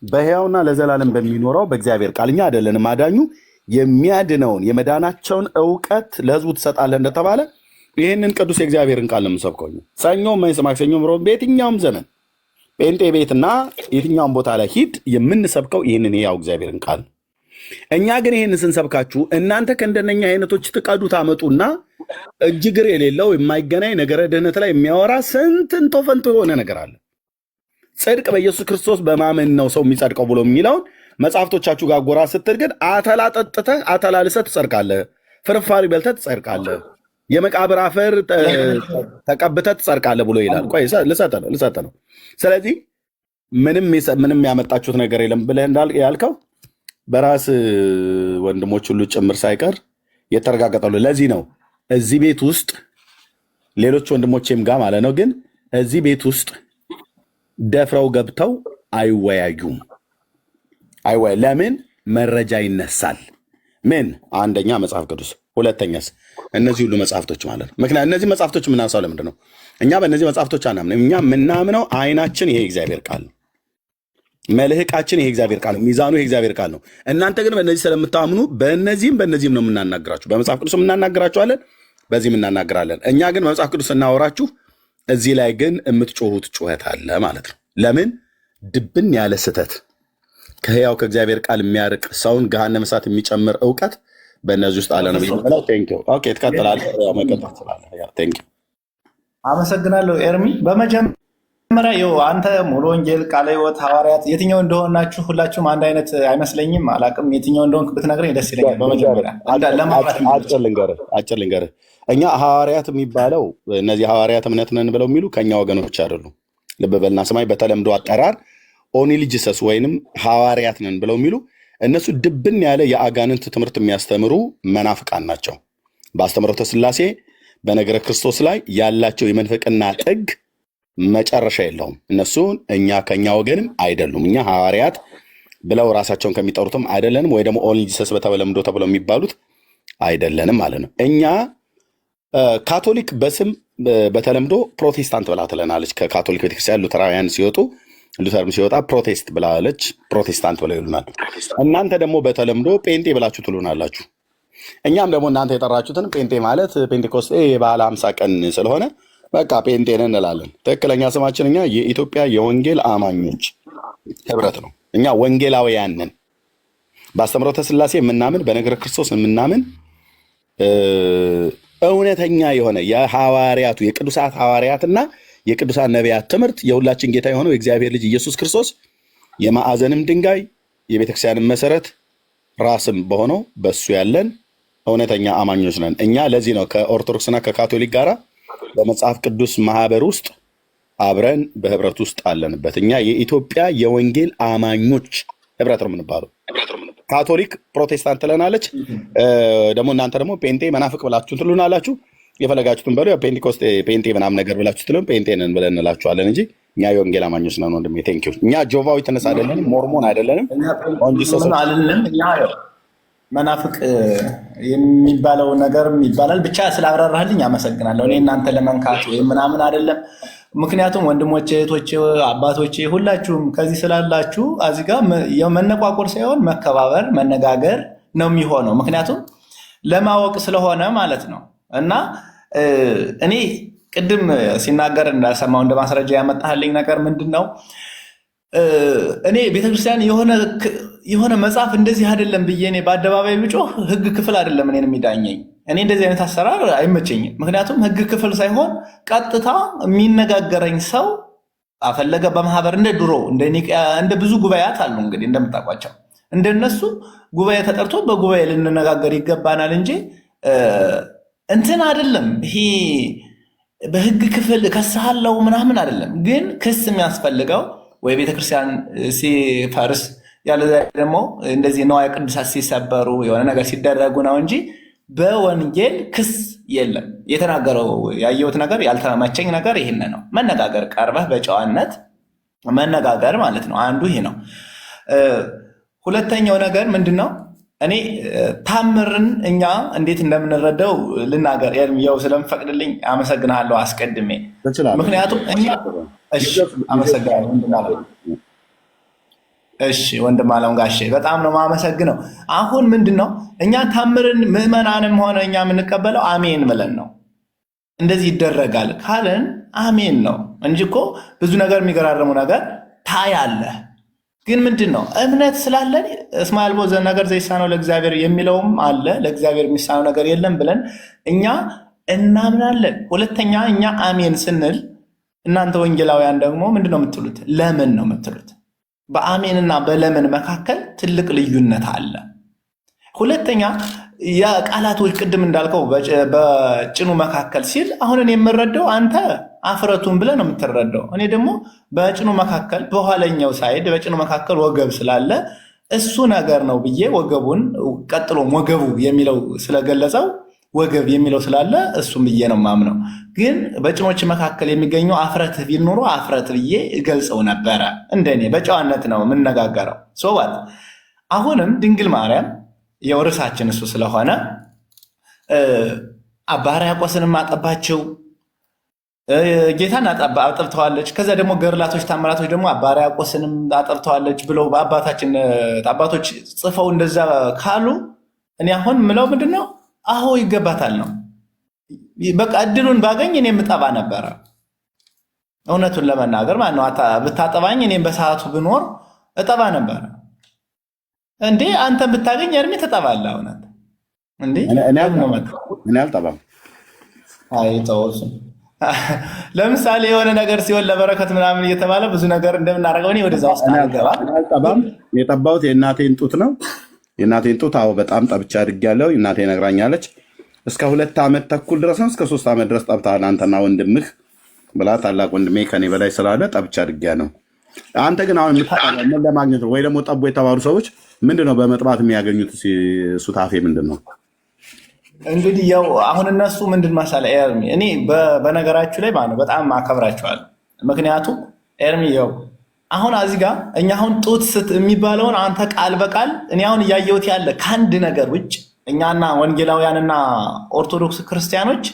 በሕያውና ለዘላለም በሚኖረው በእግዚአብሔር ቃል። እኛ አይደለንም አዳኙ። የሚያድነውን የመዳናቸውን እውቀት ለህዝቡ ትሰጣለህ እንደተባለ ይህንን ቅዱስ የእግዚአብሔርን ቃል ነው የምንሰብከው። ሰኞ፣ ማክሰኞ፣ ሮብ በየትኛውም ዘመን ጴንጤ ቤትና የትኛውም ቦታ ላይ ሂድ የምንሰብከው ይህንን ሕያው እግዚአብሔርን ቃል። እኛ ግን ይህን ስንሰብካችሁ እናንተ ከእንደነኛ አይነቶች ትቀዱ ታመጡና እጅግር የሌለው የማይገናኝ ነገረ ድህነት ላይ የሚያወራ ስንትን ቶፈንቶ የሆነ ነገር አለ። ጽድቅ በኢየሱስ ክርስቶስ በማመን ነው ሰው የሚጸድቀው ብሎ የሚለውን መጽሐፍቶቻችሁ ጋር ጎራ ስትል ግን አተላ ጠጥተህ አተላ ልሰህ ትጸድቃለህ፣ ፍርፋሪ በልተህ ትጸድቃለህ፣ የመቃብር አፈር ተቀብተህ ትጸድቃለህ ብሎ ይላል። ቆይ ልሰጥህ ነው። ስለዚህ ምንም ያመጣችሁት ነገር የለም ብለህ ያልከው በራስ ወንድሞች ሁሉ ጭምር ሳይቀር የተረጋገጠሉ። ለዚህ ነው እዚህ ቤት ውስጥ ሌሎች ወንድሞቼም ጋር ማለት ነው፣ ግን እዚህ ቤት ውስጥ ደፍረው ገብተው አይወያዩም። ለምን? መረጃ ይነሳል። ምን? አንደኛ መጽሐፍ ቅዱስ፣ ሁለተኛስ እነዚህ ሁሉ መጽሐፍቶች ማለት ነው። ምክንያት እነዚህ መጽሐፍቶች የምናነሳው ለምንድን ነው? እኛ በእነዚህ መጽሐፍቶች አናምንም። እኛ የምናምነው አይናችን ይሄ እግዚአብሔር ቃል ነው። መልህቃችን ይሄ እግዚአብሔር ቃል ነው። ሚዛኑ ይሄ እግዚአብሔር ቃል ነው። እናንተ ግን በእነዚህ ስለምታምኑ በእነዚህም ነው የምናናግራችሁ። በመጽሐፍ ቅዱስ የምናናግራችኋለን፣ በዚህም እናናግራለን። እኛ ግን በመጽሐፍ ቅዱስ እናወራችሁ፣ እዚህ ላይ ግን የምትጮሁት ጩኸት አለ ማለት ነው። ለምን? ድብን ያለ ስህተት ከሕያው ከእግዚአብሔር ቃል የሚያርቅ ሰውን ገሃነመ እሳት የሚጨምር እውቀት በእነዚህ ውስጥ አለ ነው። ትቀጥላለህ። አመሰግናለሁ ኤርሚ። በመጀመሪያ አንተ ሙሉ ወንጌል፣ ቃለ ሕይወት፣ ሐዋርያት የትኛው እንደሆናችሁ ሁላችሁም አንድ አይነት አይመስለኝም። አላቅም የትኛው እንደሆንክ ብትነግረኝ ደስ ይለኛል። በመጀመሪያ አጭር ልንገርህ። እኛ ሐዋርያት የሚባለው እነዚህ ሐዋርያት እምነት ነን ብለው የሚሉ ከእኛ ወገኖች አይደሉም። ልብ በልና ስማኝ። በተለምዶ አጠራር ኦንሊ ጂሰስ ወይንም ሐዋርያት ነን ብለው የሚሉ እነሱ ድብን ያለ የአጋንንት ትምህርት የሚያስተምሩ መናፍቃን ናቸው። በአስተምህሮተ ሥላሴ በነገረ ክርስቶስ ላይ ያላቸው የመንፈቅና ጥግ መጨረሻ የለውም። እነሱ ከኛ ወገንም አይደሉም። እኛ ሐዋርያት ብለው ራሳቸውን ከሚጠሩትም አይደለንም፣ ወይ ደግሞ ኦንሊ ጂሰስ በተለምዶ ተብለው የሚባሉት አይደለንም ማለት ነው። እኛ ካቶሊክ በስም በተለምዶ ፕሮቴስታንት ብላ ትለናለች። ከካቶሊክ ቤተክርስቲያን ሉተራውያን ሲወጡ ሉተርም ሲወጣ ፕሮቴስት ብላለች፣ ፕሮቴስታንት ብለው ይሉናል። እናንተ ደግሞ በተለምዶ ጴንጤ ብላችሁ ትሉናላችሁ። እኛም ደግሞ እናንተ የጠራችሁትን ጴንጤ ማለት ፔንቴኮስቴ የበዓለ 50 ቀን ስለሆነ በቃ ጴንጤ ነን እንላለን። ትክክለኛ ስማችን እኛ የኢትዮጵያ የወንጌል አማኞች ህብረት ነው። እኛ ወንጌላውያን ነን። በአስተምህሮተ ሥላሴ የምናምን በነገረ ክርስቶስ የምናምን እውነተኛ የሆነ የሐዋርያቱ የቅዱሳት ሐዋርያትና የቅዱሳን ነቢያት ትምህርት የሁላችን ጌታ የሆነው የእግዚአብሔር ልጅ ኢየሱስ ክርስቶስ የማዕዘንም ድንጋይ የቤተክርስቲያንን መሰረት ራስም በሆነው በሱ ያለን እውነተኛ አማኞች ነን። እኛ ለዚህ ነው ከኦርቶዶክስና ከካቶሊክ ጋራ በመጽሐፍ ቅዱስ ማህበር ውስጥ አብረን በህብረት ውስጥ አለንበት። እኛ የኢትዮጵያ የወንጌል አማኞች ህብረት ነው የምንባለው። ካቶሊክ ፕሮቴስታንት ትለናለች። ደግሞ እናንተ ደግሞ ፔንቴ መናፍቅ ብላችሁ ትሉናላችሁ። የፈለጋችሁትን በሉ። ፔንቴኮስቴ ፔንቴ ምናምን ነገር ብላችሁ ትሉን ፔንቴ ነን ብለን እንላችኋለን እንጂ እኛ የወንጌል አማኞች ነን ወንድሜ። ቴንኪው። እኛ ጆቫዊ ተነሳ አይደለንም፣ ሞርሞን አይደለንም፣ አይደለም። እኛ መናፍቅ የሚባለው ነገርም ይባላል። ብቻ ስላብራራህልኝ አመሰግናለሁ። እኔ እናንተ ለመንካት ወይም ምናምን አይደለም። ምክንያቱም ወንድሞቼ፣ እህቶቼ፣ አባቶቼ ሁላችሁም ከዚህ ስላላችሁ እዚህ ጋር የመነቋቆር ሳይሆን መከባበር፣ መነጋገር ነው የሚሆነው። ምክንያቱም ለማወቅ ስለሆነ ማለት ነው። እና እኔ ቅድም ሲናገር እንዳሰማው እንደ ማስረጃ ያመጣህልኝ ነገር ምንድን ነው? እኔ ቤተክርስቲያን የሆነ መጽሐፍ እንደዚህ አይደለም ብዬ እኔ በአደባባይ ብጮህ ህግ ክፍል አይደለም እኔን የሚዳኘኝ። እኔ እንደዚህ አይነት አሰራር አይመቸኝም። ምክንያቱም ህግ ክፍል ሳይሆን ቀጥታ የሚነጋገረኝ ሰው አፈለገ በማህበር እንደ ድሮ እንደ ብዙ ጉባኤያት አሉ እንግዲህ እንደምታውቋቸው እንደነሱ ጉባኤ ተጠርቶ በጉባኤ ልንነጋገር ይገባናል እንጂ እንትን አይደለም። ይሄ በህግ ክፍል ከሳለው ምናምን አይደለም። ግን ክስ የሚያስፈልገው ወይ ቤተክርስቲያን ሲፈርስ ያለ ደግሞ እንደዚህ ነዋየ ቅዱሳት ሲሰበሩ የሆነ ነገር ሲደረጉ ነው እንጂ በወንጌል ክስ የለም። የተናገረው ያየሁት ነገር ያልተመቸኝ ነገር ይሄን ነው። መነጋገር፣ ቀርበህ በጨዋነት መነጋገር ማለት ነው። አንዱ ይሄ ነው። ሁለተኛው ነገር ምንድን ነው? እኔ ታምርን እኛ እንዴት እንደምንረዳው ልናገር ያው ስለምፈቅድልኝ አመሰግናለሁ አስቀድሜ። ምክንያቱም እኛ አመሰግናለሁ። እሺ ወንድም አለም ጋሼ በጣም ነው የማመሰግነው። አሁን ምንድን ነው እኛ ታምርን ምዕመናንም ሆነ እኛ የምንቀበለው አሜን ብለን ነው። እንደዚህ ይደረጋል ካለን አሜን ነው እንጂ እኮ ብዙ ነገር የሚገራረሙ ነገር ታያለህ። ግን ምንድን ነው እምነት ስላለን እስመ አልቦ ዘነገር ዘይሳነው ለእግዚአብሔር የሚለውም አለ። ለእግዚአብሔር የሚሳነው ነገር የለም ብለን እኛ እናምናለን። ሁለተኛ እኛ አሜን ስንል እናንተ ወንጌላውያን ደግሞ ምንድን ነው የምትሉት? ለምን ነው የምትሉት? በአሜንና በለምን መካከል ትልቅ ልዩነት አለ። ሁለተኛ የቃላቶች ቅድም እንዳልከው በጭኑ መካከል ሲል አሁን እኔ የምረዳው አንተ አፍረቱን ብለህ ነው የምትረዳው። እኔ ደግሞ በጭኑ መካከል በኋለኛው ሳይድ በጭኑ መካከል ወገብ ስላለ እሱ ነገር ነው ብዬ ወገቡን ቀጥሎም ወገቡ የሚለው ስለገለጸው ወገብ የሚለው ስላለ እሱም ብዬ ነው ማምነው። ግን በጭኖች መካከል የሚገኘው አፍረት ቢል ኖሮ አፍረት ብዬ እገልጸው ነበረ። እንደኔ በጨዋነት ነው የምነጋገረው። ሶባት አሁንም ድንግል ማርያም የው ርዕሳችን እሱ ስለሆነ አባ ሕርያቆስንም አጠባቸው፣ ጌታን አጠብተዋለች። ከዛ ደግሞ ገርላቶች ታምራቶች ደግሞ አባ ሕርያቆስንም አጠብተዋለች ብለው አባቶች ጽፈው እንደዛ ካሉ እኔ አሁን ምለው ምንድን ነው? አሁ ይገባታል ነው። በቃ እድሉን ባገኝ እኔ የምጠባ ነበረ። እውነቱን ለመናገር ማለት ነው። ብታጠባኝ እኔም በሰዓቱ ብኖር እጠባ ነበረ። እንዴ አንተ ብታገኝ እድሜ ትጠባለህ። እውነት እንዴ እኔ አልጠባም። አይ ተወሱ። ለምሳሌ የሆነ ነገር ሲሆን ለበረከት ምናምን እየተባለ ብዙ ነገር እንደምናደርገው እኔ ወደዛ ውስጥ አልገባም። የጠባሁት የእናቴን ጡት ነው። የእናቴን ጡት አዎ በጣም ጠብቻ አድርጌያለሁ። እናቴ ነግራኛለች። እስከ 2 ዓመት ተኩል ድረስ ነው እስከ 3 ዓመት ድረስ ጠብተሃል አንተና ወንድምህ ብላ ታላቅ ወንድሜ ከኔ በላይ ስላለ ጠብቻ አድርጌያለሁ። አንተ ግን አሁን የምትጠባው ምን ለማግኘት ነው? ወይ ደግሞ ጠቡ የተባሉ ሰዎች ምንድነው በመጥባት የሚያገኙት? ሱታፌ ምንድን ነው እንግዲህ ያው አሁን እነሱ ምንድን መሰለህ ኤርሚ፣ እኔ በነገራችሁ ላይ ማለት በጣም አከብራቸዋለሁ። ምክንያቱም ኤርሚ ያው አሁን እዚህ ጋር እኛ አሁን ጡት ስት የሚባለውን አንተ ቃል በቃል እኔ አሁን እያየሁት ያለ ከአንድ ነገር ውጭ እኛና ወንጌላውያንና ኦርቶዶክስ ክርስቲያኖች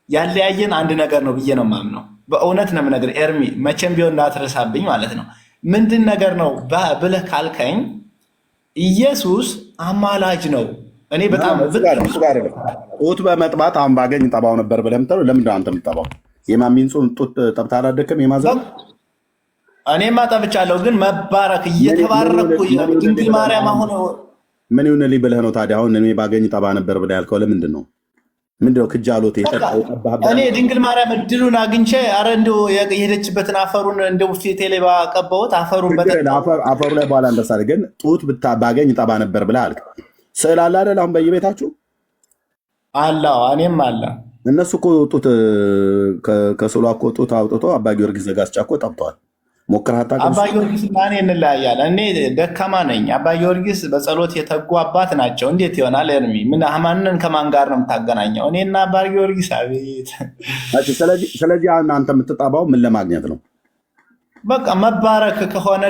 ያለያየን አንድ ነገር ነው ብዬ ነው የማምነው። በእውነት ነው የምነግርህ ኤርሚ፣ መቼም ቢሆን እንዳትረሳብኝ ማለት ነው። ምንድን ነገር ነው ብለህ ካልከኝ ኢየሱስ አማላጅ ነው። እኔ በጣም ጡት በመጥባት አሁን ባገኝ ጠባው ነበር ብለህ የምትለው ለምንድን ነው አንተ የምትጠባው? የማሚን ጡት ጠብተህ አላደክም? የማዘር እኔማ ጠብቻለሁ፣ ግን መባረክ እየተባረኩ ድንግል ማርያም አሁን ምን ይሁንልኝ ብለህ ነው ታዲያ? አሁን እኔ ባገኝ ጠባ ነበር ብለህ ያልከው ለምንድን ነው? ምንድነው ክጃሎት? እኔ ድንግል ማርያም እድሉን አግኝቼ አረ እንደው የሄደችበትን አፈሩን እንደው ፊቴ ላይ ባቀባሁት አፈሩን አፈሩ ላይ በኋላ እንደሳለ ግን ጡት ባገኝ ጠባ ነበር ብለህ አልክ። ስዕል አለ አይደል? አሁን በየቤታችሁ አለ። እኔም አለ። እነሱ እኮ ጡት ከስዕሏ እኮ ጡት አውጥቶ አባ ጊዮርጊስ ዘጋስጫ እኮ ጠብተዋል። ሞክረህ አታውቅም? አባ ጊዮርጊስ እና እኔ እንለያያለን። እኔ ደካማ ነኝ። አባ ጊዮርጊስ በጸሎት የተጉ አባት ናቸው። እንዴት ይሆናል ኤርሚ? ማንን ከማን ጋር ነው የምታገናኘው? እኔና አባ ጊዮርጊስ አቤት። ስለዚህ አንተ የምትጠባው ምን ለማግኘት ነው? በቃ መባረክ ከሆነ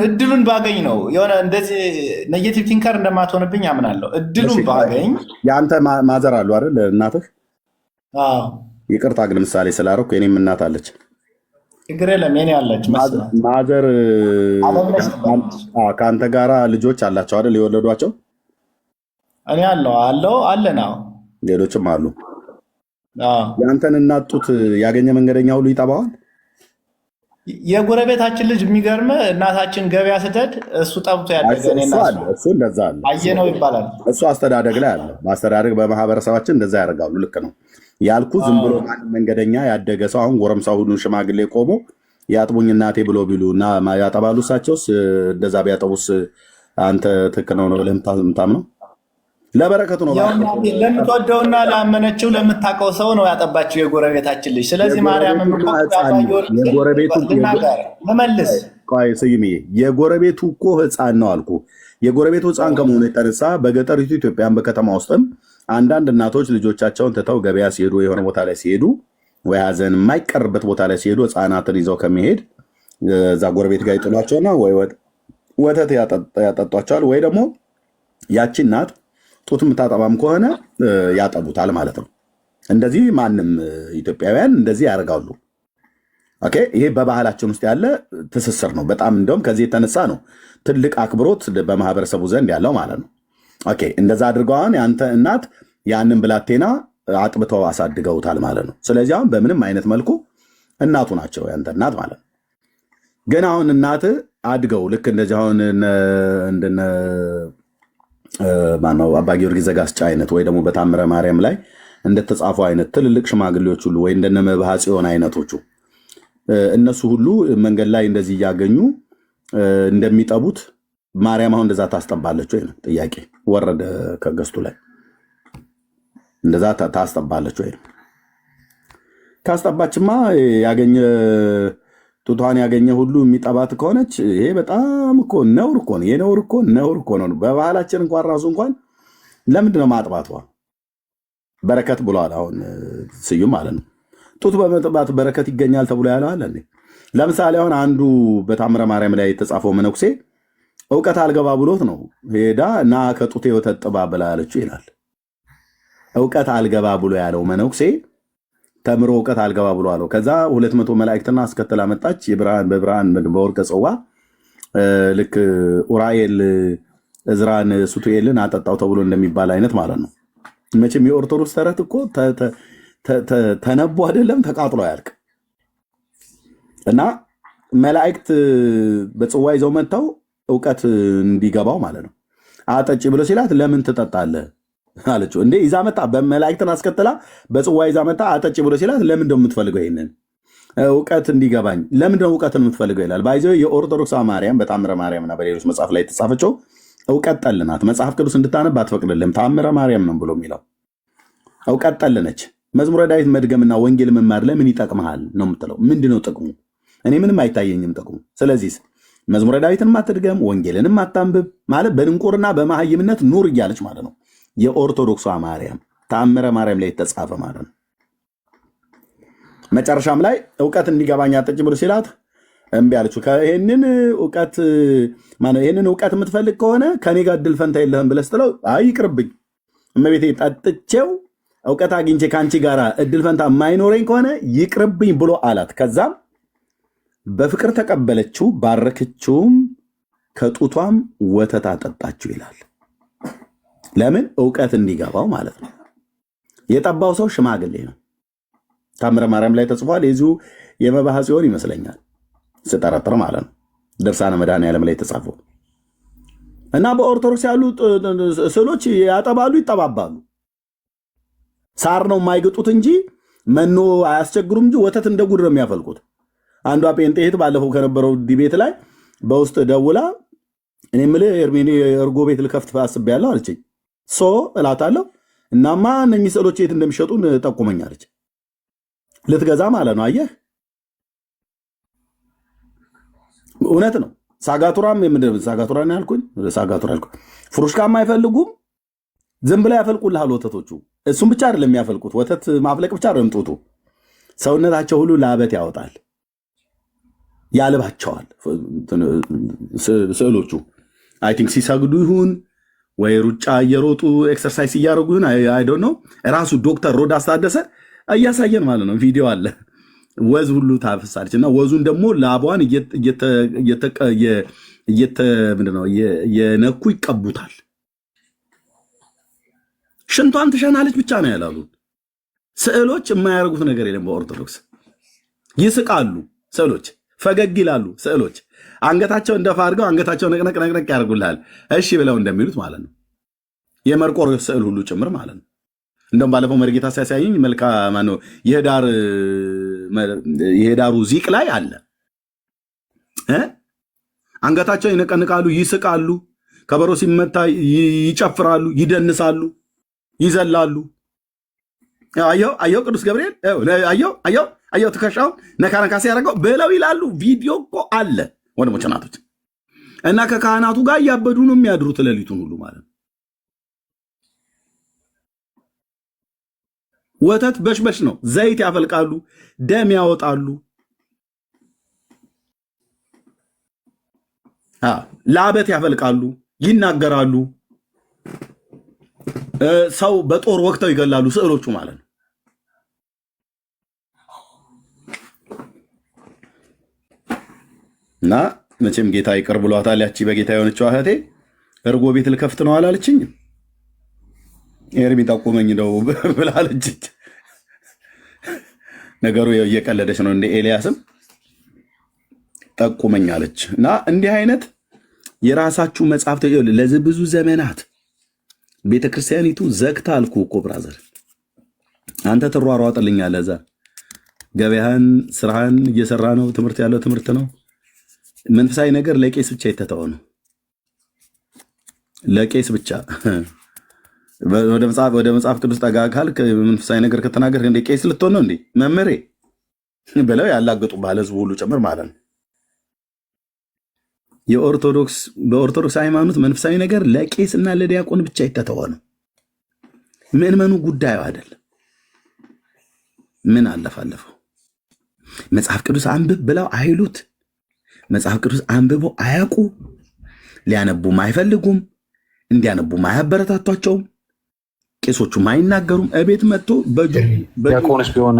እድሉን ባገኝ ነው። የሆነ እንደዚህ ኔጌቲቭ ቲንከር እንደማትሆንብኝ አምናለሁ። እድሉን ባገኝ። የአንተ ማዘር አሉ አይደል? እናትህ? ይቅርታ ግን ምሳሌ ስላደረኩ የኔም እናት አለች። ችግር የለም። የኔ አለች ማዘር ከአንተ ጋራ ልጆች አላቸው አይደል? የወለዷቸው? እኔ አለን። ሌሎችም አሉ። የአንተን እናት ጡት ያገኘ መንገደኛ ሁሉ ይጠባዋል። የጎረቤታችን ልጅ የሚገርም እናታችን ገበያ ስትሄድ እሱ ጠብቶ ያደገ እሱ እንደዛ አለ አየነው ይባላል። እሱ አስተዳደግ ላይ አለ። ማስተዳደግ በማህበረሰባችን እንደዛ ያደርጋሉ። ልክ ነው ያልኩ። ዝም ብሎ ማንም መንገደኛ ያደገ ሰው አሁን ጎረምሳ ሁሉ ሽማግሌ ቆሞ ያጥቡኝ እናቴ ብሎ ቢሉ እና ያጠባሉ እሳቸውስ እንደዛ ቢያጠቡስ አንተ ትክክል ነው ብለህ የምታምነው? ለበረከቱ ነው። ለምትወደውና ላመነችው ለምታውቀው ሰው ነው ያጠባችው የጎረቤታችን ልጅ። ስለዚህ ማርያም መመልስ ስይምዬ የጎረቤቱ እኮ ህፃን ነው አልኩ። የጎረቤቱ ህፃን ከመሆኑ የተነሳ በገጠሪቱ ኢትዮጵያን በከተማ ውስጥም አንዳንድ እናቶች ልጆቻቸውን ትተው ገበያ ሲሄዱ የሆነ ቦታ ላይ ሲሄዱ ወይ ሀዘን የማይቀርበት ቦታ ላይ ሲሄዱ ህፃናትን ይዘው ከመሄድ እዛ ጎረቤት ጋር ይጥሏቸውና ወይ ወተት ያጠጧቸዋል ወይ ደግሞ ያቺ እናት ጡት የምታጠባም ከሆነ ያጠቡታል ማለት ነው። እንደዚህ ማንም ኢትዮጵያውያን እንደዚህ ያደርጋሉ። ኦኬ፣ ይሄ በባህላችን ውስጥ ያለ ትስስር ነው። በጣም እንደውም ከዚህ የተነሳ ነው ትልቅ አክብሮት በማህበረሰቡ ዘንድ ያለው ማለት ነው። ኦኬ፣ እንደዛ አድርገዋን የአንተ እናት ያንን ብላቴና አጥብተው አሳድገውታል ማለት ነው። ስለዚህ አሁን በምንም አይነት መልኩ እናቱ ናቸው ያንተ እናት ማለት ነው። ግን አሁን እናት አድገው ልክ እንደዚህ አሁን እንደነ ማነው አባ ጊዮርጊስ ዘጋስጫ አይነት ወይ ደግሞ በታምረ ማርያም ላይ እንደተጻፉ አይነት ትልልቅ ሽማግሌዎች ሁሉ ወይ እንደነ መብሐ ጽዮን አይነቶቹ እነሱ ሁሉ መንገድ ላይ እንደዚህ እያገኙ እንደሚጠቡት ማርያም አሁን እንደዛ ታስጠባለች ወይ ነው ጥያቄ። ወረደ ከገስቱ ላይ እንደዛ ታስጠባለች ወይ? ካስጠባችማ ያገኘ ጡቷን ያገኘ ሁሉ የሚጠባት ከሆነች ይሄ በጣም እኮ ነውር እኮ ነው። የነውር እኮ ነው። በባህላችን እንኳን ራሱ እንኳን ለምንድን ነው ማጥባቷ? በረከት ብሏል አሁን ስዩም ማለት ነው። ጡት በመጥባት በረከት ይገኛል ተብሎ ያለው አለ። ለምሳሌ አሁን አንዱ በታምረ ማርያም ላይ የተጻፈው መነኩሴ እውቀት አልገባ ብሎት ነው ሄዳ እና ከጡቴ ወተት ጥባ ብላ ያለችው ይላል። እውቀት አልገባ ብሎ ያለው መነኩሴ ተምሮ እውቀት አልገባ ብሎ አለው። ከዛ 200 መላእክትና አስከትላ መጣች። በብርሃን በወርቀ ጽዋ ልክ ኡራኤል እዝራን ሱቱኤልን አጠጣው ተብሎ እንደሚባል አይነት ማለት ነው። መቼም የኦርቶዶክስ ተረት እኮ ተነቦ አይደለም ተቃጥሎ አያልቅ እና መላእክት በጽዋ ይዘው መጥተው እውቀት እንዲገባው ማለት ነው አጠጪ ብሎ ሲላት ለምን ትጠጣለህ አለችው። እንዴ ይዛ መጣ፣ በመላእክትን አስከትላ በጽዋ ይዛ መጣ። አጠጪ ብሎ ሲላት ለምን ደው የምትፈልገው ይሄንን እውቀት እንዲገባኝ ለምን ደው እውቀትን የምትፈልገው ይላል። ባይዘው የኦርቶዶክስ ማርያም በታምረ ማርያምና በሌሎች መጽሐፍ ላይ የተጻፈችው እውቀት ጠልናት። መጽሐፍ ቅዱስ እንድታነብ አትፈቅድልም። ታምረ ማርያም ነው ብሎ የሚለው እውቀት ጠልነች። መዝሙረ ዳዊት መድገምና ወንጌል መማር ለምን ይጠቅምሃል ነው የምትለው። ምንድነው ጥቅሙ? እኔ ምንም አይታየኝም ጥቅሙ። ስለዚህ መዝሙረ ዳዊትን ማትድገም ወንጌልን ማታንብብ ማለት በድንቁርና በመሃይምነት ኑር እያለች ማለት ነው። የኦርቶዶክሷ ማርያም ተአምረ ማርያም ላይ የተጻፈ ማለት ነው። መጨረሻም ላይ እውቀት እንዲገባኝ አጠጭ ብሎ ሲላት እምቢ አለችው። ይህንን እውቀት የምትፈልግ ከሆነ ከኔ ጋር እድል ፈንታ የለህም ብለህ ስትለው አይ ይቅርብኝ እመቤቴ ጠጥቼው እውቀት አግኝቼ ከአንቺ ጋር እድል ፈንታ የማይኖረኝ ከሆነ ይቅርብኝ ብሎ አላት። ከዛም በፍቅር ተቀበለችው፣ ባረከችውም፣ ከጡቷም ወተት አጠጣችው ይላል። ለምን? እውቀት እንዲገባው ማለት ነው። የጠባው ሰው ሽማግሌ ነው። ታምረ ማርያም ላይ ተጽፏል። የዚሁ የመባህ ጽዮን ይመስለኛል ስጠረጥር ማለት ነው። ድርሳነ መድኃኔዓለም ላይ የተጻፈው እና በኦርቶዶክስ ያሉ ስዕሎች ያጠባሉ፣ ይጠባባሉ። ሳር ነው የማይግጡት እንጂ መኖ አያስቸግሩም እንጂ ወተት እንደ ጉድ ነው የሚያፈልቁት። አንዷ ጴንጤ እህት ባለፈው ከነበረው ዲቤት ላይ በውስጥ ደውላ እኔ የምልህ ኤርሜኒ እርጎ ቤት ልከፍት አስቤያለሁ አለችኝ። እላታለሁ እናማ እነኚህ ስዕሎች የት እንደሚሸጡን ጠቁመኛለች። ልትገዛ ማለት ነው። አየህ እውነት ነው። ሳጋቱራም ሳጋቱራን ያልኩኝ ፍሩሽካም አይፈልጉም። ዝም ብላ ያፈልቁልሃል ወተቶቹ። እሱም ብቻ አይደለም የሚያፈልቁት፣ ወተት ማፍለቅ ብቻ አይደለም ጡቱ፣ ሰውነታቸው ሁሉ ላበት ያወጣል፣ ያልባቸዋል። ስዕሎቹ አይ ቲንክ ሲሰግዱ ይሁን ወይ ሩጫ እየሮጡ ኤክሰርሳይዝ እያደረጉ ይሁን አይ ዶንት ኖ። ራሱ ዶክተር ሮዳስ ታደሰ እያሳየን ማለት ነው። ቪዲዮ አለ። ወዝ ሁሉ ታፈሳለች እና ወዙን ደግሞ ላቧን እየነኩ ይቀቡታል። ሽንቷን ትሸናለች ብቻ ነው ያላሉ። ስዕሎች የማያደርጉት ነገር የለም። በኦርቶዶክስ ይስቃሉ ስዕሎች፣ ፈገግ ይላሉ ስዕሎች። አንገታቸው እንደፋ አድርገው አንገታቸው ነቅነቅ ያደርጉልሃል። እሺ ብለው እንደሚሉት ማለት ነው። የመርቆሬዎስ ስዕል ሁሉ ጭምር ማለት ነው። እንደውም ባለፈው መርጌታ ሲያሳየኝ መልካ ማነው የሄዳሩ ዚቅ ላይ አለ። አንገታቸው ይነቀንቃሉ፣ ይስቃሉ፣ ከበሮ ሲመታ ይጨፍራሉ፣ ይደንሳሉ፣ ይዘላሉ። አየው ቅዱስ ገብርኤል አየው ትከሻው ነካነካ ሲያደርገው ብለው ይላሉ። ቪዲዮ እኮ አለ ወንድሞች እናቶች። እና ከካህናቱ ጋር እያበዱ ነው የሚያድሩት ሌሊቱን ሁሉ ማለት ነው። ወተት በሽበሽ ነው። ዘይት ያፈልቃሉ፣ ደም ያወጣሉ፣ ላበት ያፈልቃሉ፣ ይናገራሉ። ሰው በጦር ወቅተው ይገላሉ ስዕሎቹ ማለት ነው። እና መቼም ጌታ ይቅር ብሏታል። ያቺ በጌታ የሆነችው እህቴ እርጎ ቤት ልከፍት ነው አላለችኝም። ኤርሚ ጠቁመኝ ነው ብላለች። ነገሩ እየቀለደች ነው። እንደ ኤልያስም ጠቁመኝ አለች። እና እንዲህ አይነት የራሳችሁ መጽሐፍ ለዚህ ብዙ ዘመናት ቤተክርስቲያኒቱ ዘግታ አልኩ እኮ ብራዘር፣ አንተ ትሯሯጥልኛለህ። እዛ ገበያህን ስራህን እየሰራ ነው። ትምህርት ያለው ትምህርት ነው። መንፈሳዊ ነገር ለቄስ ብቻ የተተወ ነው። ለቄስ ብቻ ወደ መጽሐፍ ቅዱስ ጠጋ ካልክ መንፈሳዊ ነገር ከተናገር እንደ ቄስ ልትሆን ነው እንዴ መምህሬ ብለው ያላገጡ ባለ ህዝቡ ሁሉ ጭምር ማለት ነው። በኦርቶዶክስ ሃይማኖት መንፈሳዊ ነገር ለቄስና ለዲያቆን ብቻ የተተወ ነው። ምእመኑ ጉዳዩ አይደለም። ምን አለፋለፈው መጽሐፍ ቅዱስ አንብብ ብለው አይሉት። መጽሐፍ ቅዱስ አንብበው አያውቁ። ሊያነቡም አይፈልጉም። እንዲያነቡም አያበረታቷቸውም። ቄሶቹም አይናገሩም። እቤት መጥቶ ዲያቆንስ ቢሆን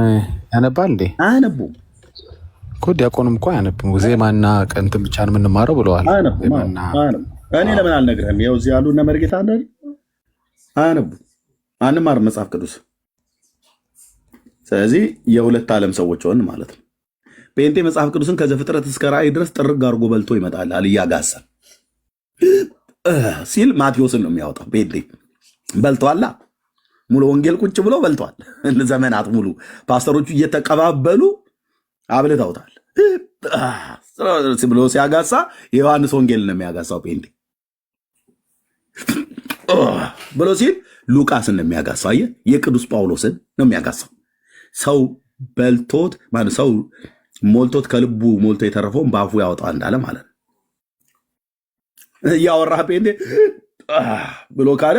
ያነባል እንዴ? አያነቡም እኮ ዲያቆንም እኮ አያነብም። ዜማና ቀንትን ብቻ ነው የምንማረው ብለዋል። እኔ ለምን አልነግርህም? ይኸው እዚህ ያሉ እነ መርጌታ አያነቡም። አንማርም መጽሐፍ ቅዱስ። ስለዚህ የሁለት ዓለም ሰዎች ሆን ማለት ነው። ጴንጤ መጽሐፍ ቅዱስን ከዘፍጥረት እስከ ራእይ ድረስ ጥርግ አድርጎ በልቶ ይመጣል። እያጋሳ ሲል ማቴዎስን ነው የሚያወጣው። ጴንጤ በልቷላ። ሙሉ ወንጌል ቁጭ ብሎ በልቷል። ዘመናት ሙሉ ፓስተሮቹ እየተቀባበሉ አብልተውታል ብሎ ሲያጋሳ የዮሐንስ ወንጌል ነው የሚያጋሳው። ጴንጤ ብሎ ሲል ሉቃስን ነው የሚያጋሳው። አየህ፣ የቅዱስ ጳውሎስን ነው የሚያጋሳው። ሰው በልቶት ሰው ሞልቶት ከልቡ ሞልቶ የተረፈውን በአፉ ያወጣ እንዳለ ማለት ነው። እያወራህ ጴንጤ ብሎ ካለ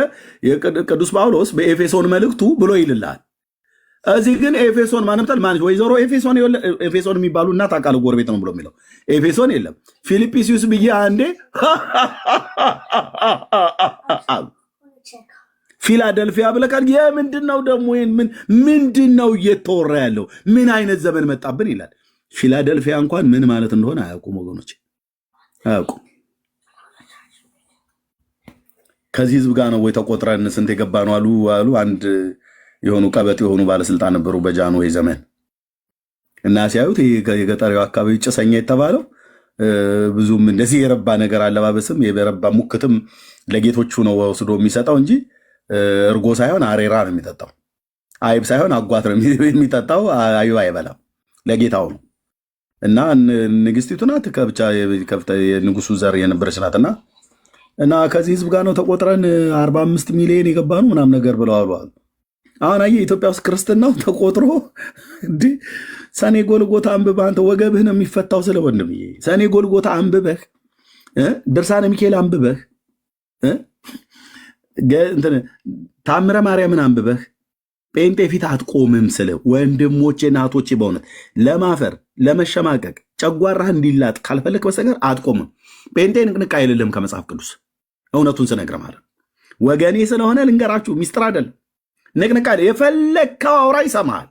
ቅዱስ ጳውሎስ በኤፌሶን መልእክቱ ብሎ ይልልሃል። እዚህ ግን ኤፌሶን ማንምታል ማን ወይዘሮ ኤፌሶን የሚባሉ እናት አቃል ጎረቤት ነው ብሎ የሚለው ኤፌሶን የለም። ፊልጵስዩስ ብዬ አንዴ ፊላደልፊያ ብለካል። የምንድን ነው ደግሞ ምንድን ነው እየተወራ ያለው? ምን አይነት ዘመን መጣብን ይላል። ፊላደልፊያ እንኳን ምን ማለት እንደሆነ አያውቁም ወገኖች፣ አያውቁም። ከዚህ ህዝብ ጋር ነው ወይ ተቆጥረን ስንት የገባ ነው አሉ አንድ የሆኑ ቀበጥ የሆኑ ባለስልጣን ነበሩ በጃንሆይ ዘመን እና ሲያዩት የገጠሪው አካባቢ ጭሰኛ የተባለው ብዙም እንደዚህ የረባ ነገር አለባበስም የረባ ሙክትም ለጌቶቹ ነው ወስዶ የሚሰጠው እንጂ እርጎ ሳይሆን አሬራ ነው የሚጠጣው። አይብ ሳይሆን አጓት ነው የሚጠጣው። አይብ አይበላም፣ ለጌታው ነው። እና ንግስቲቱ ናት ከብቻ የንጉሱ ዘር የነበረች ናትና እና ከዚህ ህዝብ ጋር ነው ተቆጥረን 45 ሚሊዮን የገባ ነው ምናምን ነገር ብለዋል። አሁን አየህ ኢትዮጵያ ውስጥ ክርስትናው ተቆጥሮ እንዲህ ሰኔ ጎልጎታ አንብበህ አንተ ወገብህ ነው የሚፈታው። ስለ ወንድም ሰኔ ጎልጎታ አንብበህ ድርሳነ ሚካኤል አንብበህ ታምረ ማርያምን አንብበህ ጴንጤ ፊት አትቆምም። ስለ ወንድሞቼ እናቶቼ በእውነት ለማፈር ለመሸማቀቅ ጨጓራህ እንዲላጥ ካልፈለክ በስተቀር አትቆምም። ጴንጤ ንቅንቅ አይልልም ከመጽሐፍ ቅዱስ እውነቱን ስነግርህ ማለት ወገኔ ስለሆነ ልንገራችሁ፣ ሚስጥር አይደለም። ንቅንቅ አይደል። የፈለግከው አውራ ይሰማሃል።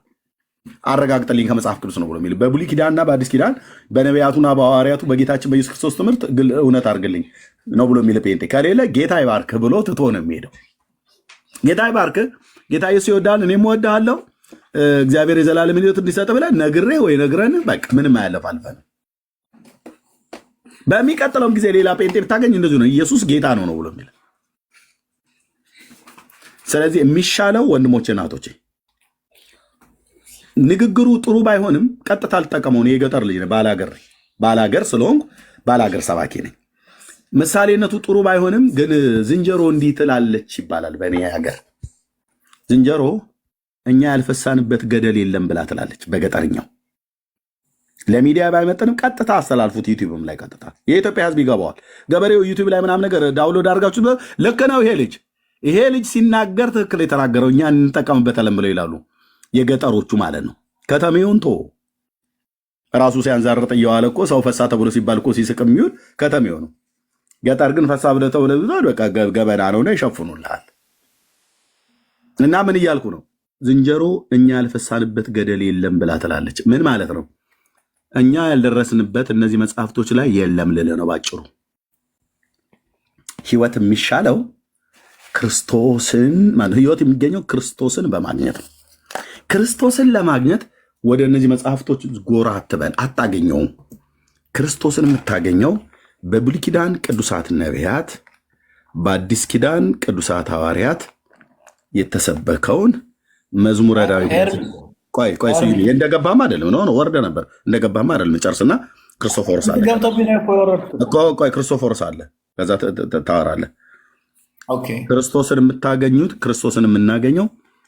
አረጋግጠልኝ ከመጽሐፍ ቅዱስ ነው ብሎ የሚል በብሉይ ኪዳንና በአዲስ ኪዳን በነቢያቱና በሐዋርያቱ በጌታችን በኢየሱስ ክርስቶስ ትምህርት እውነት አድርግልኝ ነው ብሎ የሚል ጴንጤ ከሌለ ጌታ ይባርክ ብሎ ትቶ ነው የሚሄደው። ጌታ ይባርክ፣ ጌታ ኢየሱስ ይወዳል፣ እኔም እወድሃለሁ፣ እግዚአብሔር የዘላለም ሕይወት እንዲሰጥ ብለህ ነግሬህ ወይ ነግረን በቃ ምንም አያለፋልፈን። በሚቀጥለውም ጊዜ ሌላ ጴንጤ ብታገኝ እንደዚሁ ነው፣ ኢየሱስ ጌታ ነው ብሎ የሚል። ስለዚህ የሚሻለው ወንድሞቼ እናቶቼ ንግግሩ ጥሩ ባይሆንም ቀጥታ አልጠቀመው። የገጠር ልጅ ነኝ፣ ባላገር ስለሆንኩ ባላገር ሰባኪ ነኝ። ምሳሌነቱ ጥሩ ባይሆንም ግን ዝንጀሮ እንዲህ ትላለች ይባላል በእኔ ሀገር። ዝንጀሮ እኛ ያልፈሳንበት ገደል የለም ብላ ትላለች በገጠርኛው። ለሚዲያ ባይመጥንም ቀጥታ አስተላልፉት፣ ዩቲዩብም ላይ ቀጥታ የኢትዮጵያ ሕዝብ ይገባዋል። ገበሬው ዩቲዩብ ላይ ምናምን ነገር ዳውንሎድ አድርጋችሁ ልክ ነው ይሄ ልጅ ሲናገር ትክክል የተናገረው እኛ እንጠቀምበታለን ብለው ይላሉ የገጠሮቹ ማለት ነው። ከተሜውን ቶ ራሱ ሲያንዛርጥ እየዋለ እኮ ሰው ፈሳ ተብሎ ሲባል እኮ ሲስቅ የሚውል ከተሜው ነው። ገጠር ግን ፈሳ ብለህ ተብለህ በቃ ገበና ነውና ይሸፍኑልሃል። እና ምን እያልኩ ነው? ዝንጀሮ እኛ ያልፈሳንበት ገደል የለም ብላ ትላለች። ምን ማለት ነው? እኛ ያልደረስንበት እነዚህ መጽሐፍቶች ላይ የለም ልልህ ነው ባጭሩ። ህይወት የሚሻለው ክርስቶስን ማለት ህይወት የሚገኘው ክርስቶስን በማግኘት ነው። ክርስቶስን ለማግኘት ወደ እነዚህ መጽሐፍቶች ጎራ አትበል፣ አታገኘውም። ክርስቶስን የምታገኘው በብሉይ ኪዳን ቅዱሳት ነቢያት፣ በአዲስ ኪዳን ቅዱሳት ሐዋርያት የተሰበከውን መዝሙረ ዳዊት። ቆይ እንደገባህም አይደለም ነው ወርደ ነበር እንደገባህም አይደለም። ጨርስና ክርስቶፎሮስ አለ። ቆይ ክርስቶፎሮስ አለ፣ ከዛ ታወራለህ። ክርስቶስን የምታገኙት ክርስቶስን የምናገኘው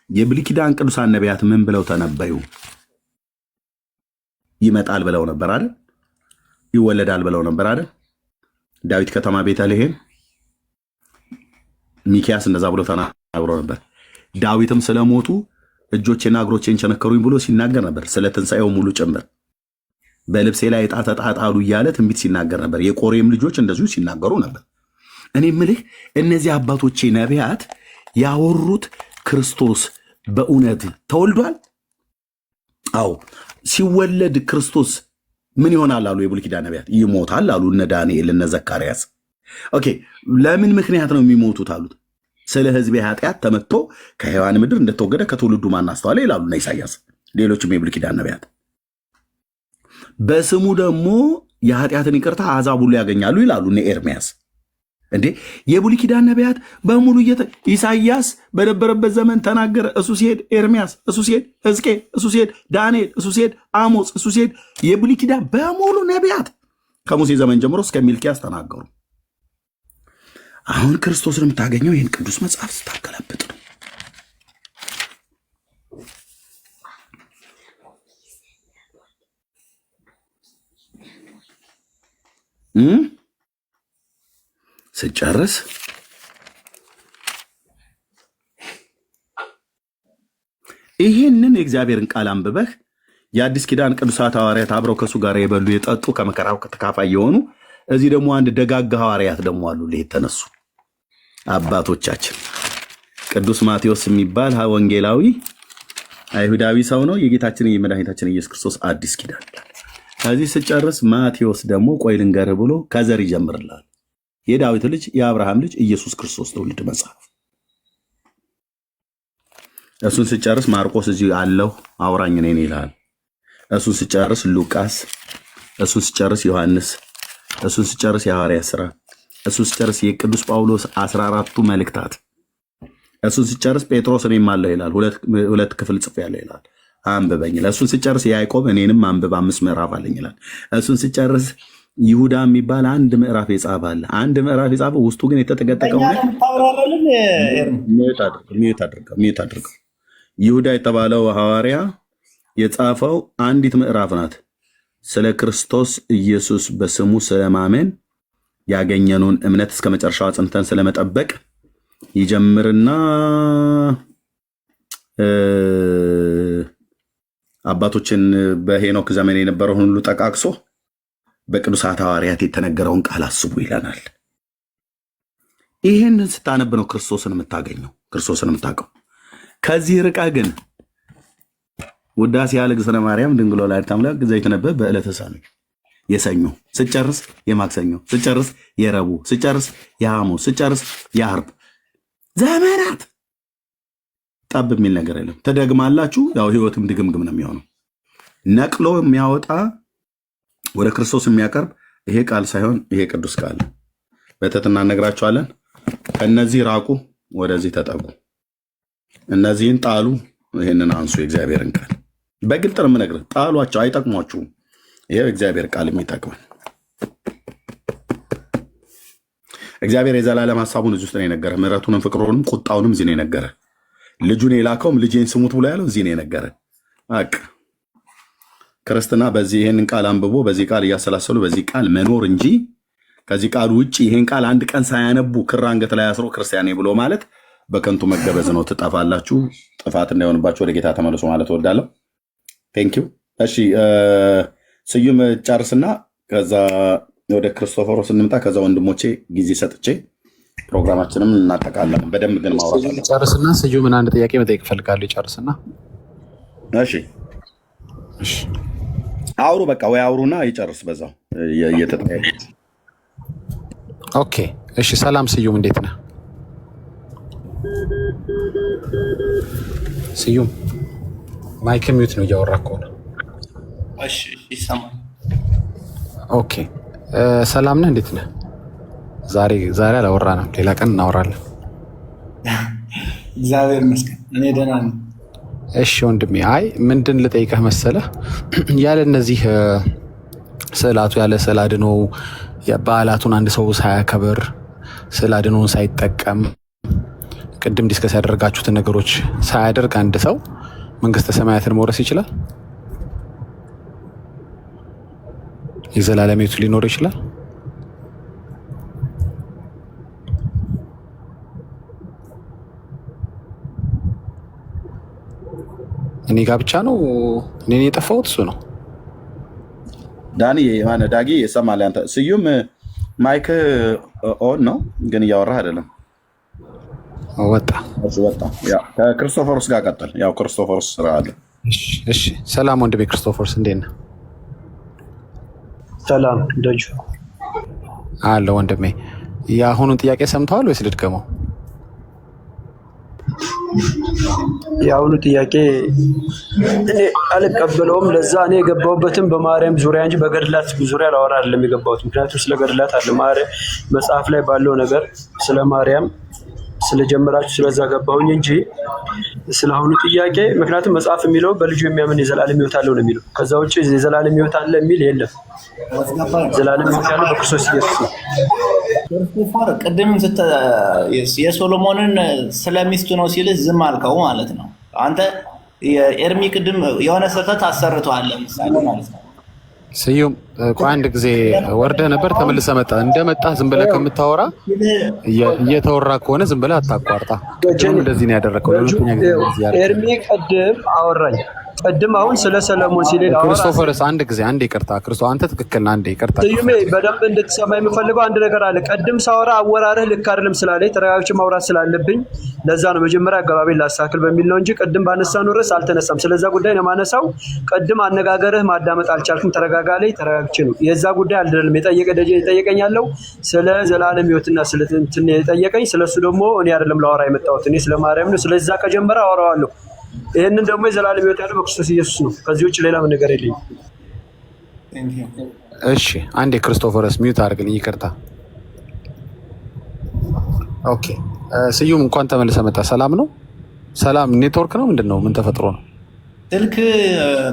የብሉይ ኪዳን ቅዱሳን ነቢያት ምን ብለው ተነበዩ? ይመጣል ብለው ነበር አይደል? ይወለዳል ብለው ነበር አይደል? ዳዊት ከተማ ቤተልሔም፣ ሚኪያስ እንደዛ ብሎ ተናግሮ ነበር። ዳዊትም ስለሞቱ እጆቼና እግሮቼን ቸነከሩኝ ብሎ ሲናገር ነበር። ስለ ትንሣኤው ሙሉ ጭምር በልብሴ ላይ ዕጣ ተጣጣሉ እያለ ትንቢት ሲናገር ነበር። የቆሬም ልጆች እንደዚሁ ሲናገሩ ነበር። እኔ ምልህ እነዚህ አባቶቼ ነቢያት ያወሩት ክርስቶስ በእውነት ተወልዷል? አዎ። ሲወለድ ክርስቶስ ምን ይሆናል አሉ የብሉይ ኪዳን ነቢያት? ይሞታል አሉ እነ ዳንኤል እነ ዘካርያስ። ኦኬ፣ ለምን ምክንያት ነው የሚሞቱት አሉት? ስለ ሕዝቤ ኃጢአት ተመትቶ ከሔዋን ምድር እንደተወገደ ከትውልዱ ማን አስተዋለ ይላሉ እነ ኢሳያስ፣ ሌሎችም የብሉይ ኪዳን ነቢያት። በስሙ ደግሞ የኃጢአትን ይቅርታ አሕዛብ ሁሉ ያገኛሉ ይላሉ እነ ኤርምያስ። እንዴ የብሉይ ኪዳን ነቢያት በሙሉ ኢሳያስ በነበረበት ዘመን ተናገረ፣ እሱ ሲሄድ ኤርምያስ፣ እሱ ሲሄድ ሕዝቅኤል፣ እሱ ሲሄድ ዳንኤል፣ እሱ ሲሄድ አሞጽ፣ እሱ ሲሄድ የብሉይ ኪዳን በሙሉ ነቢያት ከሙሴ ዘመን ጀምሮ እስከ ሚልኪያስ ተናገሩ። አሁን ክርስቶስን የምታገኘው ይህን ቅዱስ መጽሐፍ ስታገላብጥ ነው። ስጨርስ ይህንን የእግዚአብሔርን ቃል አንብበህ የአዲስ ኪዳን ቅዱሳት ሐዋርያት አብረው ከእሱ ጋር የበሉ የጠጡ ከመከራው ተካፋይ የሆኑ እዚህ ደግሞ አንድ ደጋግ ሐዋርያት ደግሞ አሉ የተነሱ አባቶቻችን። ቅዱስ ማቴዎስ የሚባል ወንጌላዊ አይሁዳዊ ሰው ነው። የጌታችን የመድኃኒታችን ኢየሱስ ክርስቶስ አዲስ ኪዳን ይላል። ከዚህ ስጨርስ ማቴዎስ ደግሞ ቆይ ልንገርህ ብሎ ከዘር ይጀምርላል። የዳዊት ልጅ የአብርሃም ልጅ ኢየሱስ ክርስቶስ ትውልድ መጽሐፍ። እሱን ስጨርስ ማርቆስ እዚህ አለሁ አውራኝ ነኝ ይላል። እሱን ስጨርስ ሉቃስ፣ እሱን ስጨርስ ዮሐንስ፣ እሱን ስጨርስ የሐዋርያት ሥራ፣ እሱን ስጨርስ የቅዱስ ጳውሎስ 14ቱ መልእክታት፣ እሱን ስጨርስ ጴጥሮስ እኔም አለሁ ይላል። ሁለት ክፍል ጽፌያለሁ ይላል። አንብበኝ ይላል። እሱን ስጨርስ ያዕቆብ እኔንም አንብብ 5 ምዕራፍ አለኝ ይላል። እሱን ስጨርስ ይሁዳ የሚባል አንድ ምዕራፍ የጻፈ አለ። አንድ ምዕራፍ የጻፈው ውስጡ ግን የተጠቀጠቀው ሚዩት አድርገው ይሁዳ የተባለው ሐዋርያ የጻፈው አንዲት ምዕራፍ ናት። ስለ ክርስቶስ ኢየሱስ በስሙ ስለማመን ያገኘነውን እምነት እስከ መጨረሻው አጽንተን ስለመጠበቅ ይጀምርና አባቶችን በሄኖክ ዘመን የነበረውን ሁሉ ጠቃቅሶ በቅዱሳት ሐዋርያት የተነገረውን ቃል አስቡ ይለናል። ይህንን ስታነብ ነው ክርስቶስን የምታገኘው፣ ክርስቶስን የምታውቀው። ከዚህ ርቃ ግን ውዳሴ ያለ እግዝእትነ ማርያም ድንግል ወላዲተ አምላክ ዘይትነበብ በዕለተ ሰኑይ የሰኞ ስጨርስ የማክሰኞ ስጨርስ የረቡዕ ስጨርስ የሐሙስ ስጨርስ የዓርብ ዘመናት ጠብ የሚል ነገር የለም። ተደግማላችሁ። ያው ህይወትም ድግምግም ነው የሚሆነው። ነቅሎ የሚያወጣ ወደ ክርስቶስ የሚያቀርብ ይሄ ቃል ሳይሆን ይሄ ቅዱስ ቃል በትህትና እነግራችኋለን። ከነዚህ ራቁ፣ ወደዚህ ተጠጉ። እነዚህን ጣሉ፣ ይሄንን አንሱ። የእግዚአብሔርን ቃል በግልጥ ነው የምነግርህ። ጣሏቸው፣ አይጠቅሟችሁም። ይሄ እግዚአብሔር ቃል የሚጠቅመን እግዚአብሔር የዘላለም ሐሳቡን እዚህ ውስጥ ነው የነገረ። ምሕረቱንም ፍቅሩንም ቁጣውንም እዚህ ነው የነገረ። ልጁን የላከውም ልጄን ስሙት ብሎ ያለው እዚህ ነው የነገረ። በቃ ክርስትና በዚህ ይሄንን ቃል አንብቦ በዚህ ቃል እያሰላሰሉ በዚህ ቃል መኖር እንጂ ከዚህ ቃል ውጭ ይሄን ቃል አንድ ቀን ሳያነቡ ክር አንገት ላይ አስሮ ክርስቲያኔ ብሎ ማለት በከንቱ መገበዝ ነው። ትጠፋላችሁ። ጥፋት እንዳይሆንባችሁ ወደ ጌታ ተመለሱ ማለት እወዳለሁ። ቴንኪው። እሺ ስዩም ጨርስና ከዛ ወደ ክርስቶፎሮስ እንምጣ። ከዛ ወንድሞቼ ጊዜ ሰጥቼ ፕሮግራማችንም እናጠቃለን። በደንብ ግን ማውራት አለ። ጨርስና ስዩምን አንድ ጥያቄ መጠየቅ እፈልጋለሁ። ጨርስና እሺ አውሩ። በቃ ወይ አውሩና ይጨርስ በዛው እየተጠያየቁ። ኦኬ እሺ። ሰላም ስዩም፣ እንዴት ነህ? ስዩም ማይክ ሚዩት ነው፣ እያወራህ ከሆነ። እሺ ይሰማል። ኦኬ ሰላም ነህ? እንዴት ነህ? ዛሬ አላወራንም፣ ሌላ ቀን እናወራለን። እግዚአብሔር ይመስገን እኔ ደህና ነኝ። እሺ ወንድሜ፣ አይ ምንድን ልጠይቀህ መሰለህ፣ ያለ እነዚህ ስዕላቱ ያለ ስዕል አድኖ በዓላቱን አንድ ሰው ሳያከብር ስዕል አድኖውን ሳይጠቀም ቅድም ዲስከስ ያደረጋችሁትን ነገሮች ሳያደርግ አንድ ሰው መንግስተ ሰማያትን መውረስ ይችላል? የዘላለም ሕይወት ሊኖር ይችላል? እኔ ጋ ብቻ ነው እኔ የጠፋሁት? እሱ ነው ዳኒ ማነ ዳጊ ይሰማል። አንተ ስዩም ማይክ ኦን ነው ግን እያወራህ አይደለም። ወጣ። ያ ከክርስቶፎሮስ ጋር ቀጥል። ያው ክርስቶፎሮስ ስራ አለ። እሺ ሰላም ወንድሜ ክርስቶፎሮስ፣ እንዴት ነህ? ሰላም ደጁ አለ ወንድሜ። የአሁኑን ጥያቄ ሰምተዋል ወይስ ልድገመው? የአሁኑ ጥያቄ እኔ አልቀበለውም። ለዛ እኔ የገባሁበትም በማርያም ዙሪያ እንጂ በገድላት ዙሪያ ላወራ አይደለም የገባሁት። ምክንያቱም ስለ ገድላት አለ ማርያም መጽሐፍ ላይ ባለው ነገር ስለ ማርያም ስለጀመራችሁ ስለዛ ገባሁኝ እንጂ ስለ አሁኑ ጥያቄ፣ ምክንያቱም መጽሐፍ የሚለው በልጁ የሚያምን የዘላለም ሕይወት አለው ነው የሚለው። ከዛ ውጭ የዘላለም ሕይወት አለ የሚል የለም። ዘላለም ሕይወት ያለው በክርስቶስ ኢየሱስ ነው። ክርስቶፎር ቅድም የሶሎሞንን ስለሚስቱ ነው ሲልህ ዝም አልከው ማለት ነው። አንተ የኤርሚ ቅድም የሆነ ስህተት አሰርተዋል ለምሳሌ ማለት ነው። ስዩም ቆይ አንድ ጊዜ ወርደህ ነበር ተመልሰህ መጣ። እንደመጣህ ዝም ብለህ ከምታወራ እየተወራ ከሆነ ዝም ብለህ አታቋርጣ። እንደዚህ ነው ያደረከው። ለሁለተኛ ጊዜ እንደዚህ ያደረከው ኤርሚ ቅድም አወራኝ። ቅድም አሁን ስለ ሰለሞን ሲል ክርስቶፈርስ አንድ ጊዜ አንዴ ይቅርታ፣ ክርስቶ አንተ ትክክል ነህ። አንዴ ይቅርታ ስዩሜ፣ በደንብ እንድትሰማ የምፈልገው አንድ ነገር አለ። ቅድም ሳወራ አወራርህ ልክ አይደለም ስላለኝ ተረጋግቼ ማውራት ስላለብኝ ለዛ ነው መጀመሪያ አገባቤን ላስተካክል በሚል ነው እንጂ ቅድም ባነሳነው ርዕስ አልተነሳም። ስለዛ ጉዳይ ነው የማነሳው። ቅድም አነጋገርህ ማዳመጥ አልቻልኩም። ተረጋጋ ላይ ተረጋግቼ ነው የዛ ጉዳይ አይደለም የጠየቀ ደጀ የጠየቀኛለው ስለ ዘላለም ሕይወትና ስለ እንትን የጠየቀኝ ስለሱ ደግሞ እኔ አይደለም ላወራ የመጣሁት እኔ ስለ ማርያም ነው። ስለዛ ከጀመረ አወራዋለሁ። ይሄንን ደግሞ የዘላለም ሕይወት ያለው በክርስቶስ ኢየሱስ ነው። ከዚህ ውጭ ሌላ ምን ነገር የለኝም። እሺ አንዴ ክርስቶፈርስ ሚውት አድርግልኝ። ይቅርታ። ኦኬ ስዩም እንኳን ተመልሰህ መጣ። ሰላም ነው? ሰላም ኔትወርክ ነው ምንድን ነው? ምን ተፈጥሮ ነው? ስልክ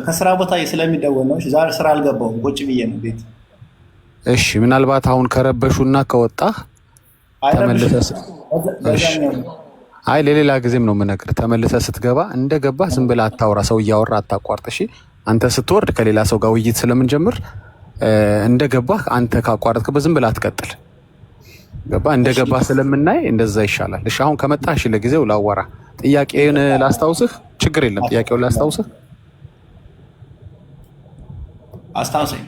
ከስራ ቦታ ስለሚደወል ነው። ዛሬ ስራ አልገባሁም፣ ቁጭ ብዬ ነው ቤት። እሺ ምናልባት አሁን ከረበሹና ከወጣህ ተመልሰህ አይ ለሌላ ጊዜም ነው የምነግርህ። ተመልሰህ ስትገባ እንደገባህ ዝም ብለህ አታውራ። ሰው እያወራ አታቋርጥ። እሺ አንተ ስትወርድ ከሌላ ሰው ጋር ውይይት ስለምንጀምር እንደገባህ አንተ ካቋረጥክበት ዝም ብለህ አትቀጥል። ገባህ? እንደገባህ ስለምናይ እንደዛ ይሻላል። እሺ አሁን ከመጣህ እሺ ለጊዜው ላዋራ። ጥያቄውን ላስታውስህ። ችግር የለም። ጥያቄውን ላስታውስህ። አስታውሰኝ።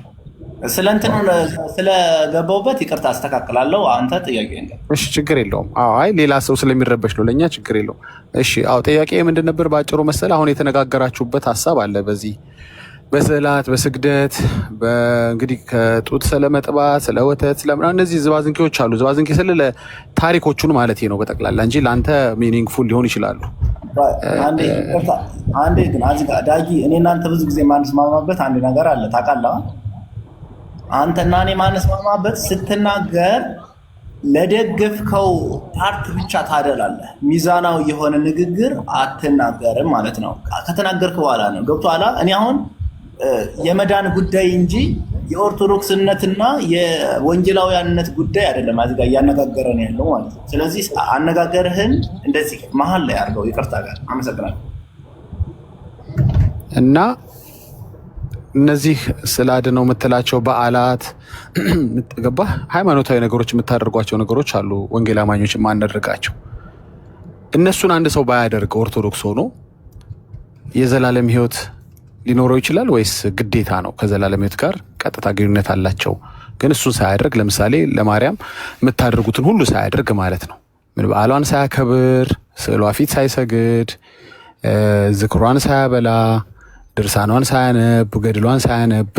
ስለገባሁበት ይቅርታ አስተካክላለሁ። አንተ ጥያቄ እንደ እሺ ችግር የለውም። አይ ሌላ ሰው ስለሚረበሽ ነው፣ ለእኛ ችግር የለውም። እሺ ጥያቄ ምንድን ነበር ባጭሩ መሰለህ? አሁን የተነጋገራችሁበት ሀሳብ አለ በዚህ በስዕላት በስግደት እንግዲህ ከጡት ስለመጥባት ስለ ወተት ስለምናምን እነዚህ ዝባዝንኬዎች አሉ። ዝባዝንኬ ስለ ታሪኮቹን ማለት ነው በጠቅላላ እንጂ ለአንተ ሚኒንግፉል ሊሆን ይችላሉ። አንዴ ግን ዳጊ እኔ እናንተ ብዙ ጊዜ ማንስማማበት አንድ ነገር አለ ታውቃለህ። አንተና እኔ ማንስማማበት ስትናገር ለደገፍከው ፓርት ብቻ ታደላለህ። ሚዛናዊ የሆነ ንግግር አትናገርም ማለት ነው። ከተናገርክ በኋላ ነው ገብቶሃል። እኔ አሁን የመዳን ጉዳይ እንጂ የኦርቶዶክስነትና የወንጌላውያንነት ጉዳይ አይደለም እዚህ ጋር እያነጋገረን ያለው ማለት ነው። ስለዚህ አነጋገርህን እንደዚህ መሀል ላይ አድርገው። ይቅርታ ጋር አመሰግናለሁ። እና እነዚህ ስለ አድነው የምትላቸው በዓላት ገባህ? ሃይማኖታዊ ነገሮች የምታደርጓቸው ነገሮች አሉ፣ ወንጌል አማኞች የማናደርጋቸው። እነሱን አንድ ሰው ባያደርግ ኦርቶዶክስ ሆኖ የዘላለም ሕይወት ሊኖረው ይችላል ወይስ ግዴታ ነው? ከዘላለም ሕይወት ጋር ቀጥታ ግንኙነት አላቸው። ግን እሱን ሳያደርግ ለምሳሌ ለማርያም የምታደርጉትን ሁሉ ሳያደርግ ማለት ነው። ምን በዓሏን ሳያከብር፣ ስዕሏ ፊት ሳይሰግድ፣ ዝክሯን ሳያበላ፣ ድርሳኗን ሳያነብ፣ ገድሏን ሳያነብ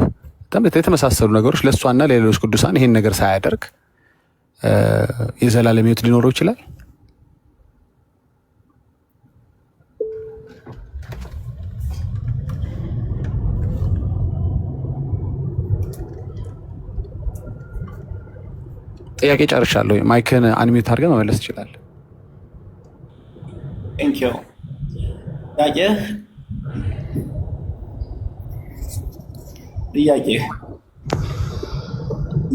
የተመሳሰሉ ነገሮች ለእሷና ለሌሎች ቅዱሳን ይሄን ነገር ሳያደርግ የዘላለም ሕይወት ሊኖረው ይችላል? ጥያቄ ጨርሻለሁ። ማይክን አንሚዩት አድርገህ መመለስ ትችላለህ። ቴንኪው። ጥያቄ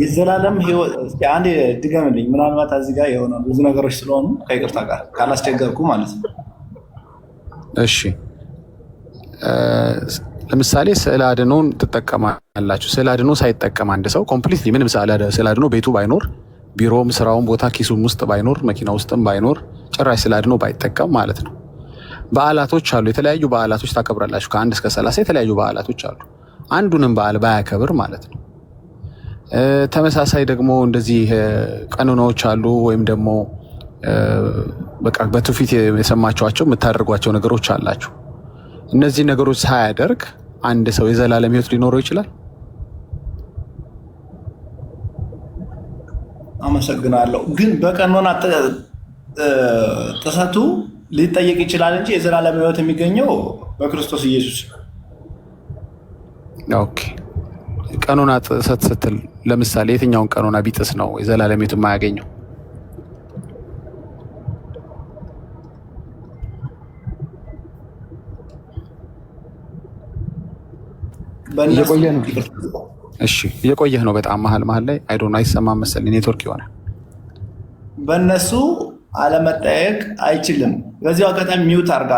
የዘላለም ሕይወት እስኪ አንዴ ድገምልኝ። ምናልባት እዚህ ጋር የሆነ ብዙ ነገሮች ስለሆኑ ከይቅርታ ጋር ካላስቸገርኩ ማለት ነው። እሺ ለምሳሌ ስዕል አድኖን ትጠቀማላችሁ። ስዕል አድኖ ሳይጠቀም አንድ ሰው ኮምፕሊትሊ ምንም ስዕል አድኖ ቤቱ ባይኖር፣ ቢሮም ስራውን ቦታ ኪሱም ውስጥ ባይኖር፣ መኪና ውስጥም ባይኖር፣ ጭራሽ ስዕል አድኖ ባይጠቀም ማለት ነው። በዓላቶች አሉ፣ የተለያዩ በዓላቶች ታከብራላችሁ። ከ1 እስከ 30 የተለያዩ በዓላቶች አሉ። አንዱንም በዓል ባያከብር ማለት ነው። ተመሳሳይ ደግሞ እንደዚህ ቀኖናዎች አሉ፣ ወይም ደግሞ በቃ በትውፊት የሰማችኋቸው የምታደርጓቸው ነገሮች አላችሁ። እነዚህ ነገሮች ሳያደርግ አንድ ሰው የዘላለም ሕይወት ሊኖረው ይችላል? አመሰግናለሁ። ግን በቀኖና ጥሰቱ ሊጠየቅ ይችላል እንጂ የዘላለም ሕይወት የሚገኘው በክርስቶስ ኢየሱስ። ኦኬ። ቀኖና ጥሰት ስትል ለምሳሌ የትኛውን ቀኖና ቢጥስ ነው የዘላለም ሕይወት የማያገኘው? እሺ እየቆየህ ነው በጣም መሀል ላይ አይዶን አይሰማም መሰለኝ፣ ኔትወርክ ይሆናል። በእነሱ አለመጠየቅ አይችልም። በዚሁ አጋጣሚ ሚውት አድርጋ።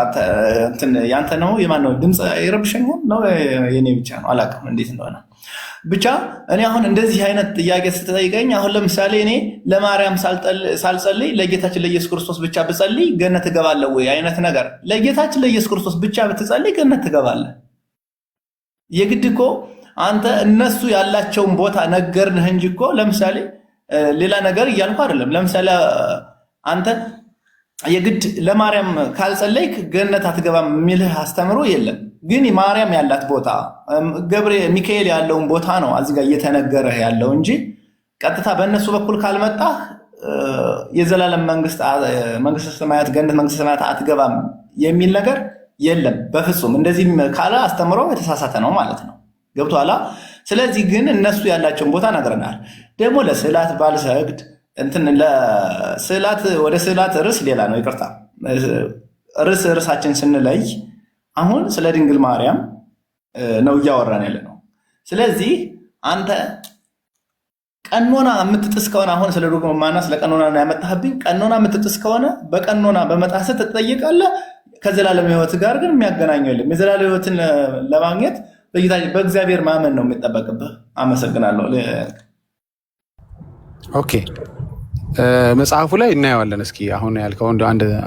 ያንተ ነው የማን ነው ድምፅ ይረብሸኛል ነው የኔ ብቻ ነው አላውቅም እንዴት እንደሆነ። ብቻ እኔ አሁን እንደዚህ አይነት ጥያቄ ስትጠይቀኝ አሁን ለምሳሌ እኔ ለማርያም ሳልጸልይ ለጌታችን ለኢየሱስ ክርስቶስ ብቻ ብጸልይ ገነት ትገባለህ ወይ አይነት ነገር። ለጌታችን ለኢየሱስ ክርስቶስ ብቻ ብትጸልይ ገነት ትገባለህ። የግድ እኮ አንተ እነሱ ያላቸውን ቦታ ነገርንህ እንጂ እኮ ለምሳሌ ሌላ ነገር እያልኩ አይደለም። ለምሳሌ አንተ የግድ ለማርያም ካልጸለይክ ገነት አትገባም የሚልህ አስተምሮ የለም። ግን ማርያም ያላት ቦታ ገብርኤል ሚካኤል ያለውን ቦታ ነው እዚህ ጋር እየተነገረህ ያለው እንጂ ቀጥታ በእነሱ በኩል ካልመጣህ የዘላለም መንግስተ ሰማያት ገነት መንግስተ ሰማያት አትገባም የሚል ነገር የለም በፍጹም። እንደዚህም ካለ አስተምሮ የተሳሳተ ነው ማለት ነው። ገብቶሃል? ስለዚህ ግን እነሱ ያላቸውን ቦታ ነግረናል። ደግሞ ለስዕላት ባልሰግድ እንትን ለስዕላት ወደ ስዕላት ርዕስ ሌላ ነው። ይቅርታ ርዕሳችን ስንለይ አሁን ስለ ድንግል ማርያም ነው እያወራን ያለ ነው። ስለዚህ አንተ ቀኖና የምትጥስ ከሆነ አሁን ስለ ዶግማና ስለ ቀኖና ነው ያመጣህብኝ። ቀኖና የምትጥስ ከሆነ በቀኖና በመጣስ ትጠየቃለህ። ከዘላለም ሕይወት ጋር ግን የሚያገናኘው የለም። የዘላለም ሕይወትን ለማግኘት በእግዚአብሔር ማመን ነው የሚጠበቅብህ። አመሰግናለሁ። ኦኬ መጽሐፉ ላይ እናየዋለን። እስኪ አሁን ያልከው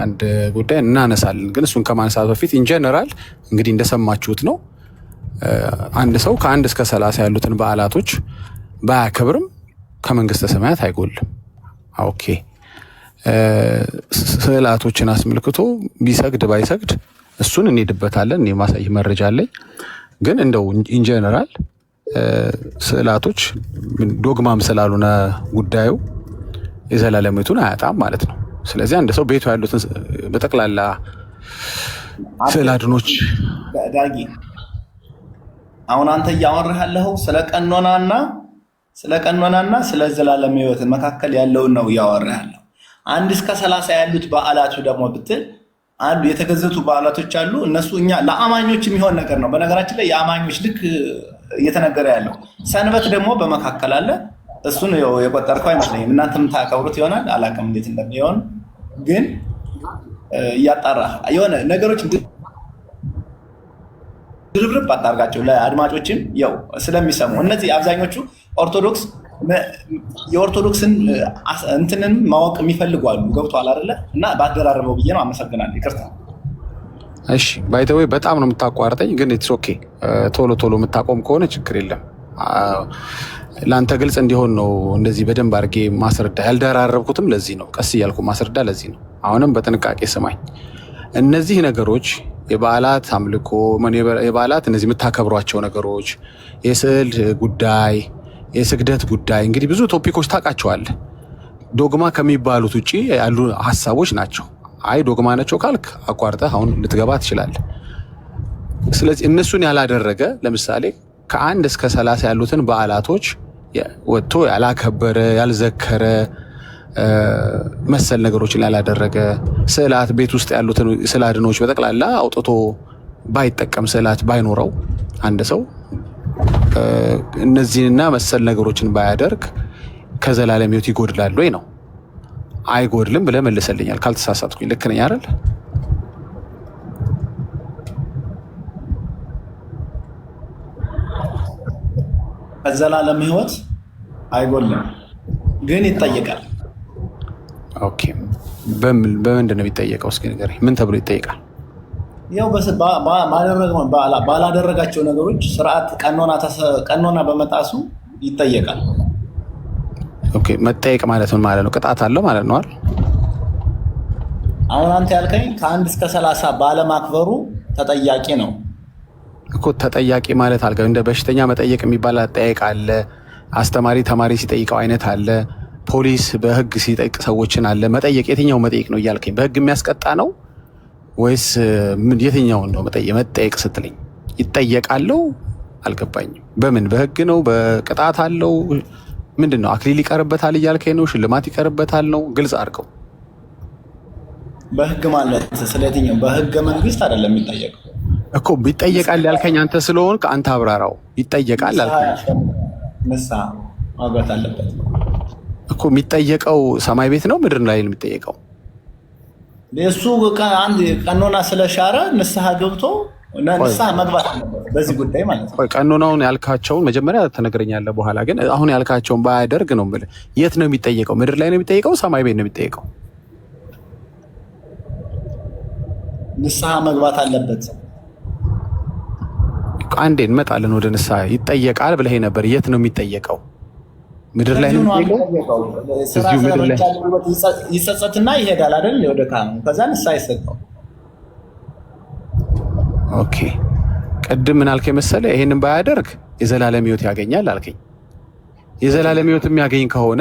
አንድ ጉዳይ እናነሳለን። ግን እሱን ከማንሳት በፊት ኢንጀነራል እንግዲህ እንደሰማችሁት ነው አንድ ሰው ከ1 እስከ 30 ያሉትን በዓላቶች ባያከብርም ከመንግስተ ሰማያት አይጎልም። ኦኬ ስዕላቶችን አስመልክቶ ቢሰግድ ባይሰግድ እሱን እንሄድበታለን። እኔ ማሳይ መረጃ አለኝ። ግን እንደው ኢንጀነራል ስዕላቶች ዶግማም ስላልሆነ ጉዳዩ የዘላለም ሕይወቱን አያጣም ማለት ነው። ስለዚህ አንድ ሰው ቤቱ ያሉትን በጠቅላላ ስዕል አድኖች ዳጊ አሁን አንተ እያወራህ ያለኸው ስለ ቀኖናና ስለ ዘላለም ሕይወት መካከል ያለውን ነው እያወራህ ያለው። 1 እስከ 30 ያሉት በዓላቱ ደግሞ ብትል አሉ የተገዘቱ በዓላቶች አሉ። እነሱ እኛ ለአማኞች የሚሆን ነገር ነው። በነገራችን ላይ የአማኞች ልክ እየተነገረ ያለው ሰንበት ደግሞ በመካከል አለ። እሱን የቆጠርከው አይመስለኝም። እናንተም ታከብሩት ይሆናል አላውቅም እንዴት እንደሚሆን ግን እያጣራህ የሆነ ነገሮች ድርብርብ አጣርጋቸው ለአድማጮችም ያው ስለሚሰሙ እነዚህ አብዛኞቹ ኦርቶዶክስ የኦርቶዶክስን እንትንን ማወቅ የሚፈልጉ አሉ። ገብቶሃል አይደለ? እና ባደራረበው ብዬ ነው። አመሰግናለሁ። ይቅርታ። እሺ ባይ ዘ ወይ በጣም ነው የምታቋርጠኝ፣ ግን ኢትስ ኦኬ። ቶሎ ቶሎ የምታቆም ከሆነ ችግር የለም። ለአንተ ግልጽ እንዲሆን ነው እንደዚህ በደንብ አድርጌ ማስረዳ ያልደራረብኩትም ለዚህ ነው። ቀስ እያልኩ ማስረዳ ለዚህ ነው። አሁንም በጥንቃቄ ስማኝ። እነዚህ ነገሮች የበዓላት አምልኮ የበዓላት እነዚህ የምታከብሯቸው ነገሮች የስዕል ጉዳይ የስግደት ጉዳይ እንግዲህ ብዙ ቶፒኮች ታውቃቸዋለህ። ዶግማ ከሚባሉት ውጪ ያሉ ሀሳቦች ናቸው። አይ ዶግማ ናቸው ካልክ አቋርጠህ አሁን ልትገባ ትችላለህ። ስለዚህ እነሱን ያላደረገ ለምሳሌ ከ1 እስከ 30 ያሉትን በዓላቶች ወጥቶ ያላከበረ ያልዘከረ መሰል ነገሮችን ያላደረገ ስዕላት ቤት ውስጥ ያሉትን ስዕል አድኖች በጠቅላላ አውጥቶ ባይጠቀም ስዕላት ባይኖረው አንድ ሰው እነዚህንና መሰል ነገሮችን ባያደርግ ከዘላለም ሕይወት ይጎድላል ወይ ነው? አይጎድልም ብለህ መልሰልኛል ካልተሳሳትኩኝ። ልክ ነኝ አይደል? ከዘላለም ሕይወት አይጎልም ግን ይጠየቃል። ኦኬ በምንድን ነው የሚጠየቀው? እስኪ ንገረኝ። ምን ተብሎ ይጠየቃል? ያው ባላደረጋቸው ነገሮች ስርዓት ቀኖና በመጣሱ ይጠየቃል። ኦኬ መጠየቅ ማለት ምን ማለት ነው? ቅጣት አለው ማለት ነው አይደል? አሁን አንተ ያልከኝ ከ1 እስከ 30 ባለማክበሩ ተጠያቂ ነው እኮ። ተጠያቂ ማለት አልገ እንደ በሽተኛ መጠየቅ የሚባል አጠያየቅ አለ። አስተማሪ ተማሪ ሲጠይቀው አይነት አለ። ፖሊስ በህግ ሲጠይቅ ሰዎችን አለ። መጠየቅ የትኛው መጠየቅ ነው እያልከኝ? በህግ የሚያስቀጣ ነው ወይስ የትኛውን ነው መጠየቅ ስትለኝ? ይጠየቃለው አልገባኝም። በምን በህግ ነው? በቅጣት አለው? ምንድን ነው? አክሊል ይቀርበታል እያልከኝ ነው? ሽልማት ይቀርበታል ነው? ግልጽ አድርገው። በህግ ማለት ስለየትኛው? በህገ መንግስት አይደለም የሚጠየቀው እኮ። ይጠየቃል ያልከኝ አንተ ስለሆንክ አንተ አብራራው። ይጠየቃል አልከኝ። ንስሐ ማግባት አለበት እኮ። የሚጠየቀው ሰማይ ቤት ነው ምድር ላይ ነው የሚጠየቀው? እሱ አንድ ቀኖና ስለሻረ ንስሐ ገብቶ ንስሐ መግባት አለበት በዚህ ጉዳይ ማለት ነው። ቀኖናውን ያልካቸውን መጀመሪያ ተነግረኛለህ። በኋላ ግን አሁን ያልካቸውን ባያደርግ ነው የምልህ። የት ነው የሚጠየቀው? ምድር ላይ ነው የሚጠየቀው? ሰማይ ቤት ነው የሚጠየቀው? ንስሐ መግባት አለበት። አንዴ እንመጣለን ወደ ንስሐ። ይጠየቃል ብለህ ነበር። የት ነው የሚጠየቀው? ምድር ላይ ነው የሚጠየቀው? እዚሁ ምድር ላይ ይጸጸትና ይሄዳል አይደል? ወደ ካህኑ ከዛ ንስሐ ይሰጠው። ኦኬ ቅድም ምን አልከኝ መሰለህ? ይሄንን ባያደርግ የዘላለም ሕይወት ያገኛል አልከኝ። የዘላለም ሕይወት የሚያገኝ ከሆነ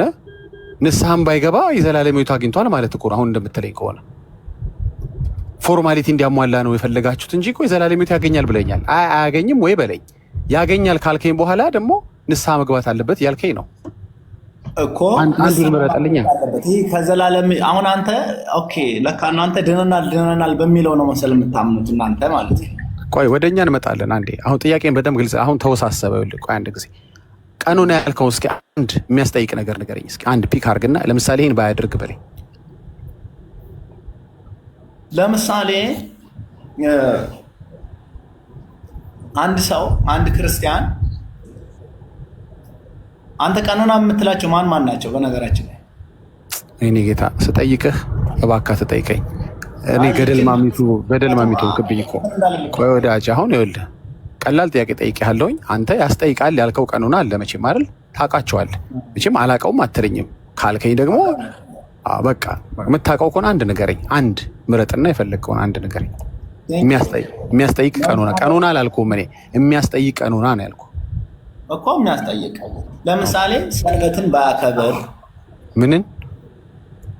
ንስሐም ባይገባ የዘላለም ሕይወት አግኝቷል ማለት እኮ ነው። አሁን እንደምትለኝ ከሆነ ፎርማሊቲ እንዲያሟላ ነው የፈለጋችሁት እንጂ እኮ የዘላለም ሕይወት ያገኛል ብለኛል። አያገኝም ወይ በለኝ። ያገኛል ካልከኝ በኋላ ደግሞ ንስሐ መግባት አለበት ያልከኝ ነው እኮ። አንዱን ምረጥልኛ። ይሄ ከዘላለም አሁን አንተ ኦኬ ለካ እናንተ ድነናል በሚለው ነው መሰል የምታምኑት እናንተ ማለት ነው። ቆይ ወደኛ እንመጣለን። አንዴ አሁን ጥያቄን በደንብ ግልጽ። አሁን ተወሳሰበ። ቆይ አንድ ጊዜ ቀኑን ያልከው እስኪ አንድ የሚያስጠይቅ ነገር ንገረኝ እስኪ። አንድ ፒክ አድርግና ለምሳሌ ይሄን ባያደርግ በለኝ። ለምሳሌ አንድ ሰው አንድ ክርስቲያን አንተ ቀኑና የምትላቸው ማን ናቸው? በነገራችን ላይ እኔ ጌታ ስጠይቅህ እባክህ ተጠይቀኝ። እኔ ገደል ማሚቱ ክብኝ እኮ። ቆይ ወዳጅ አሁን ይኸውልህ ቀላል ጥያቄ ጠይቄሃለሁኝ። አንተ ያስጠይቃል ያልከው ቀኑና አለ መቼም አይደል? ታውቃቸዋለህ መቼም። አላውቀውም አትለኝም ካልከኝ ደግሞ በቃ የምታውቀው ከሆነ አንድ ንገረኝ። አንድ ምረጥና የፈለግከውን አንድ ንገረኝ። የሚያስጠይቅ ቀኑና አላልኩም እኔ። የሚያስጠይቅ ቀኑና ነው ያልኩህ እኮ። የሚያስጠይቅ ለምሳሌ ሰንበትን ባያከብር ምንን?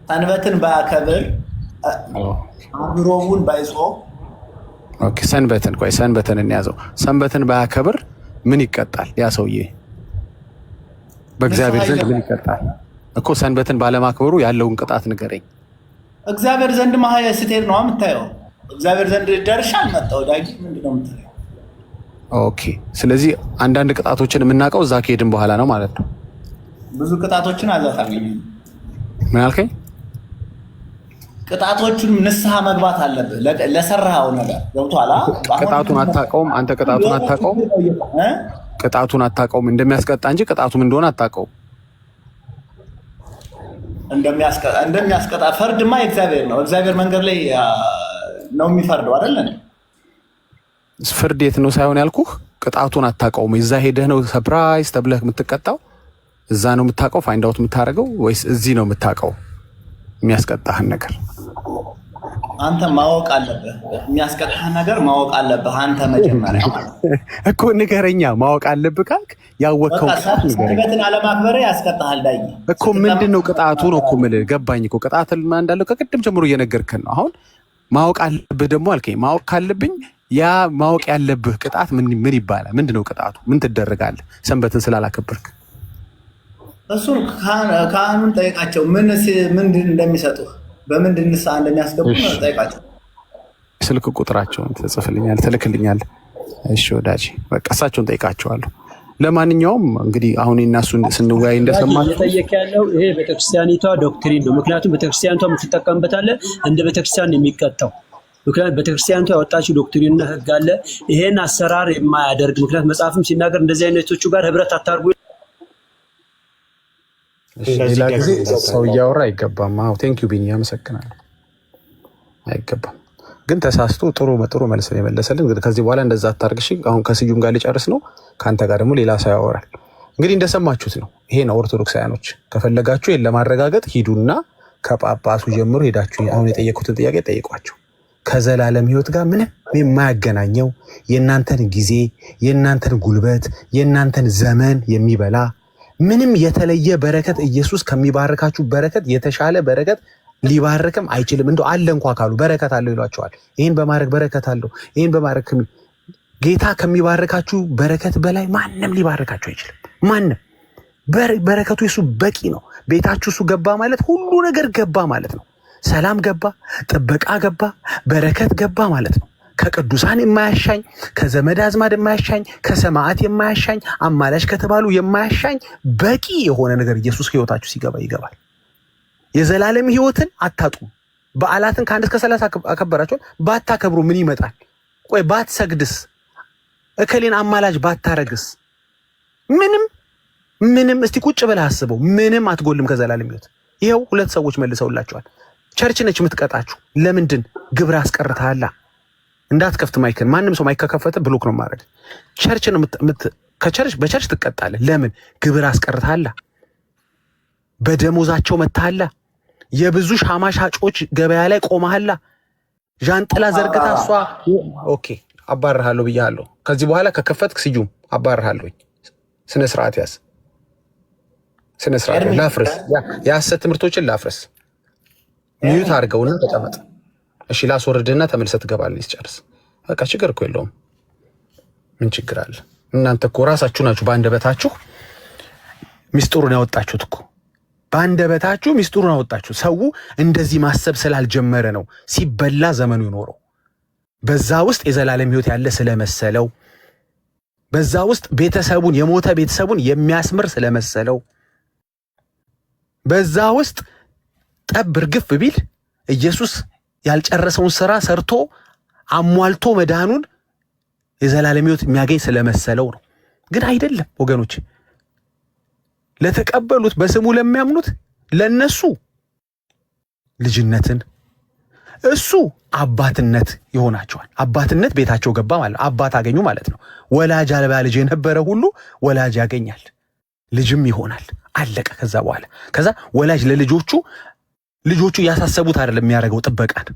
ሰንበትን ባያከብር አብሮውን ባይጾም። ኦኬ ሰንበትን እንያዘው። ሰንበትን ባያከብር ምን ይቀጣል ያ ሰውዬ? በእግዚአብሔር ዘንድ ምን ይቀጣል እኮ? ሰንበትን ባለማክበሩ ያለውን ቅጣት ንገረኝ። እግዚአብሔር ዘንድ ስትሄድ ነው የምታየው። እግዚአብሔር ዘንድ ደርሻ አልመጣው ዳጊ ምንድን ነው የምታየው? ኦኬ ስለዚህ አንዳንድ ቅጣቶችን የምናውቀው እዛ ከሄድን በኋላ ነው ማለት ነው። ብዙ ቅጣቶችን አዛታገኝ። ምን አልከኝ? ቅጣቶቹን ንስሐ መግባት አለብህ ለሰራኸው ነገር ገብቶሃል። ቅጣቱን አታውቀውም አንተ። ቅጣቱን አታውቀውም እንደሚያስቀጣ እንጂ ቅጣቱም እንደሆነ አታውቀውም። እንደሚያስቀጣ ፈርድማ የእግዚአብሔር ነው። እግዚአብሔር መንገድ ላይ ነው የሚፈርደው አይደል? ፍርድ የት ነው ሳይሆን ያልኩህ ቅጣቱን አታውቀውም። እዛ ሄደህ ነው ሰርፕራይዝ ተብለህ የምትቀጣው? እዛ ነው የምታውቀው ፋይንድ አውት የምታደርገው ወይስ እዚህ ነው የምታውቀው የሚያስቀጣህን ነገር? አንተ ማወቅ አለብህ። የሚያስቀጣህን ነገር ማወቅ አለብህ አንተ መጀመሪያ እኮ ንገረኛ። ማወቅ አለብህ ካልክ ያወቅኸው ቅጣት ንገረኝ። ሰንበትን አለማክበር ያስቀጣሃል ዳይ እኮ። ምንድን ነው ቅጣቱ ነው እኮ የምልህ። ገባኝ እኮ ቅጣት እንዳለው ከቅድም ጀምሮ እየነገርክን ነው። አሁን ማወቅ አለብህ ደግሞ አልከኝ። ማወቅ ካለብኝ ያ ማወቅ ያለብህ ቅጣት ምን ይባላል? ምንድን ነው ቅጣቱ? ምን ትደረጋለህ ሰንበትን ስላላከበርክ? እሱን ካህኑን ጠይቃቸው። ምንድን እንደሚሰጡህ በምንድን ንስሐ እንደሚያስገቡ ጠይቃቸው። ስልክ ቁጥራቸውን ትልክልኛለህ? እሺ ወዳጅ በቃ እሳቸውን ጠይቃቸዋለሁ። ለማንኛውም እንግዲህ አሁን እናሱ ስንወያይ እንደሰማችሁ እየጠየቀ ያለው ይሄ ቤተክርስቲያኒቷ ዶክትሪን ነው። ምክንያቱም ቤተክርስቲያኒቷ የምትጠቀምበታለ እንደ ቤተክርስቲያን የሚቀጣው ምክንያቱም ቤተክርስቲያኒቷ ያወጣችው ዶክትሪንና ሕግ አለ። ይሄን አሰራር የማያደርግ ምክንያት መጽሐፍም ሲናገር እንደዚህ አይነቶቹ ጋር ህብረት አታርጉ። ሌላ ጊዜ ሰው እያወራ አይገባም። አዎ ቴንኪዩ ቢኒ አመሰግናለሁ። አይገባም ግን ተሳስቶ ጥሩ መልስ ነው የመለሰልን። ከዚህ በኋላ እንደዛ አታርግሽ። አሁን ከስዩም ጋር ሊጨርስ ነው። ከአንተ ጋር ደግሞ ሌላ ሰው ያወራል። እንግዲህ እንደሰማችሁት ነው። ይሄ ነው ኦርቶዶክሳውያኖች። ከፈለጋችሁ ይሄን ለማረጋገጥ ሂዱና ከጳጳሱ ጀምሮ ሄዳችሁ አሁን የጠየቁትን ጥያቄ ጠይቋቸው። ከዘላለም ሕይወት ጋር ምንም የማያገናኘው የእናንተን ጊዜ፣ የእናንተን ጉልበት፣ የእናንተን ዘመን የሚበላ ምንም የተለየ በረከት ኢየሱስ ከሚባርካችሁ በረከት የተሻለ በረከት ሊባርክም አይችልም። እንደው አለ እንኳ ካሉ በረከት አለው ይሏቸዋል። ይህን በማድረግ በረከት አለው። ይህን በማድረግ ጌታ ከሚባርካችሁ በረከት በላይ ማንም ሊባርካችሁ አይችልም። ማንም በረከቱ የሱ በቂ ነው። ቤታችሁ እሱ ገባ ማለት ሁሉ ነገር ገባ ማለት ነው። ሰላም ገባ፣ ጥበቃ ገባ፣ በረከት ገባ ማለት ነው። ከቅዱሳን የማያሻኝ፣ ከዘመድ አዝማድ የማያሻኝ፣ ከሰማዕት የማያሻኝ፣ አማላሽ ከተባሉ የማያሻኝ በቂ የሆነ ነገር ኢየሱስ ሕይወታችሁ ሲገባ ይገባል። የዘላለም ሕይወትን አታጡ። በዓላትን ከ1 እስከ 30 አከበራችኋል። ባታከብሩ ምን ይመጣል? ቆይ ባትሰግድስ እከሌን አማላጅ ባታረግስ ምንም እስቲ ቁጭ ብለህ አስበው። ምንም አትጎልም ከዘላለም ሕይወት። ይኸው 2 ሰዎች መልሰውላቸዋል። ቸርች ነች የምትቀጣችሁ። ለምንድን ግብር አስቀርተሃላ። እንዳትከፍት ማይክን። ማንም ሰው ማይክ ከከፈተ ብሎክ ነው ማድረግ። ቸርች ነው በቸርች ትቀጣለህ። ለምን ግብር አስቀርተሃላ። በደሞዛቸው መታሃላ። የብዙ ሻማ ሻጮች ገበያ ላይ ቆመሃላ። ዣንጥላ ዘርግታ እሷ ኦኬ አባርሃለሁ ብያለሁ። ከዚህ በኋላ ከከፈትክ ስዩም አባርሃለሁ። ስነ ስርዓት ያዝ። ስነ ስርዓት ላፍርስ። የሐሰት ትምህርቶችን ላፍርስ። ሚዩት አድርገውና ተቀመጥ። እሺ ላስወርድና ተመልሰህ ትገባለህ። ይጨርስ በቃ። ችግር እኮ የለውም። ምን ችግር አለ? እናንተ እኮ ራሳችሁ ናችሁ በአንደበታችሁ ሚስጥሩን ያወጣችሁት እኮ። በአንደበታችሁ ሚስጥሩን አወጣችሁ። ሰው እንደዚህ ማሰብ ስላልጀመረ ነው ሲበላ ዘመኑ ይኖረው። በዛ ውስጥ የዘላለም ሕይወት ያለ ስለመሰለው፣ በዛ ውስጥ ቤተሰቡን የሞተ ቤተሰቡን የሚያስምር ስለመሰለው፣ በዛ ውስጥ ጠብ እርግፍ ቢል ኢየሱስ ያልጨረሰውን ስራ ሰርቶ አሟልቶ መዳኑን የዘላለም ሕይወት የሚያገኝ ስለመሰለው ነው። ግን አይደለም ወገኖች። ለተቀበሉት በስሙ ለሚያምኑት ለነሱ ልጅነትን እሱ አባትነት ይሆናቸዋል። አባትነት ቤታቸው ገባ ማለት አባት አገኙ ማለት ነው። ወላጅ አልባ ልጅ የነበረ ሁሉ ወላጅ ያገኛል፣ ልጅም ይሆናል። አለቀ። ከዛ በኋላ ወላጅ ለልጆቹ ያሳሰቡት አይደለም የሚያደርገው ጥበቃን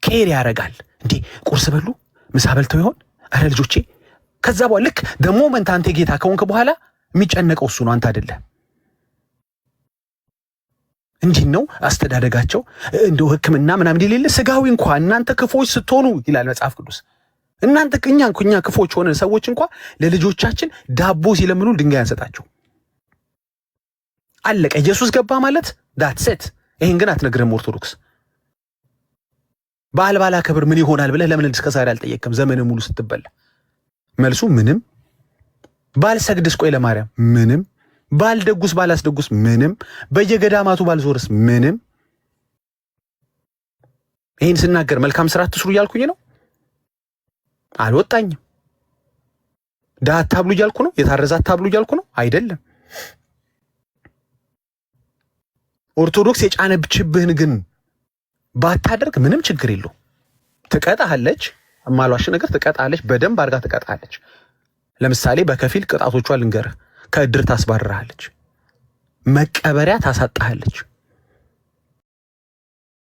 ኬር ያደርጋል። እንዴ ቁርስ በሉ ምሳ በልተው ይሆን? አረ ልጆቼ። ከዛ በኋላ ልክ ደግሞ አንተ ጌታ ከሆንክ በኋላ የሚጨነቀው እሱ ነው፣ አንተ አይደለም። እንዲህ ነው አስተዳደጋቸው። እንደው ሕክምና ምናምን የሌለ ስጋዊ እንኳን እናንተ ክፎች ስትሆኑ ይላል መጽሐፍ ቅዱስ። እናንተ እኛ ክፎች ሆነን ሰዎች እንኳን ለልጆቻችን ዳቦ ሲለምኑ ድንጋይ አንሰጣቸው። አለቀ። ኢየሱስ ገባ ማለት ዳትሴት። ይሄን ግን አትነግርም ኦርቶዶክስ። ባል ክብር ምን ይሆናል ብለህ ለምን እስከ ዛሬ አልጠየቅም? ዘመን ሙሉ ስትበላ መልሱ ምንም። ባልሰግድስ ቆይ ለማርያም ምንም። ባልደጉስ ባላስደጉስ ምንም። በየገዳማቱ ባልዞርስ ምንም። ይህን ስናገር መልካም ስራ አትስሩ እያልኩኝ ነው? አልወጣኝም። ድሀ አታብሉ እያልኩ ነው? የታረዘ አታብሉ እያልኩ ነው? አይደለም። ኦርቶዶክስ የጫነችብህን ግን ባታደርግ ምንም ችግር የለው። ትቀጣለች። ማሏሽ ነገር ትቀጣለች። በደንብ አድርጋ ትቀጣለች። ለምሳሌ በከፊል ቅጣቶቿ ልንገርህ። ከእድር ታስባርራለች። መቀበሪያ ታሳጣሃለች።